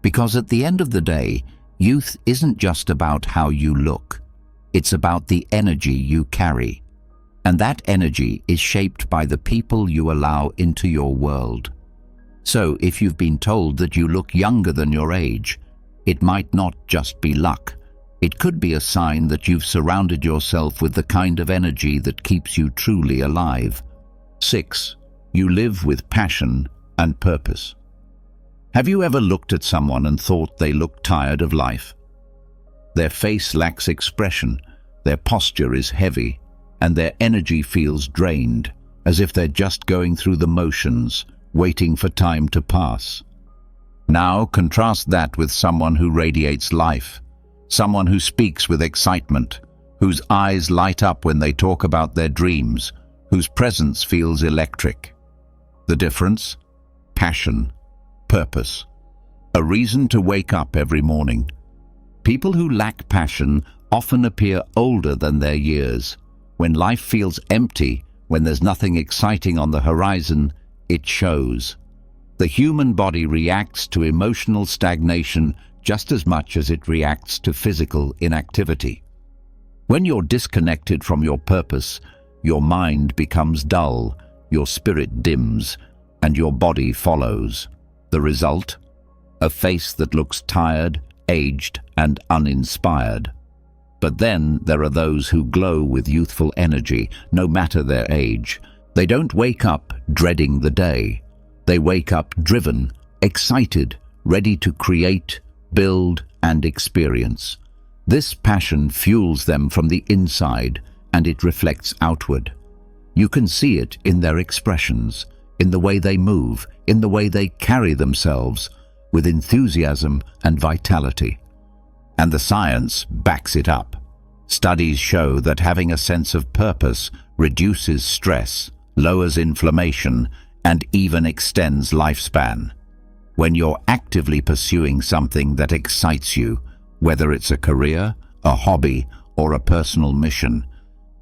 Because at the end of the day, youth isn't just about how you look. It's about the energy you carry. And that energy is shaped by the people you allow into your world. So if you've been told that you look younger than your age, it might not just be luck. It could be a sign that you've surrounded yourself with the kind of energy that keeps you truly alive. 6. You live with passion and purpose. Have you ever looked at someone and thought they looked tired of life? Their face lacks expression, their posture is heavy, and their energy feels drained, as if they're just going through the motions, waiting for time to pass. Now contrast that with someone who radiates life, someone who speaks with excitement, whose eyes light up when they talk about their dreams, whose presence feels electric. The difference? Passion, purpose, a reason to wake up every morning. People who lack passion often appear older than their years. When life feels empty, when there's nothing exciting on the horizon, it shows. The human body reacts to emotional stagnation just as much as it reacts to physical inactivity. When you're disconnected from your purpose, your mind becomes dull, your spirit dims, and your body follows. The result? A face that looks tired, aged, and uninspired. But then there are those who glow with youthful energy, no matter their age. They don't wake up dreading the day. They wake up driven, excited, ready to create, build, and experience. This passion fuels them from the inside, and it reflects outward. You can see it in their expressions, in the way they move, in the way they carry themselves, with enthusiasm and vitality. And the science backs it up. Studies show that having a sense of purpose reduces stress, lowers inflammation, and even extends lifespan. When you're actively pursuing something that excites you, whether it's a career, a hobby, or a personal mission,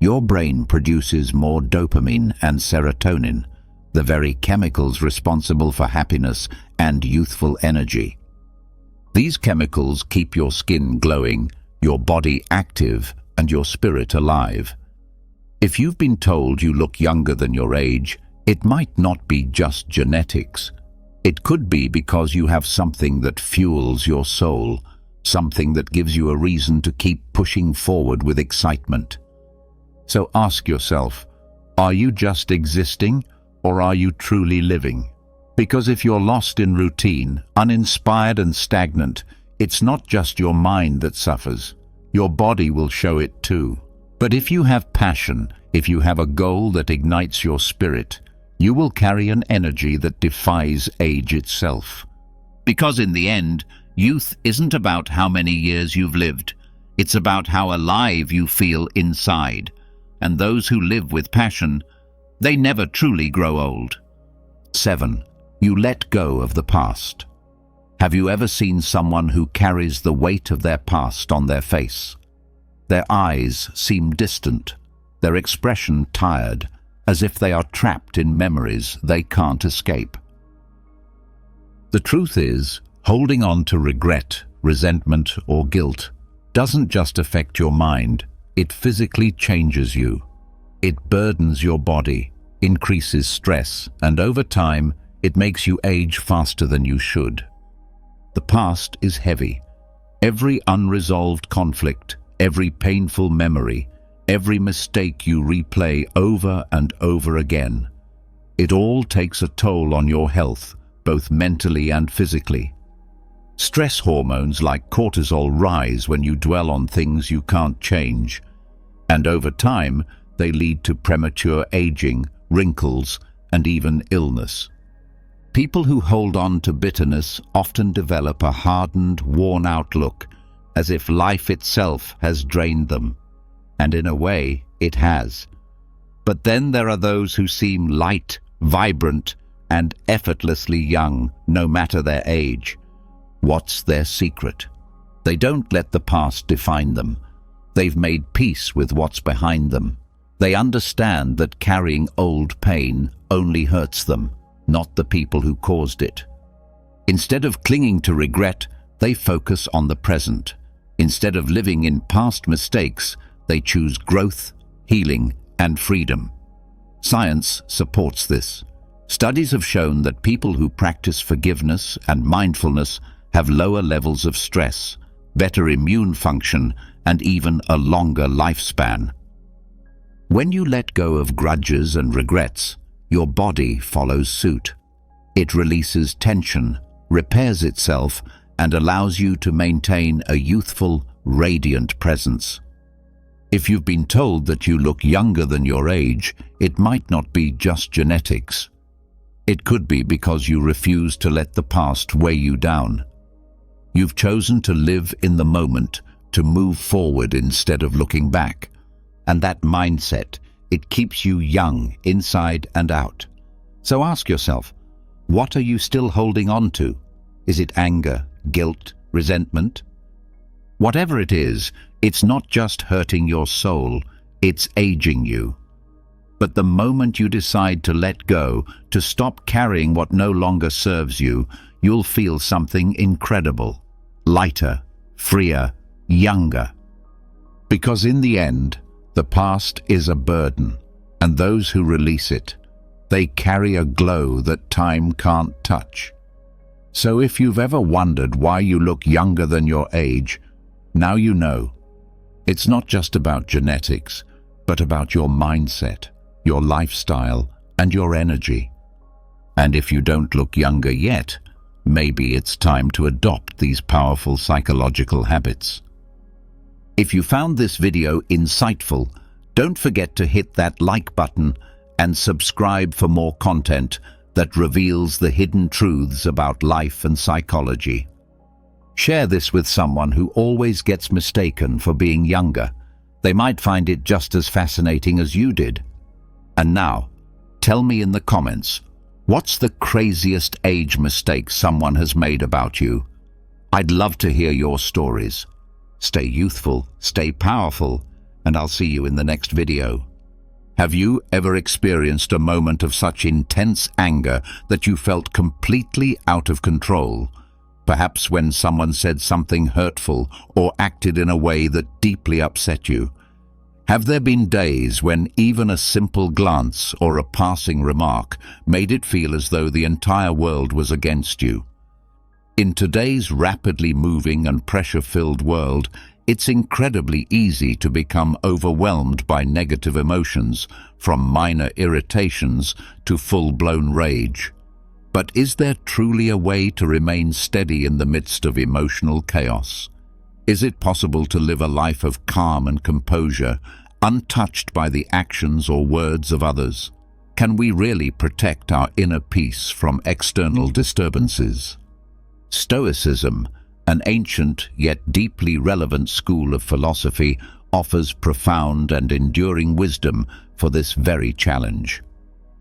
your brain produces more dopamine and serotonin, the very chemicals responsible for happiness and youthful energy. These chemicals keep your skin glowing, your body active, and your spirit alive. If you've been told you look younger than your age, it might not be just genetics. It could be because you have something that fuels your soul, something that gives you a reason to keep pushing forward with excitement. So ask yourself, are you just existing, or are you truly living? Because if you're lost in routine, uninspired and stagnant, it's not just your mind that suffers. Your body will show it too. But if you have passion, if you have a goal that ignites your spirit, you will carry an energy that defies age itself. Because in the end, youth isn't about how many years you've lived. It's about how alive you feel inside. And those who live with passion, they never truly grow old. 7. You let go of the past. Have you ever seen someone who carries the weight of their past on their face? Their eyes seem distant, their expression tired, as if they are trapped in memories they can't escape. The truth is, holding on to regret, resentment, or guilt doesn't just affect your mind, it physically changes you. It burdens your body, increases stress, and over time, it makes you age faster than you should. The past is heavy. Every unresolved conflict, every painful memory, every mistake you replay over and over again. It all takes a toll on your health, both mentally and physically. Stress hormones like cortisol rise when you dwell on things you can't change, and over time, they lead to premature aging, wrinkles, and even illness. People who hold on to bitterness often develop a hardened, worn-out look, as if life itself has drained them. And in a way, it has. But then there are those who seem light, vibrant, and effortlessly young, no matter their age. What's their secret? They don't let the past define them. They've made peace with what's behind them. They understand that carrying old pain only hurts them, not the people who caused it. Instead of clinging to regret, they focus on the present. Instead of living in past mistakes, they choose growth, healing, and freedom. Science supports this. Studies have shown that people who practice forgiveness and mindfulness have lower levels of stress, better immune function, and even a longer lifespan. When you let go of grudges and regrets, your body follows suit. It releases tension, repairs itself, and allows you to maintain a youthful, radiant presence. If you've been told that you look younger than your age, it might not be just genetics. It could be because you refuse to let the past weigh you down. You've chosen to live in the moment, to move forward instead of looking back. And that mindset, it keeps you young inside and out. So ask yourself, what are you still holding on to? Is it anger, guilt, resentment? Whatever it is, it's not just hurting your soul, it's aging you. But the moment you decide to let go, to stop carrying what no longer serves you, you'll feel something incredible. Lighter, freer, younger. Because in the end, the past is a burden, and those who release it, they carry a glow that time can't touch. So if you've ever wondered why you look younger than your age, now you know. It's not just about genetics, but about your mindset, your lifestyle, and your energy. And if you don't look younger yet, maybe it's time to adopt these powerful psychological habits. If you found this video insightful, don't forget to hit that like button and subscribe for more content that reveals the hidden truths about life and psychology. Share this with someone who always gets mistaken for being younger. They might find it just as fascinating as you did. And now, tell me in the comments, what's the craziest age mistake someone has made about you? I'd love to hear your stories. Stay youthful, stay powerful, and I'll see you in the next video. Have you ever experienced a moment of such intense anger that you felt completely out of control? Perhaps when someone said something hurtful or acted in a way that deeply upset you. Have there been days when even a simple glance or a passing remark made it feel as though the entire world was against you? In today's rapidly moving and pressure-filled world, it's incredibly easy to become overwhelmed by negative emotions, from minor irritations to full-blown rage. But is there truly a way to remain steady in the midst of emotional chaos? Is it possible to live a life of calm and composure, untouched by the actions or words of others? Can we really protect our inner peace from external disturbances? Stoicism, an ancient yet deeply relevant school of philosophy, offers profound and enduring wisdom for this very challenge.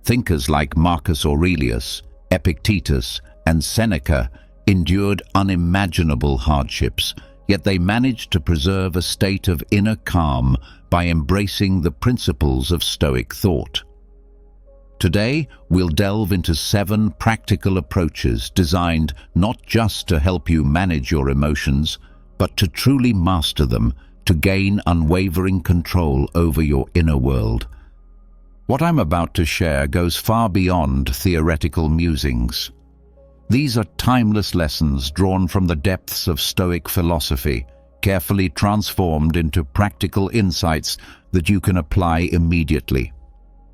Thinkers like Marcus Aurelius, Epictetus, and Seneca endured unimaginable hardships, yet they managed to preserve a state of inner calm by embracing the principles of Stoic thought. Today, we'll delve into 7 practical approaches designed not just to help you manage your emotions, but to truly master them, to gain unwavering control over your inner world. What I'm about to share goes far beyond theoretical musings. These are timeless lessons drawn from the depths of Stoic philosophy, carefully transformed into practical insights that you can apply immediately.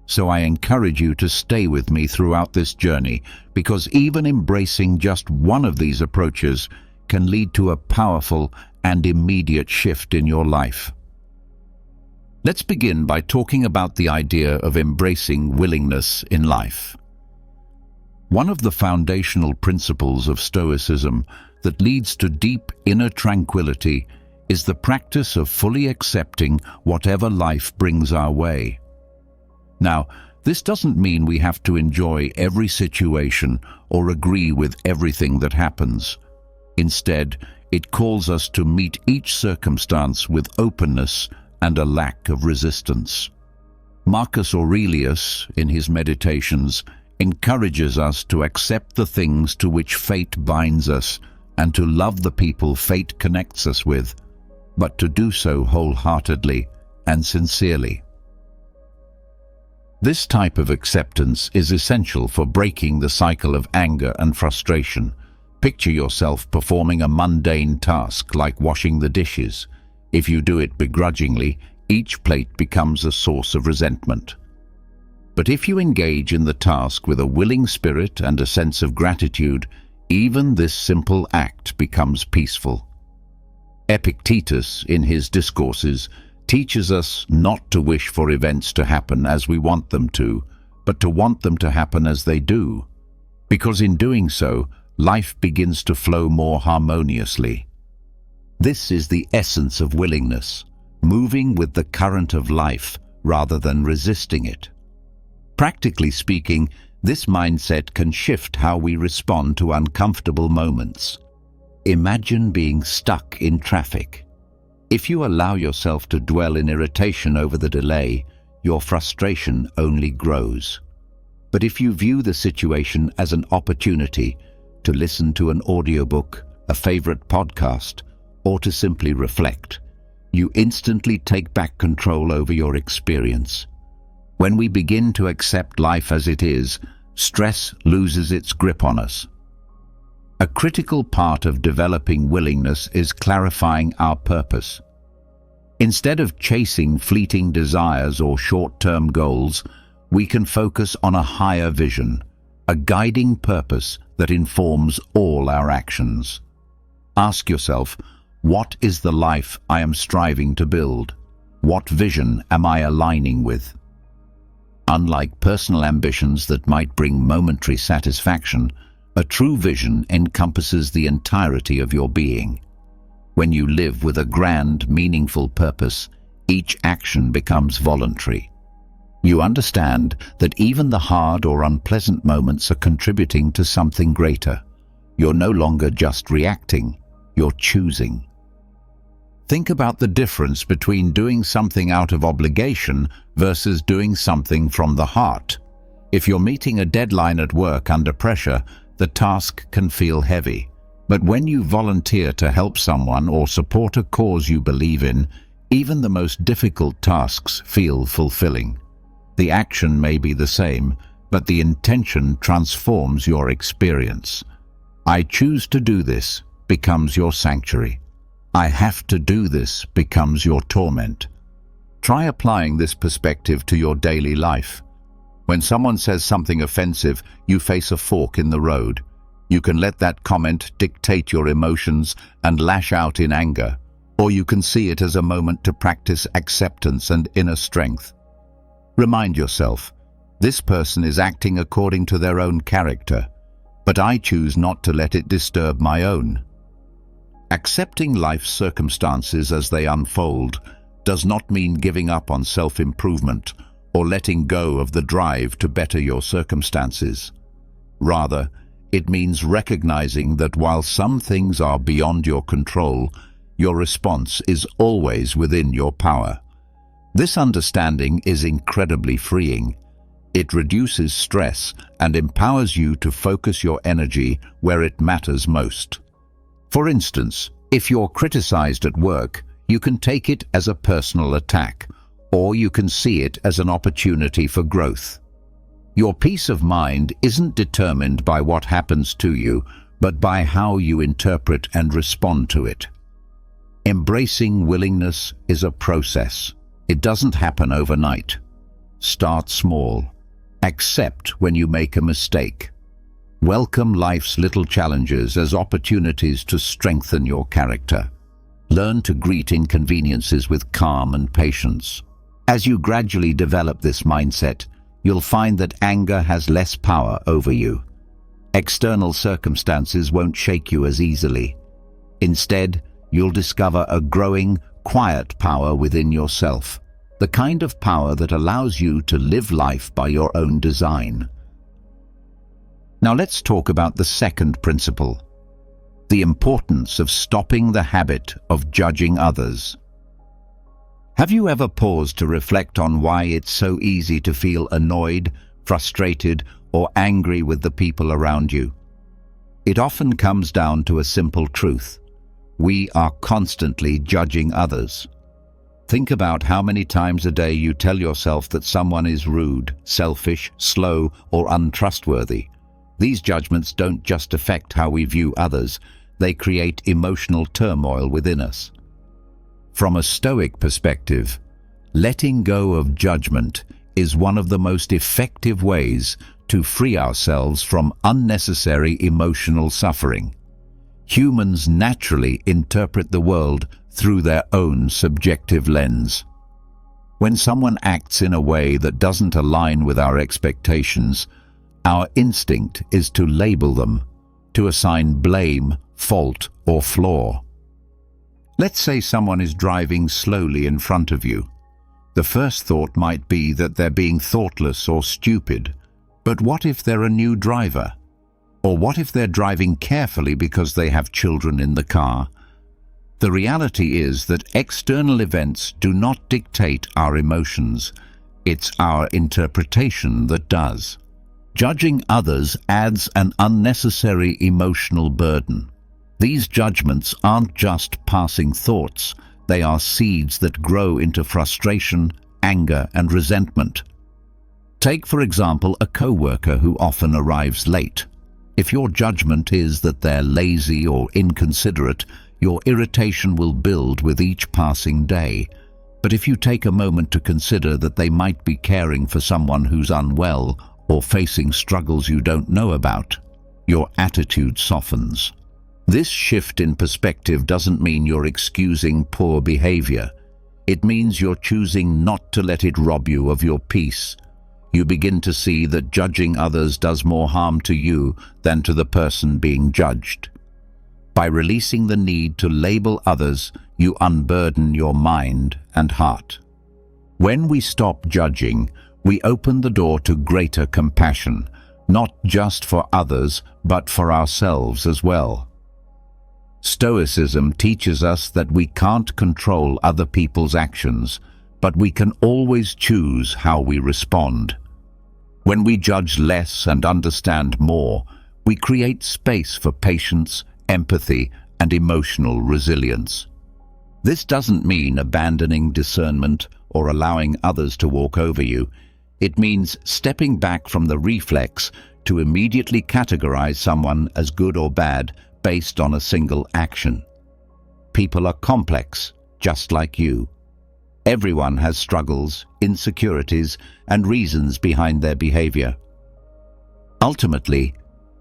So I encourage you to stay with me throughout this journey, because even embracing just one of these approaches can lead to a powerful and immediate shift in your life. Let's begin by talking about the idea of embracing willingness in life. One of the foundational principles of Stoicism that leads to deep inner tranquility is the practice of fully accepting whatever life brings our way. Now, this doesn't mean we have to enjoy every situation or agree with everything that happens. Instead, it calls us to meet each circumstance with openness and a lack of resistance. Marcus Aurelius, in his Meditations, encourages us to accept the things to which fate binds us and to love the people fate connects us with, but to do so wholeheartedly and sincerely. This type of acceptance is essential for breaking the cycle of anger and frustration. Picture yourself performing a mundane task like washing the dishes. If you do it begrudgingly, each plate becomes a source of resentment. But if you engage in the task with a willing spirit and a sense of gratitude, even this simple act becomes peaceful. Epictetus, in his discourses, teaches us not to wish for events to happen as we want them to, but to want them to happen as they do. Because in doing so, life begins to flow more harmoniously. This is the essence of willingness, moving with the current of life rather than resisting it. Practically speaking, this mindset can shift how we respond to uncomfortable moments. Imagine being stuck in traffic. If you allow yourself to dwell in irritation over the delay, your frustration only grows. But if you view the situation as an opportunity to listen to an audiobook, a favorite podcast, or to simply reflect, you instantly take back control over your experience. When we begin to accept life as it is, stress loses its grip on us. A critical part of developing willingness is clarifying our purpose. Instead of chasing fleeting desires or short-term goals, we can focus on a higher vision, a guiding purpose that informs all our actions. Ask yourself, what is the life I am striving to build? What vision am I aligning with? Unlike personal ambitions that might bring momentary satisfaction, a true vision encompasses the entirety of your being. When you live with a grand, meaningful purpose, each action becomes voluntary. You understand that even the hard or unpleasant moments are contributing to something greater. You're no longer just reacting, you're choosing. Think about the difference between doing something out of obligation versus doing something from the heart. If you're meeting a deadline at work under pressure, the task can feel heavy. But when you volunteer to help someone or support a cause you believe in, Even the most difficult tasks feel fulfilling. The action may be the same, but the intention transforms your experience. I choose to do this becomes your sanctuary. I have to do this becomes your torment. Try applying this perspective to your daily life. When someone says something offensive, you face a fork in the road. You can let that comment dictate your emotions and lash out in anger, or you can see it as a moment to practice acceptance and inner strength. Remind yourself, this person is acting according to their own character, but I choose not to let it disturb my own. Accepting life's circumstances as they unfold does not mean giving up on self-improvement or letting go of the drive to better your circumstances. Rather, it means recognizing that while some things are beyond your control, your response is always within your power. This understanding is incredibly freeing. It reduces stress and empowers you to focus your energy where it matters most. For instance, if you're criticized at work, you can take it as a personal attack, or you can see it as an opportunity for growth. Your peace of mind isn't determined by what happens to you, but by how you interpret and respond to it. Embracing willingness is a process. It doesn't happen overnight. Start small. Accept when you make a mistake. Welcome life's little challenges as opportunities to strengthen your character. Learn to greet inconveniences with calm and patience. As you gradually develop this mindset, you'll find that anger has less power over you. External circumstances won't shake you as easily. Instead, you'll discover a growing, quiet power within yourself, the kind of power that allows you to live life by your own design. Now let's talk about the second principle, the importance of stopping the habit of judging others. Have you ever paused to reflect on why it's so easy to feel annoyed, frustrated, or angry with the people around you? It often comes down to a simple truth. We are constantly judging others. Think about how many times a day you tell yourself that someone is rude, selfish, slow, or untrustworthy. These judgments don't just affect how we view others, they create emotional turmoil within us. From a Stoic perspective, letting go of judgment is one of the most effective ways to free ourselves from unnecessary emotional suffering. Humans naturally interpret the world through their own subjective lens. When someone acts in a way that doesn't align with our expectations, our instinct is to label them, to assign blame, fault, or flaw. Let's say someone is driving slowly in front of you. The first thought might be that they're being thoughtless or stupid. But what if they're a new driver? Or what if they're driving carefully because they have children in the car? The reality is that external events do not dictate our emotions. It's our interpretation that does. Judging others adds an unnecessary emotional burden. These judgments aren't just passing thoughts, they are seeds that grow into frustration, anger, and resentment. Take, for example, a coworker who often arrives late. If your judgment is that they're lazy or inconsiderate, your irritation will build with each passing day. But if you take a moment to consider that they might be caring for someone who's unwell or facing struggles you don't know about, your attitude softens. This shift in perspective doesn't mean you're excusing poor behavior. It means you're choosing not to let it rob you of your peace. You begin to see that judging others does more harm to you than to the person being judged. By releasing the need to label others, you unburden your mind and heart. When we stop judging, we open the door to greater compassion, not just for others, but for ourselves as well. Stoicism teaches us that we can't control other people's actions, but we can always choose how we respond. When we judge less and understand more, we create space for patience, empathy, and emotional resilience. This doesn't mean abandoning discernment or allowing others to walk over you. It means stepping back from the reflex to immediately categorize someone as good or bad based on a single action. People are complex, just like you. Everyone has struggles, insecurities, and reasons behind their behavior. Ultimately,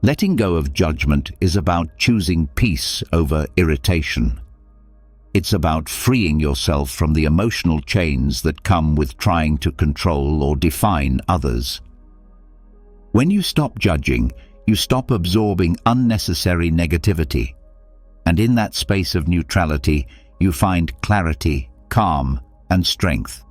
letting go of judgment is about choosing peace over irritation. It's about freeing yourself from the emotional chains that come with trying to control or define others. When you stop judging, you stop absorbing unnecessary negativity. And in that space of neutrality, you find clarity, calm, and strength.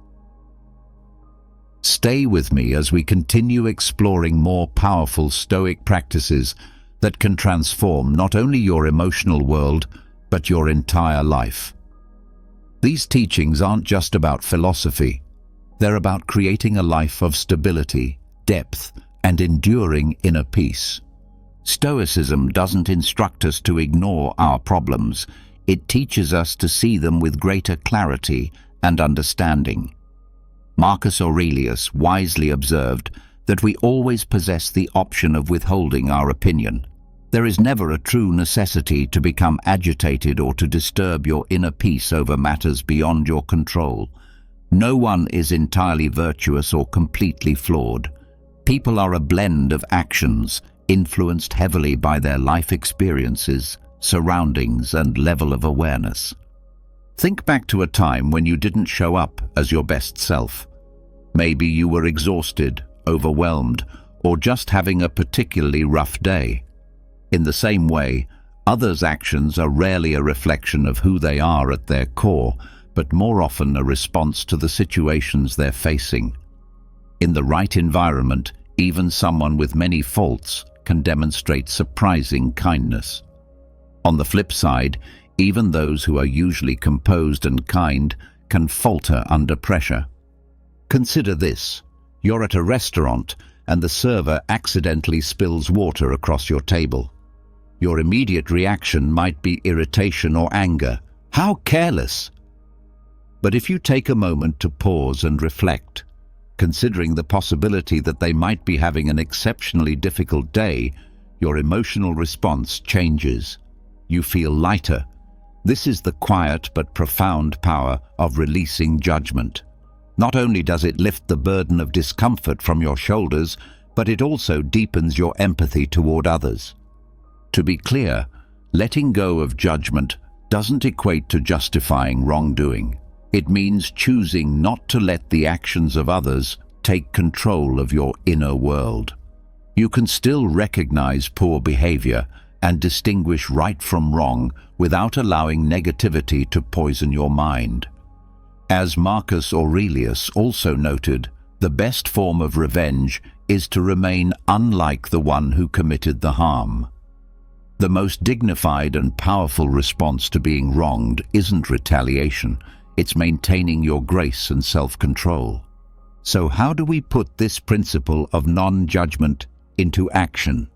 Stay with me as we continue exploring more powerful Stoic practices that can transform not only your emotional world, but your entire life. These teachings aren't just about philosophy. They're about creating a life of stability, depth, and enduring inner peace. Stoicism doesn't instruct us to ignore our problems. It teaches us to see them with greater clarity and understanding. Marcus Aurelius wisely observed that we always possess the option of withholding our opinion. There is never a true necessity to become agitated or to disturb your inner peace over matters beyond your control. No one is entirely virtuous or completely flawed. People are a blend of actions, influenced heavily by their life experiences, surroundings, and level of awareness. Think back to a time when you didn't show up as your best self. Maybe you were exhausted, overwhelmed, or just having a particularly rough day. In the same way, others' actions are rarely a reflection of who they are at their core, but more often a response to the situations they're facing. In the right environment, even someone with many faults can demonstrate surprising kindness. On the flip side, even those who are usually composed and kind can falter under pressure. Consider this. You're at a restaurant and the server accidentally spills water across your table. Your immediate reaction might be irritation or anger. How careless! But if you take a moment to pause and reflect, considering the possibility that they might be having an exceptionally difficult day, your emotional response changes. You feel lighter. This is the quiet but profound power of releasing judgment. Not only does it lift the burden of discomfort from your shoulders, but it also deepens your empathy toward others. To be clear, letting go of judgment doesn't equate to justifying wrongdoing. It means choosing not to let the actions of others take control of your inner world. You can still recognize poor behavior and distinguish right from wrong without allowing negativity to poison your mind. As Marcus Aurelius also noted, the best form of revenge is to remain unlike the one who committed the harm. The most dignified and powerful response to being wronged isn't retaliation, it's maintaining your grace and self-control. So how do we put this principle of non-judgment into action?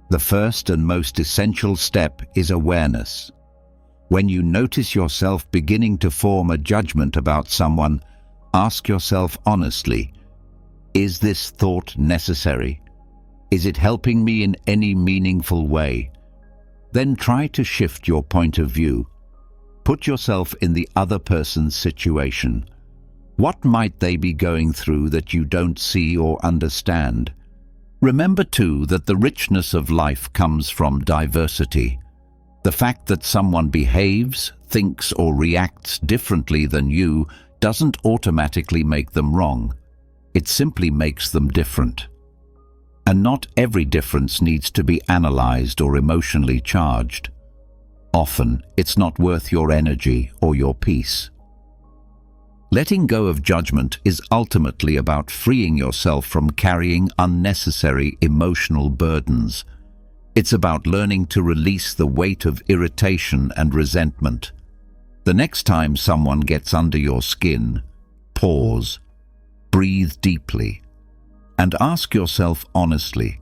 The first and most essential step is awareness. When you notice yourself beginning to form a judgment about someone, ask yourself honestly, is this thought necessary? Is it helping me in any meaningful way? Then try to shift your point of view. Put yourself in the other person's situation. What might they be going through that you don't see or understand? Remember too that the richness of life comes from diversity. The fact that someone behaves, thinks, or reacts differently than you doesn't automatically make them wrong. It simply makes them different. And not every difference needs to be analyzed or emotionally charged. Often, it's not worth your energy or your peace. Letting go of judgment is ultimately about freeing yourself from carrying unnecessary emotional burdens. It's about learning to release the weight of irritation and resentment. The next time someone gets under your skin, pause, breathe deeply, and ask yourself honestly,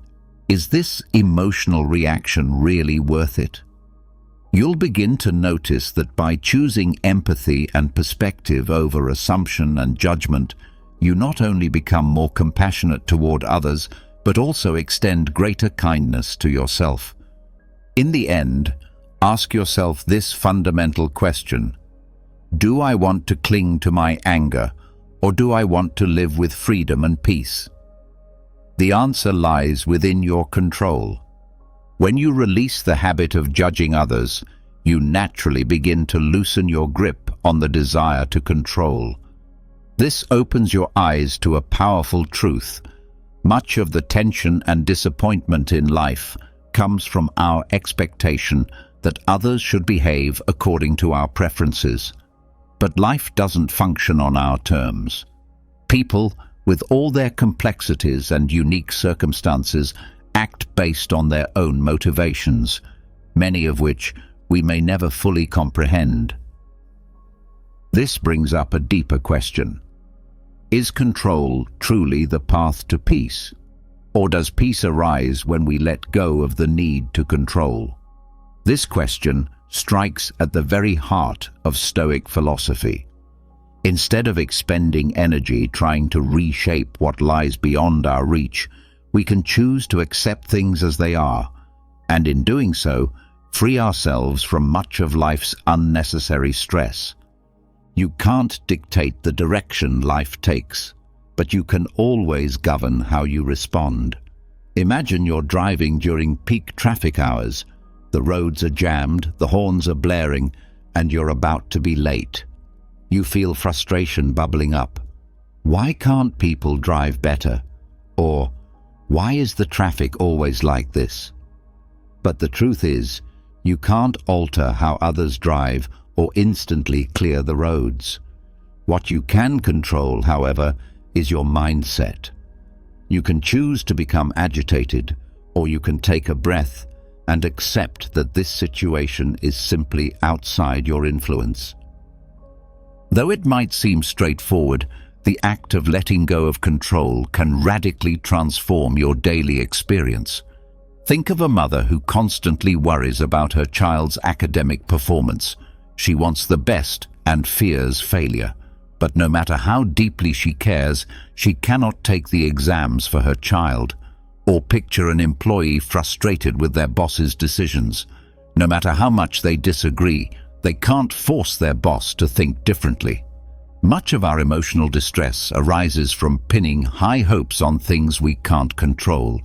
is this emotional reaction really worth it? You'll begin to notice that by choosing empathy and perspective over assumption and judgment, you not only become more compassionate toward others, but also extend greater kindness to yourself. In the end, ask yourself this fundamental question: do I want to cling to my anger, or do I want to live with freedom and peace? The answer lies within your control. When you release the habit of judging others, you naturally begin to loosen your grip on the desire to control. This opens your eyes to a powerful truth. Much of the tension and disappointment in life comes from our expectation that others should behave according to our preferences. But life doesn't function on our terms. People, with all their complexities and unique circumstances, act based on their own motivations, many of which we may never fully comprehend. This brings up a deeper question. Is control truly the path to peace? Or does peace arise when we let go of the need to control? This question strikes at the very heart of Stoic philosophy. Instead of expending energy trying to reshape what lies beyond our reach, we can choose to accept things as they are, and in doing so, free ourselves from much of life's unnecessary stress. You can't dictate the direction life takes, but you can always govern how you respond. Imagine you're driving during peak traffic hours. The roads are jammed, the horns are blaring, and you're about to be late. You feel frustration bubbling up. Why can't people drive better? Or, why is the traffic always like this? But the truth is, you can't alter how others drive or instantly clear the roads. What you can control, however, is your mindset. You can choose to become agitated, or you can take a breath and accept that this situation is simply outside your influence. Though it might seem straightforward, the act of letting go of control can radically transform your daily experience. Think of a mother who constantly worries about her child's academic performance. She wants the best and fears failure. But no matter how deeply she cares, she cannot take the exams for her child, or picture an employee frustrated with their boss's decisions. No matter how much they disagree, they can't force their boss to think differently. Much of our emotional distress arises from pinning high hopes on things we can't control.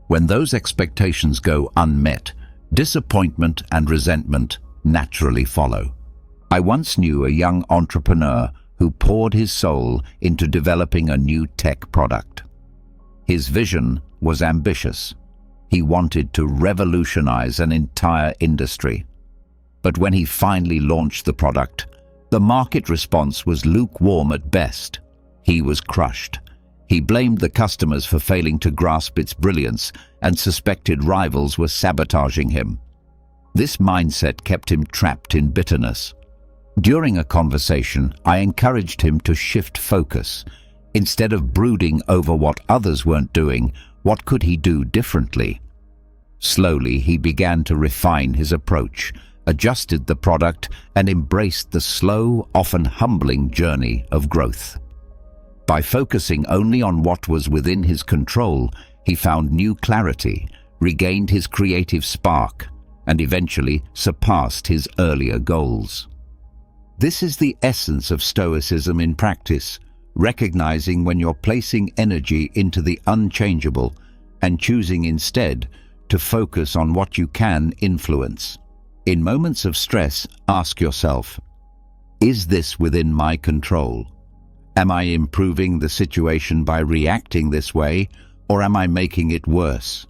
When those expectations go unmet, disappointment and resentment naturally follow. I once knew a young entrepreneur who poured his soul into developing a new tech product. His vision was ambitious. He wanted to revolutionize an entire industry. But when he finally launched the product, the market response was lukewarm at best. He was crushed. He blamed the customers for failing to grasp its brilliance and suspected rivals were sabotaging him. This mindset kept him trapped in bitterness. During a conversation, I encouraged him to shift focus. Instead of brooding over what others weren't doing, what could he do differently? Slowly, he began to refine his approach, adjusted the product, and embraced the slow, often humbling journey of growth. By focusing only on what was within his control, he found new clarity, regained his creative spark, and eventually surpassed his earlier goals. This is the essence of Stoicism in practice, recognizing when you're placing energy into the unchangeable and choosing instead to focus on what you can influence. In moments of stress, ask yourself, is this within my control? Am I improving the situation by reacting this way, or am I making it worse?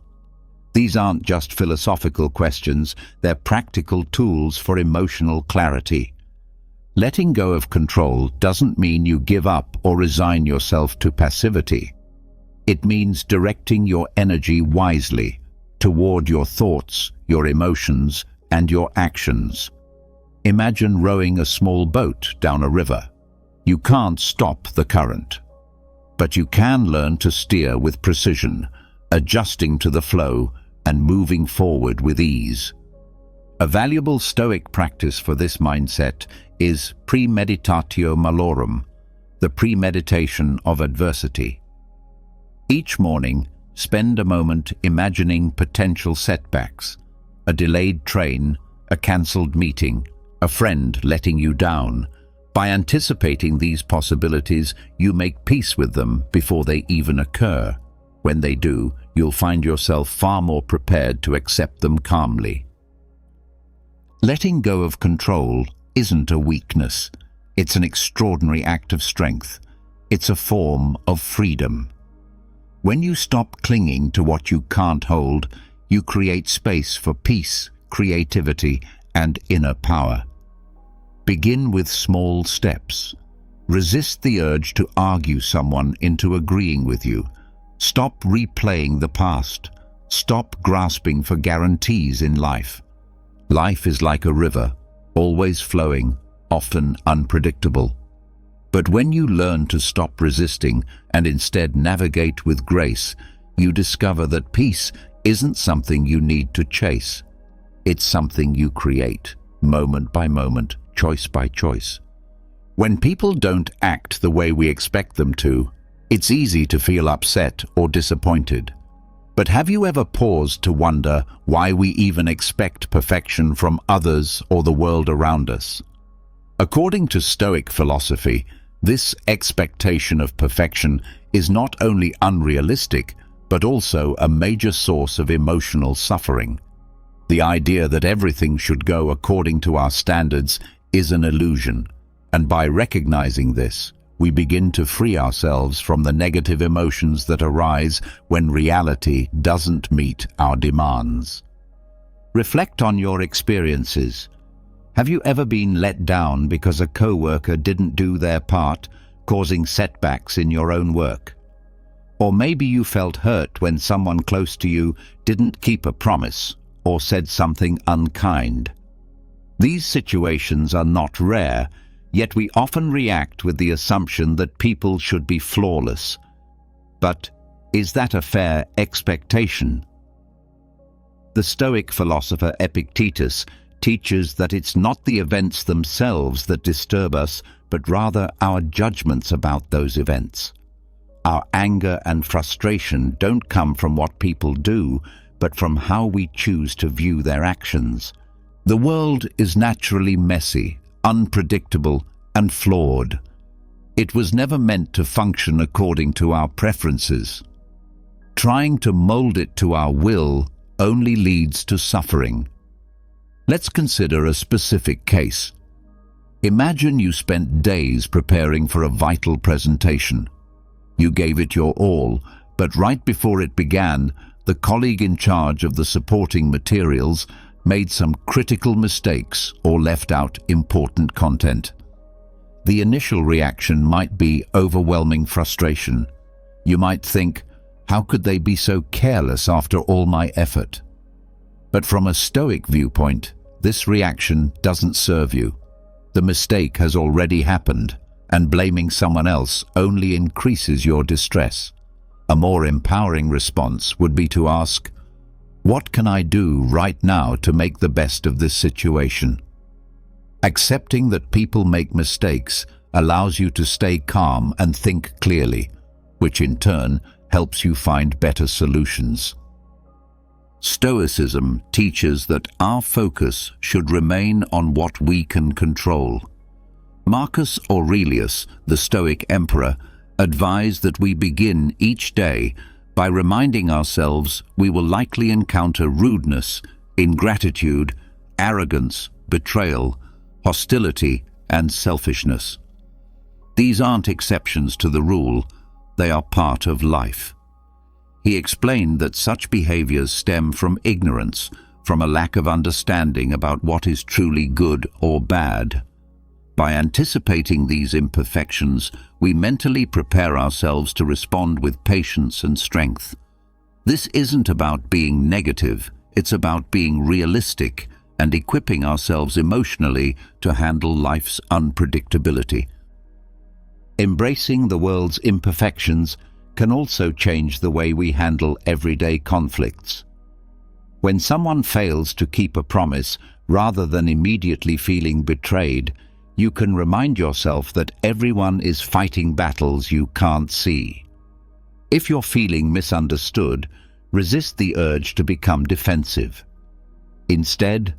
These aren't just philosophical questions, they're practical tools for emotional clarity. Letting go of control doesn't mean you give up or resign yourself to passivity. It means directing your energy wisely toward your thoughts, your emotions, and your actions. Imagine rowing a small boat down a river. You can't stop the current, but you can learn to steer with precision, adjusting to the flow and moving forward with ease. A valuable Stoic practice for this mindset is premeditatio malorum, the premeditation of adversity. Each morning, spend a moment imagining potential setbacks, a delayed train, a cancelled meeting, a friend letting you down. By anticipating these possibilities, you make peace with them before they even occur. When they do, you'll find yourself far more prepared to accept them calmly. Letting go of control isn't a weakness. It's an extraordinary act of strength. It's a form of freedom. When you stop clinging to what you can't hold, you create space for peace, creativity, and inner power. Begin with small steps. Resist the urge to argue someone into agreeing with you. Stop replaying the past. Stop grasping for guarantees in life. Life is like a river, always flowing, often unpredictable. But when you learn to stop resisting and instead navigate with grace, you discover that peace isn't something you need to chase. It's something you create, moment by moment, choice by choice. When people don't act the way we expect them to, it's easy to feel upset or disappointed. But have you ever paused to wonder why we even expect perfection from others or the world around us? According to Stoic philosophy, this expectation of perfection is not only unrealistic, but also a major source of emotional suffering. The idea that everything should go according to our standards is an illusion, and by recognizing this, we begin to free ourselves from the negative emotions that arise when reality doesn't meet our demands. Reflect on your experiences. Have you ever been let down because a coworker didn't do their part, causing setbacks in your own work? Or maybe you felt hurt when someone close to you didn't keep a promise or said something unkind. These situations are not rare, yet we often react with the assumption that people should be flawless. But is that a fair expectation? The Stoic philosopher Epictetus teaches that it's not the events themselves that disturb us, but rather our judgments about those events. Our anger and frustration don't come from what people do, but from how we choose to view their actions. The world is naturally messy, unpredictable, and flawed. It was never meant to function according to our preferences. Trying to mold it to our will only leads to suffering. Let's consider a specific case. Imagine you spent days preparing for a vital presentation. You gave it your all, but right before it began, the colleague in charge of the supporting materials made some critical mistakes or left out important content. The initial reaction might be overwhelming frustration. You might think, how could they be so careless after all my effort? But from a Stoic viewpoint, this reaction doesn't serve you. The mistake has already happened, and blaming someone else only increases your distress. A more empowering response would be to ask, what can I do right now to make the best of this situation? Accepting that people make mistakes allows you to stay calm and think clearly, which in turn helps you find better solutions. Stoicism teaches that our focus should remain on what we can control. Marcus Aurelius, the Stoic emperor, advised that we begin each day by reminding ourselves we will likely encounter rudeness, ingratitude, arrogance, betrayal, hostility, and selfishness. These aren't exceptions to the rule, they are part of life. He explained that such behaviors stem from ignorance, from a lack of understanding about what is truly good or bad. By anticipating these imperfections, we mentally prepare ourselves to respond with patience and strength. This isn't about being negative, it's about being realistic and equipping ourselves emotionally to handle life's unpredictability. Embracing the world's imperfections can also change the way we handle everyday conflicts. When someone fails to keep a promise, Rather than immediately feeling betrayed, you can remind yourself that everyone is fighting battles you can't see. If you're feeling misunderstood, resist the urge to become defensive. Instead,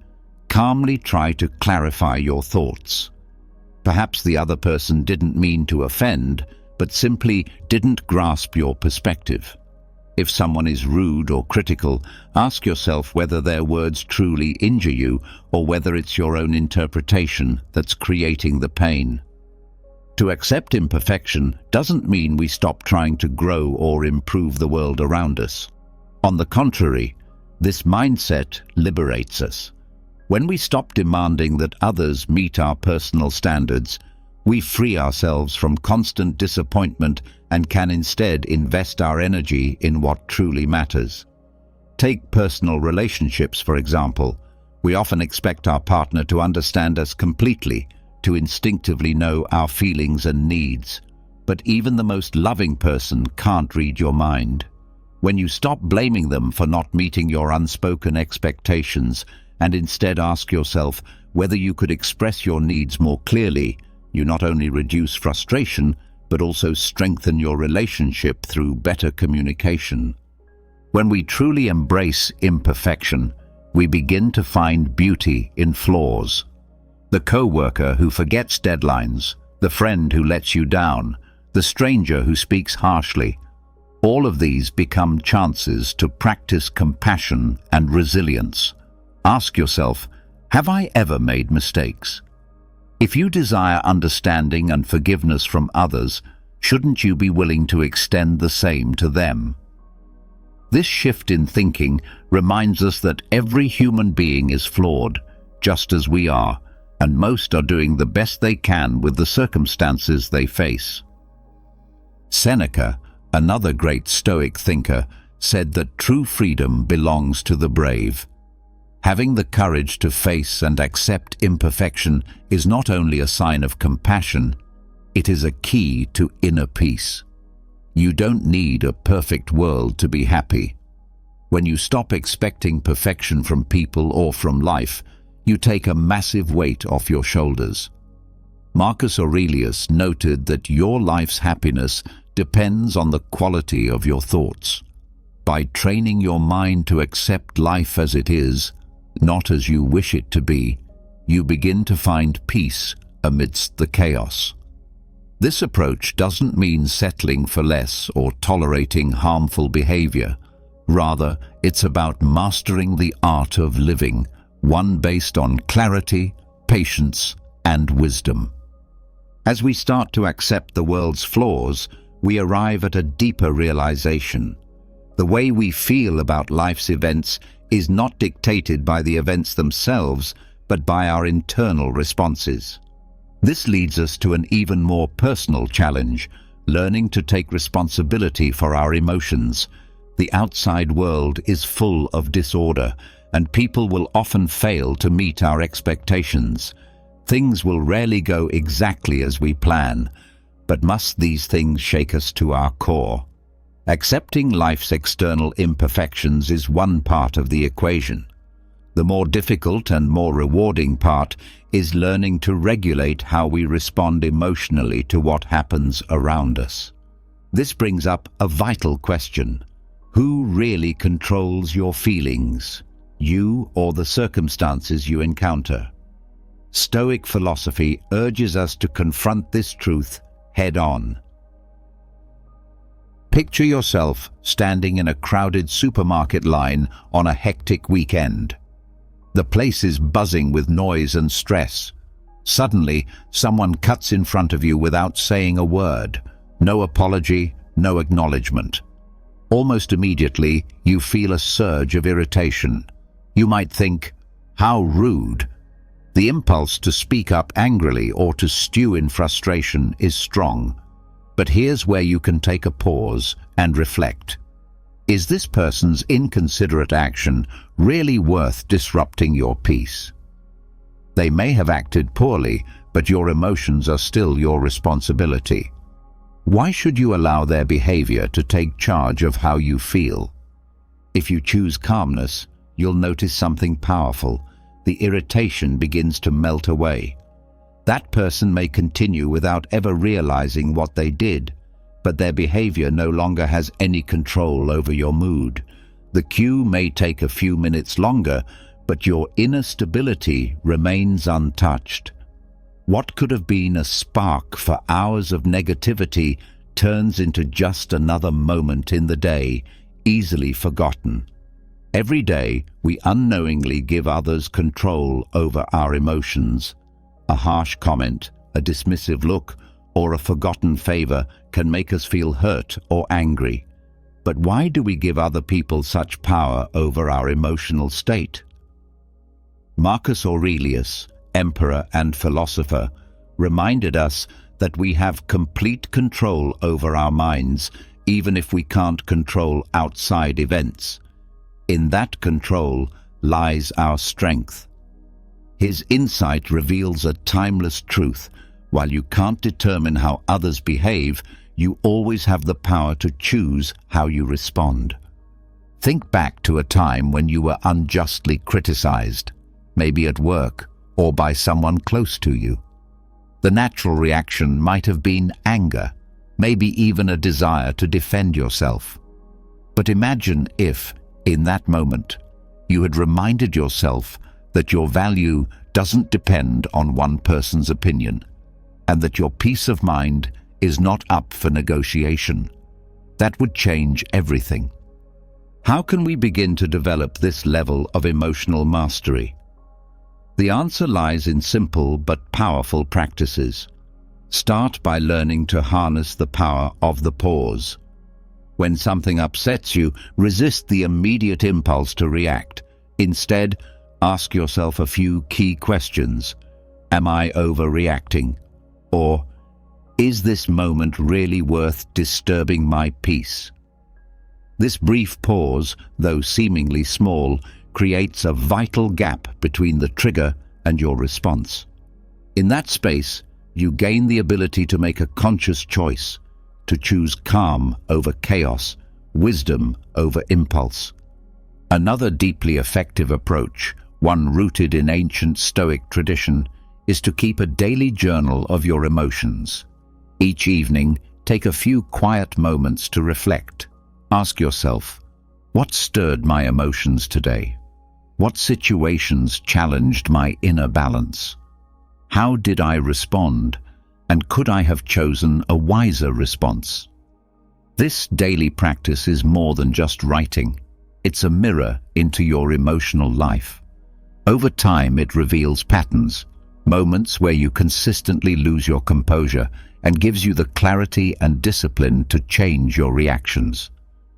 calmly try to clarify your thoughts. Perhaps the other person didn't mean to offend, but simply didn't grasp your perspective. If someone is rude or critical, ask yourself whether their words truly injure you or whether it's your own interpretation that's creating the pain. To accept imperfection doesn't mean we stop trying to grow or improve the world around us. On the contrary, this mindset liberates us. When we stop demanding that others meet our personal standards, we free ourselves from constant disappointment and can instead invest our energy in what truly matters. Take personal relationships, for example. We often expect our partner to understand us completely, to instinctively know our feelings and needs. But even the most loving person can't read your mind. When you stop blaming them for not meeting your unspoken expectations and instead ask yourself whether you could express your needs more clearly, you not only reduce frustration, but also strengthen your relationship through better communication. When we truly embrace imperfection, we begin to find beauty in flaws. The co-worker who forgets deadlines, the friend who lets you down, the stranger who speaks harshly, all of these become chances to practice compassion and resilience. Ask yourself, have I ever made mistakes? If you desire understanding and forgiveness from others, shouldn't you be willing to extend the same to them? This shift in thinking reminds us that every human being is flawed, just as we are, and most are doing the best they can with the circumstances they face. Seneca, another great Stoic thinker, said that true freedom belongs to the brave. Having the courage to face and accept imperfection is not only a sign of compassion, it is a key to inner peace. You don't need a perfect world to be happy. When you stop expecting perfection from people or from life, you take a massive weight off your shoulders. Marcus Aurelius noted that your life's happiness depends on the quality of your thoughts. By training your mind to accept life as it is, not as you wish it to be, you begin to find peace amidst the chaos. This approach doesn't mean settling for less or tolerating harmful behavior. Rather, it's about mastering the art of living, one based on clarity, patience, and wisdom. As we start to accept the world's flaws, we arrive at a deeper realization. The way we feel about life's events is not dictated by the events themselves, but by our internal responses. This leads us to an even more personal challenge, learning to take responsibility for our emotions. The outside world is full of disorder, and people will often fail to meet our expectations. Things will rarely go exactly as we plan, but must these things shake us to our core? Accepting life's external imperfections is one part of the equation. The more difficult and more rewarding part is learning to regulate how we respond emotionally to what happens around us. This brings up a vital question. Who really controls your feelings? You or the circumstances you encounter? Stoic philosophy urges us to confront this truth head-on. Picture yourself standing in a crowded supermarket line on a hectic weekend. The place is buzzing with noise and stress. Suddenly, someone cuts in front of you without saying a word. No apology, no acknowledgement. Almost immediately, you feel a surge of irritation. You might think, how rude. The impulse to speak up angrily or to stew in frustration is strong. But here's where you can take a pause and reflect. Is this person's inconsiderate action really worth disrupting your peace? They may have acted poorly, but your emotions are still your responsibility. Why should you allow their behavior to take charge of how you feel? If you choose calmness, you'll notice something powerful. the irritation begins to melt away. That person may continue without ever realizing what they did, but their behavior no longer has any control over your mood. The cue may take a few minutes longer, but your inner stability remains untouched. What could have been a spark for hours of negativity turns into just another moment in the day, easily forgotten. Every day, we unknowingly give others control over our emotions. A harsh comment, a dismissive look, or a forgotten favor can make us feel hurt or angry. But why do we give other people such power over our emotional state? Marcus Aurelius, emperor and philosopher, reminded us that we have complete control over our minds, even if we can't control outside events. In that control lies our strength. His insight reveals a timeless truth. While you can't determine how others behave, you always have the power to choose how you respond. Think back to a time when you were unjustly criticized, maybe at work or by someone close to you. The natural reaction might have been anger, maybe even a desire to defend yourself. But imagine if, in that moment, you had reminded yourself that your value doesn't depend on one person's opinion, and that your peace of mind is not up for negotiation. That would change everything. How can we begin to develop this level of emotional mastery? The answer lies in simple but powerful practices. Start by learning to harness the power of the pause. When something upsets you, resist the immediate impulse to react. Instead, ask yourself a few key questions. Am I overreacting? Or, is this moment really worth disturbing my peace? This brief pause, though seemingly small, creates a vital gap between the trigger and your response. In that space, you gain the ability to make a conscious choice, to choose calm over chaos, wisdom over impulse. Another deeply effective approach, one rooted in ancient Stoic tradition, is to keep a daily journal of your emotions. Each evening, take a few quiet moments to reflect. Ask yourself, what stirred my emotions today? What situations challenged my inner balance? How did I respond, and could I have chosen a wiser response? This daily practice is more than just writing. It's a mirror into your emotional life. Over time, it reveals patterns, moments where you consistently lose your composure, and gives you the clarity and discipline to change your reactions.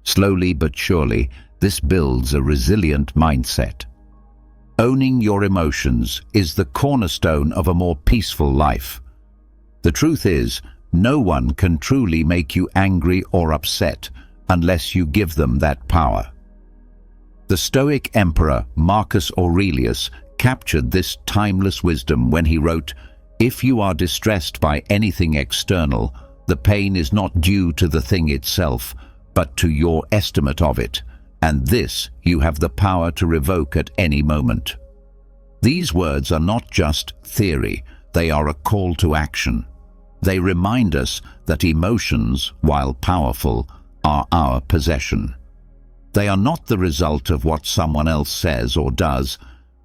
Slowly but surely, this builds a resilient mindset. Owning your emotions is the cornerstone of a more peaceful life. The truth is, no one can truly make you angry or upset unless you give them that power. The Stoic emperor Marcus Aurelius captured this timeless wisdom when he wrote, "If you are distressed by anything external, the pain is not due to the thing itself, but to your estimate of it, and this you have the power to revoke at any moment." These words are not just theory, they are a call to action. They remind us that emotions, while powerful, are our possession. They are not the result of what someone else says or does,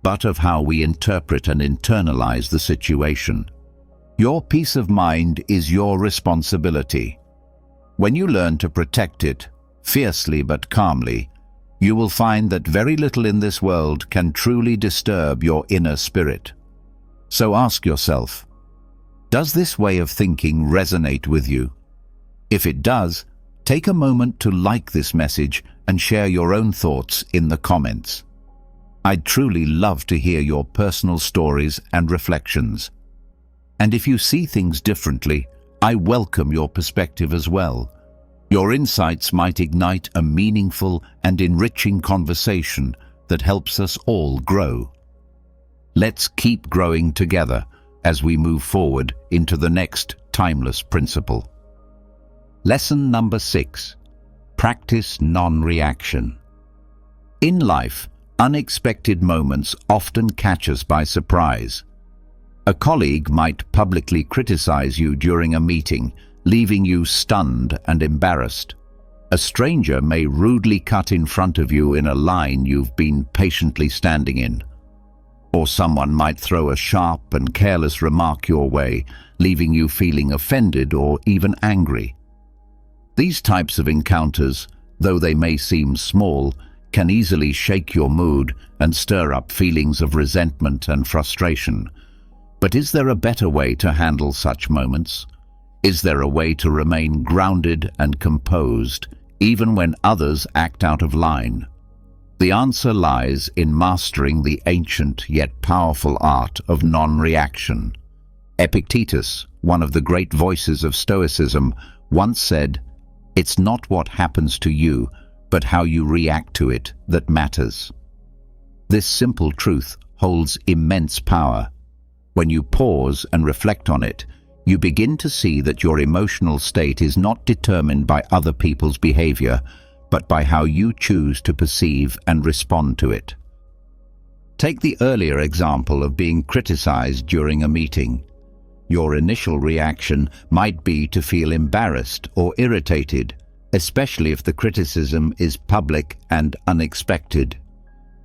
but of how we interpret and internalize the situation. Your peace of mind is your responsibility. When you learn to protect it, fiercely but calmly, you will find that very little in this world can truly disturb your inner spirit. So ask yourself, does this way of thinking resonate with you? If it does, take a moment to like this message and share your own thoughts in the comments. I'd truly love to hear your personal stories and reflections. And if you see things differently, I welcome your perspective as well. Your insights might ignite a meaningful and enriching conversation that helps us all grow. Let's keep growing together as we move forward into the next timeless principle. Lesson number 6. Practice non-reaction. In life, Unexpected moments often catch us by surprise. A colleague might publicly criticize you during a meeting, leaving you stunned and embarrassed. A stranger may rudely cut in front of you in a line you've been patiently standing in. Or someone might throw a sharp and careless remark your way, leaving you feeling offended or even angry. These types of encounters, though they may seem small, can easily shake your mood and stir up feelings of resentment and frustration. But is there a better way to handle such moments? Is there a way to remain grounded and composed, even when others act out of line? The answer lies in mastering the ancient yet powerful art of non-reaction. Epictetus, one of the great voices of Stoicism, once said, "It's not what happens to you, but how you react to it that matters." This simple truth holds immense power. When you pause and reflect on it, you begin to see that your emotional state is not determined by other people's behavior, but by how you choose to perceive and respond to it. Take the earlier example of being criticized during a meeting. Your initial reaction might be to feel embarrassed or irritated, especially if the criticism is public and unexpected.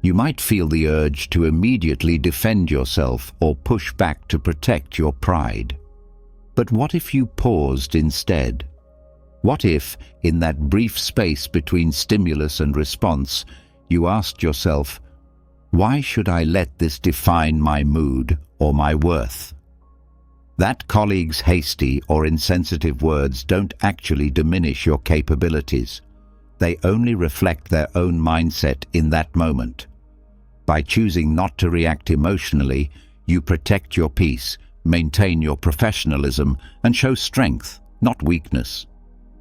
You might feel the urge to immediately defend yourself or push back to protect your pride. But what if you paused instead? What if, in that brief space between stimulus and response, you asked yourself, "Why should I let this define my mood or my worth?" That colleague's hasty or insensitive words don't actually diminish your capabilities. They only reflect their own mindset in that moment. By choosing not to react emotionally, you protect your peace, maintain your professionalism, and show strength, not weakness.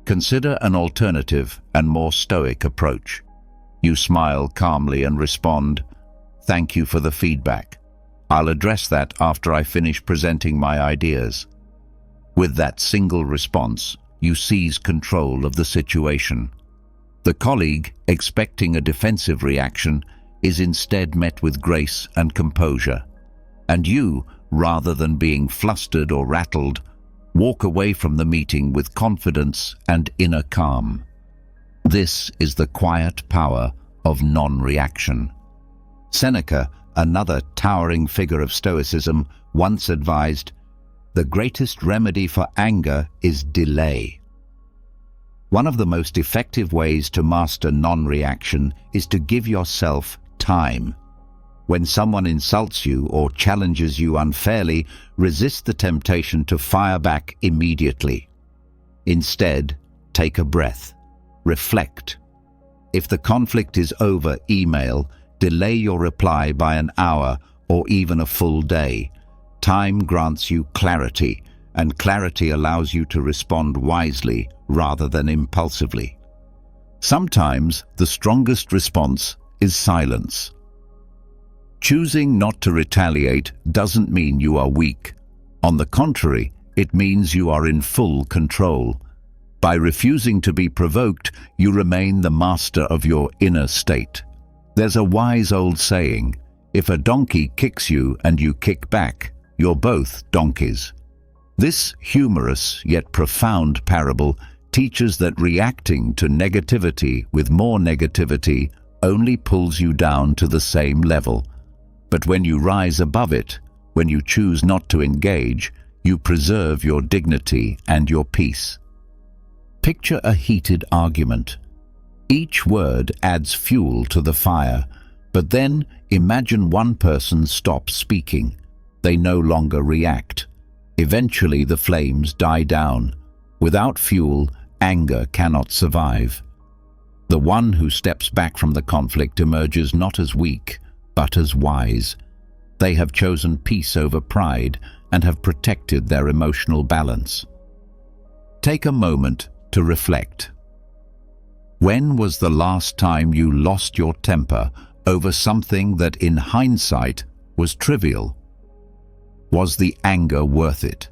Consider an alternative and more stoic approach. You smile calmly and respond, "Thank you for the feedback. I'll address that after I finish presenting my ideas." With that single response, you seize control of the situation. The colleague, expecting a defensive reaction, is instead met with grace and composure. And you, rather than being flustered or rattled, walk away from the meeting with confidence and inner calm. This is the quiet power of non-reaction. Seneca, another towering figure of Stoicism, once advised, "The greatest remedy for anger is delay." One of the most effective ways to master non-reaction is to give yourself time. When someone insults you or challenges you unfairly, resist the temptation to fire back immediately. Instead, take a breath. Reflect. If the conflict is over email, delay your reply by an hour or even a full day. Time grants you clarity, and clarity allows you to respond wisely rather than impulsively. Sometimes the strongest response is silence. Choosing not to retaliate doesn't mean you are weak. On the contrary, it means you are in full control. By refusing to be provoked, you remain the master of your inner state. There's a wise old saying, "If a donkey kicks you and you kick back, you're both donkeys." This humorous yet profound parable teaches that reacting to negativity with more negativity only pulls you down to the same level. But when you rise above it, when you choose not to engage, you preserve your dignity and your peace. Picture a heated argument. Each word adds fuel to the fire, but then imagine one person stops speaking. They no longer react. Eventually the flames die down. Without fuel, anger cannot survive. The one who steps back from the conflict emerges not as weak, but as wise. They have chosen peace over pride and have protected their emotional balance. Take a moment to reflect. When was the last time you lost your temper over something that in hindsight was trivial? Was the anger worth it?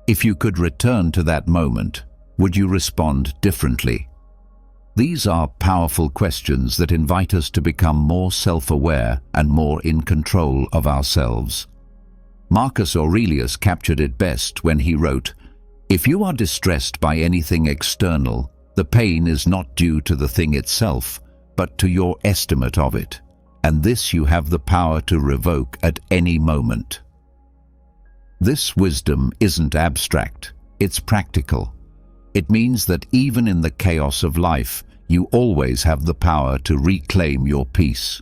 If you could return to that moment, would you respond differently? These are powerful questions that invite us to become more self-aware and more in control of ourselves. Marcus Aurelius captured it best when he wrote, "If you are distressed by anything external, the pain is not due to the thing itself, but to your estimate of it, and this you have the power to revoke at any moment." This wisdom isn't abstract, it's practical. It means that even in the chaos of life, you always have the power to reclaim your peace.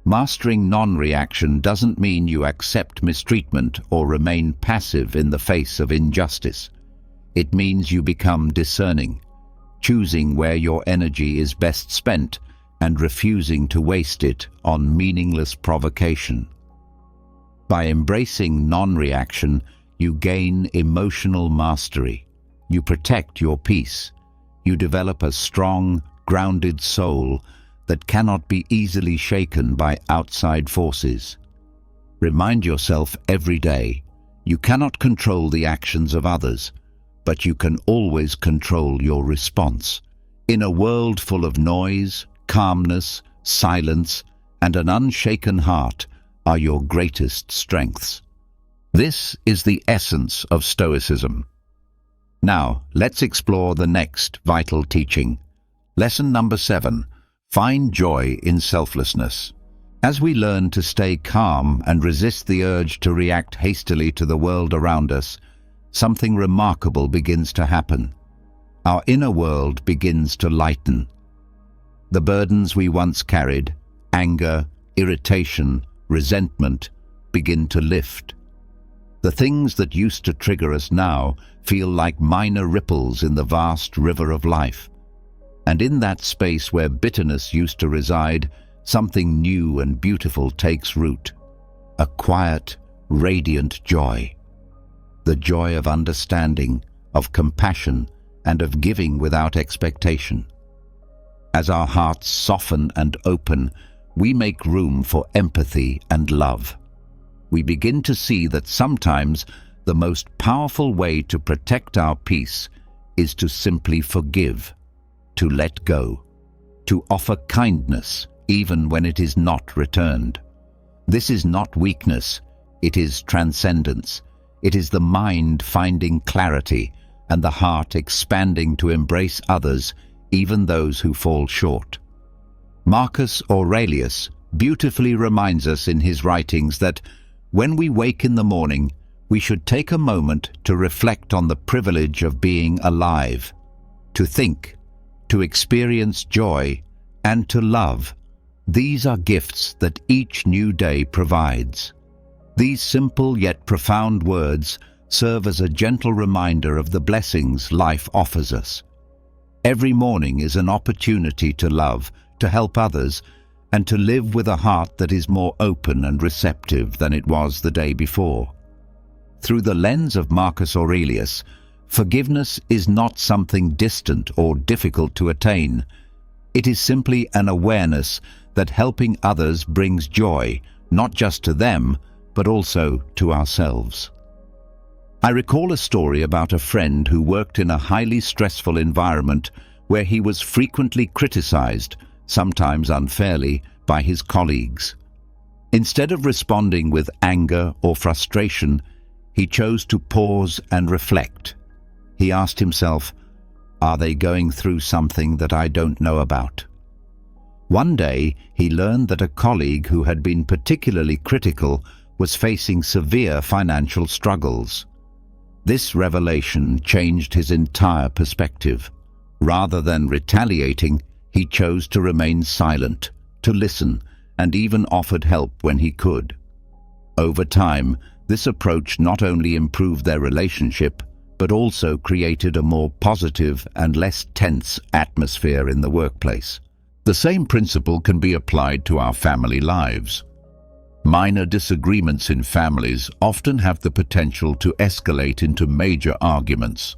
Mastering non-reaction doesn't mean you accept mistreatment or remain passive in the face of injustice. It means you become discerning, choosing where your energy is best spent and refusing to waste it on meaningless provocation. By embracing non-reaction, you gain emotional mastery. You protect your peace. You develop a strong, grounded soul that cannot be easily shaken by outside forces. Remind yourself every day, you cannot control the actions of others, but you can always control your response. In a world full of noise, calmness, silence, and an unshaken heart are your greatest strengths. This is the essence of Stoicism. Now, let's explore the next vital teaching. Lesson number 7. Find joy in selflessness. As we learn to stay calm and resist the urge to react hastily to the world around us, something remarkable begins to happen. Our inner world begins to lighten. The burdens we once carried, anger, irritation, resentment, begin to lift. The things that used to trigger us now feel like minor ripples in the vast river of life. And in that space where bitterness used to reside, something new and beautiful takes root. A quiet, radiant joy. The joy of understanding, of compassion, and of giving without expectation. As our hearts soften and open, we make room for empathy and love. We begin to see that sometimes the most powerful way to protect our peace is to simply forgive, to let go, to offer kindness even when it is not returned. This is not weakness, it is transcendence. It is the mind finding clarity and the heart expanding to embrace others, even those who fall short. Marcus Aurelius beautifully reminds us in his writings that when we wake in the morning, we should take a moment to reflect on the privilege of being alive, to think, to experience joy, and to love. These are gifts that each new day provides. These simple yet profound words serve as a gentle reminder of the blessings life offers us. Every morning is an opportunity to love, to help others, and to live with a heart that is more open and receptive than it was the day before. Through the lens of Marcus Aurelius, forgiveness is not something distant or difficult to attain. It is simply an awareness that helping others brings joy, not just to them, but also to ourselves. I recall a story about a friend who worked in a highly stressful environment where he was frequently criticized, sometimes unfairly, by his colleagues. Instead of responding with anger or frustration, he chose to pause and reflect. He asked himself, "Are they going through something that I don't know about?" One day, he learned that a colleague who had been particularly critical was facing severe financial struggles. This revelation changed his entire perspective. Rather than retaliating, he chose to remain silent, to listen, and even offered help when he could. Over time, this approach not only improved their relationship, but also created a more positive and less tense atmosphere in the workplace. The same principle can be applied to our family lives. Minor disagreements in families often have the potential to escalate into major arguments.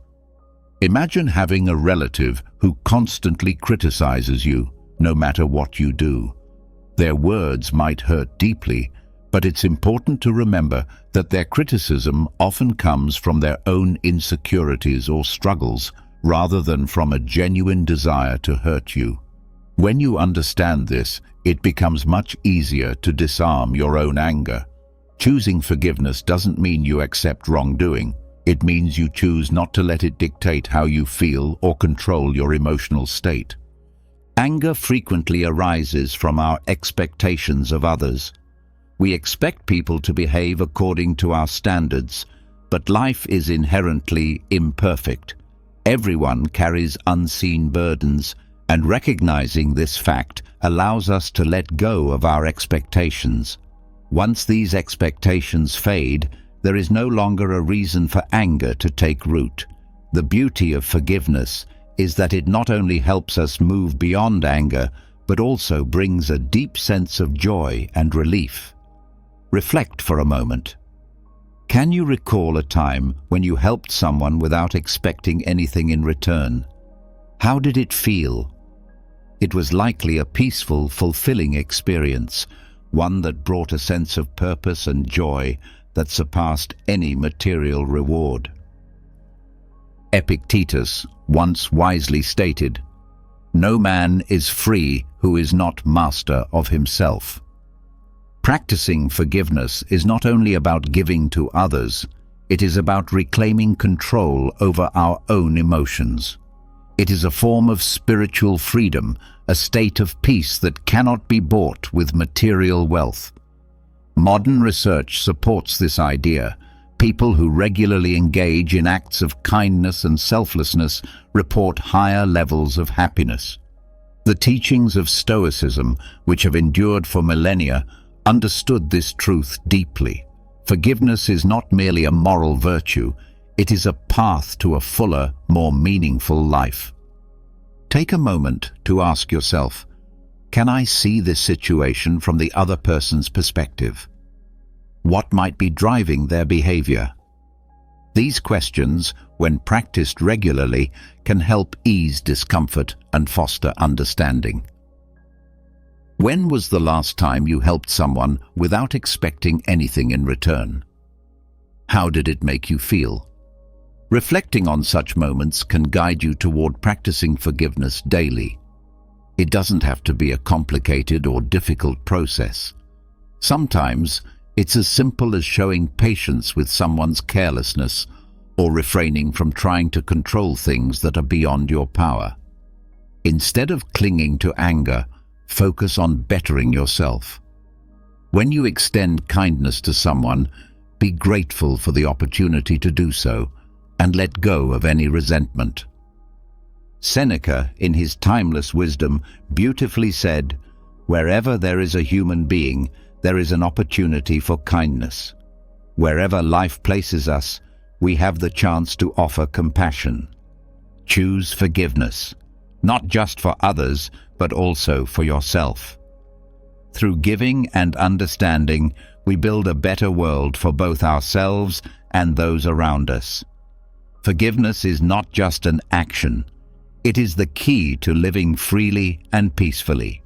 Imagine having a relative who constantly criticizes you, no matter what you do. Their words might hurt deeply, but it's important to remember that their criticism often comes from their own insecurities or struggles, rather than from a genuine desire to hurt you. When you understand this, it becomes much easier to disarm your own anger. Choosing forgiveness doesn't mean you accept wrongdoing. It means you choose not to let it dictate how you feel or control your emotional state. Anger frequently arises from our expectations of others. We expect people to behave according to our standards, but life is inherently imperfect. Everyone carries unseen burdens, and recognizing this fact allows us to let go of our expectations. Once these expectations fade, there is no longer a reason for anger to take root. The beauty of forgiveness is that it not only helps us move beyond anger, but also brings a deep sense of joy and relief. Reflect for a moment. Can you recall a time when you helped someone without expecting anything in return? How did it feel? It was likely a peaceful, fulfilling experience, one that brought a sense of purpose and joy that surpassed any material reward. Epictetus once wisely stated, "No man is free who is not master of himself." Practicing forgiveness is not only about giving to others, it is about reclaiming control over our own emotions. It is a form of spiritual freedom, a state of peace that cannot be bought with material wealth. Modern research supports this idea. People who regularly engage in acts of kindness and selflessness report higher levels of happiness. The teachings of Stoicism, which have endured for millennia, understood this truth deeply. Forgiveness is not merely a moral virtue, it is a path to a fuller, more meaningful life. Take a moment to ask yourself, can I see this situation from the other person's perspective? What might be driving their behavior? These questions, when practiced regularly, can help ease discomfort and foster understanding. When was the last time you helped someone without expecting anything in return? How did it make you feel? Reflecting on such moments can guide you toward practicing forgiveness daily. It doesn't have to be a complicated or difficult process. Sometimes it's as simple as showing patience with someone's carelessness or refraining from trying to control things that are beyond your power. Instead of clinging to anger, focus on bettering yourself. When you extend kindness to someone, be grateful for the opportunity to do so and let go of any resentment. Seneca, in his timeless wisdom, beautifully said, "Wherever there is a human being, there is an opportunity for kindness. Wherever life places us, we have the chance to offer compassion." Choose forgiveness, not just for others, but also for yourself. Through giving and understanding, we build a better world for both ourselves and those around us. Forgiveness is not just an action. It is the key to living freely and peacefully.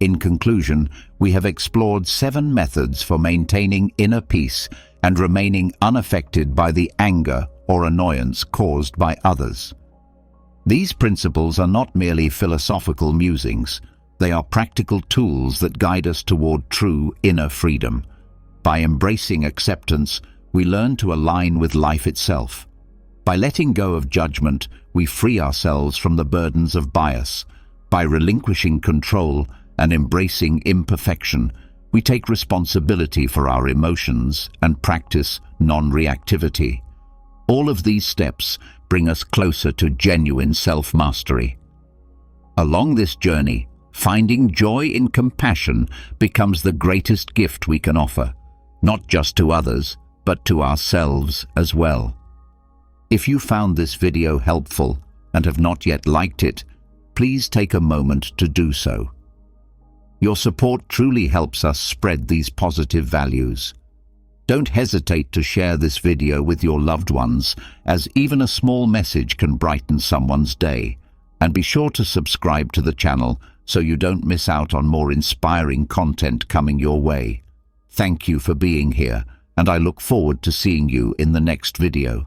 In conclusion, we have explored 7 methods for maintaining inner peace and remaining unaffected by the anger or annoyance caused by others. These principles are not merely philosophical musings. They are practical tools that guide us toward true inner freedom. By embracing acceptance, we learn to align with life itself. By letting go of judgment, we free ourselves from the burdens of bias. By relinquishing control and embracing imperfection, we take responsibility for our emotions and practice non-reactivity. All of these steps bring us closer to genuine self-mastery. Along this journey, finding joy in compassion becomes the greatest gift we can offer, not just to others, but to ourselves as well. If you found this video helpful and have not yet liked it, please take a moment to do so. Your support truly helps us spread these positive values. Don't hesitate to share this video with your loved ones, as even a small message can brighten someone's day. And be sure to subscribe to the channel so you don't miss out on more inspiring content coming your way. Thank you for being here, and I look forward to seeing you in the next video.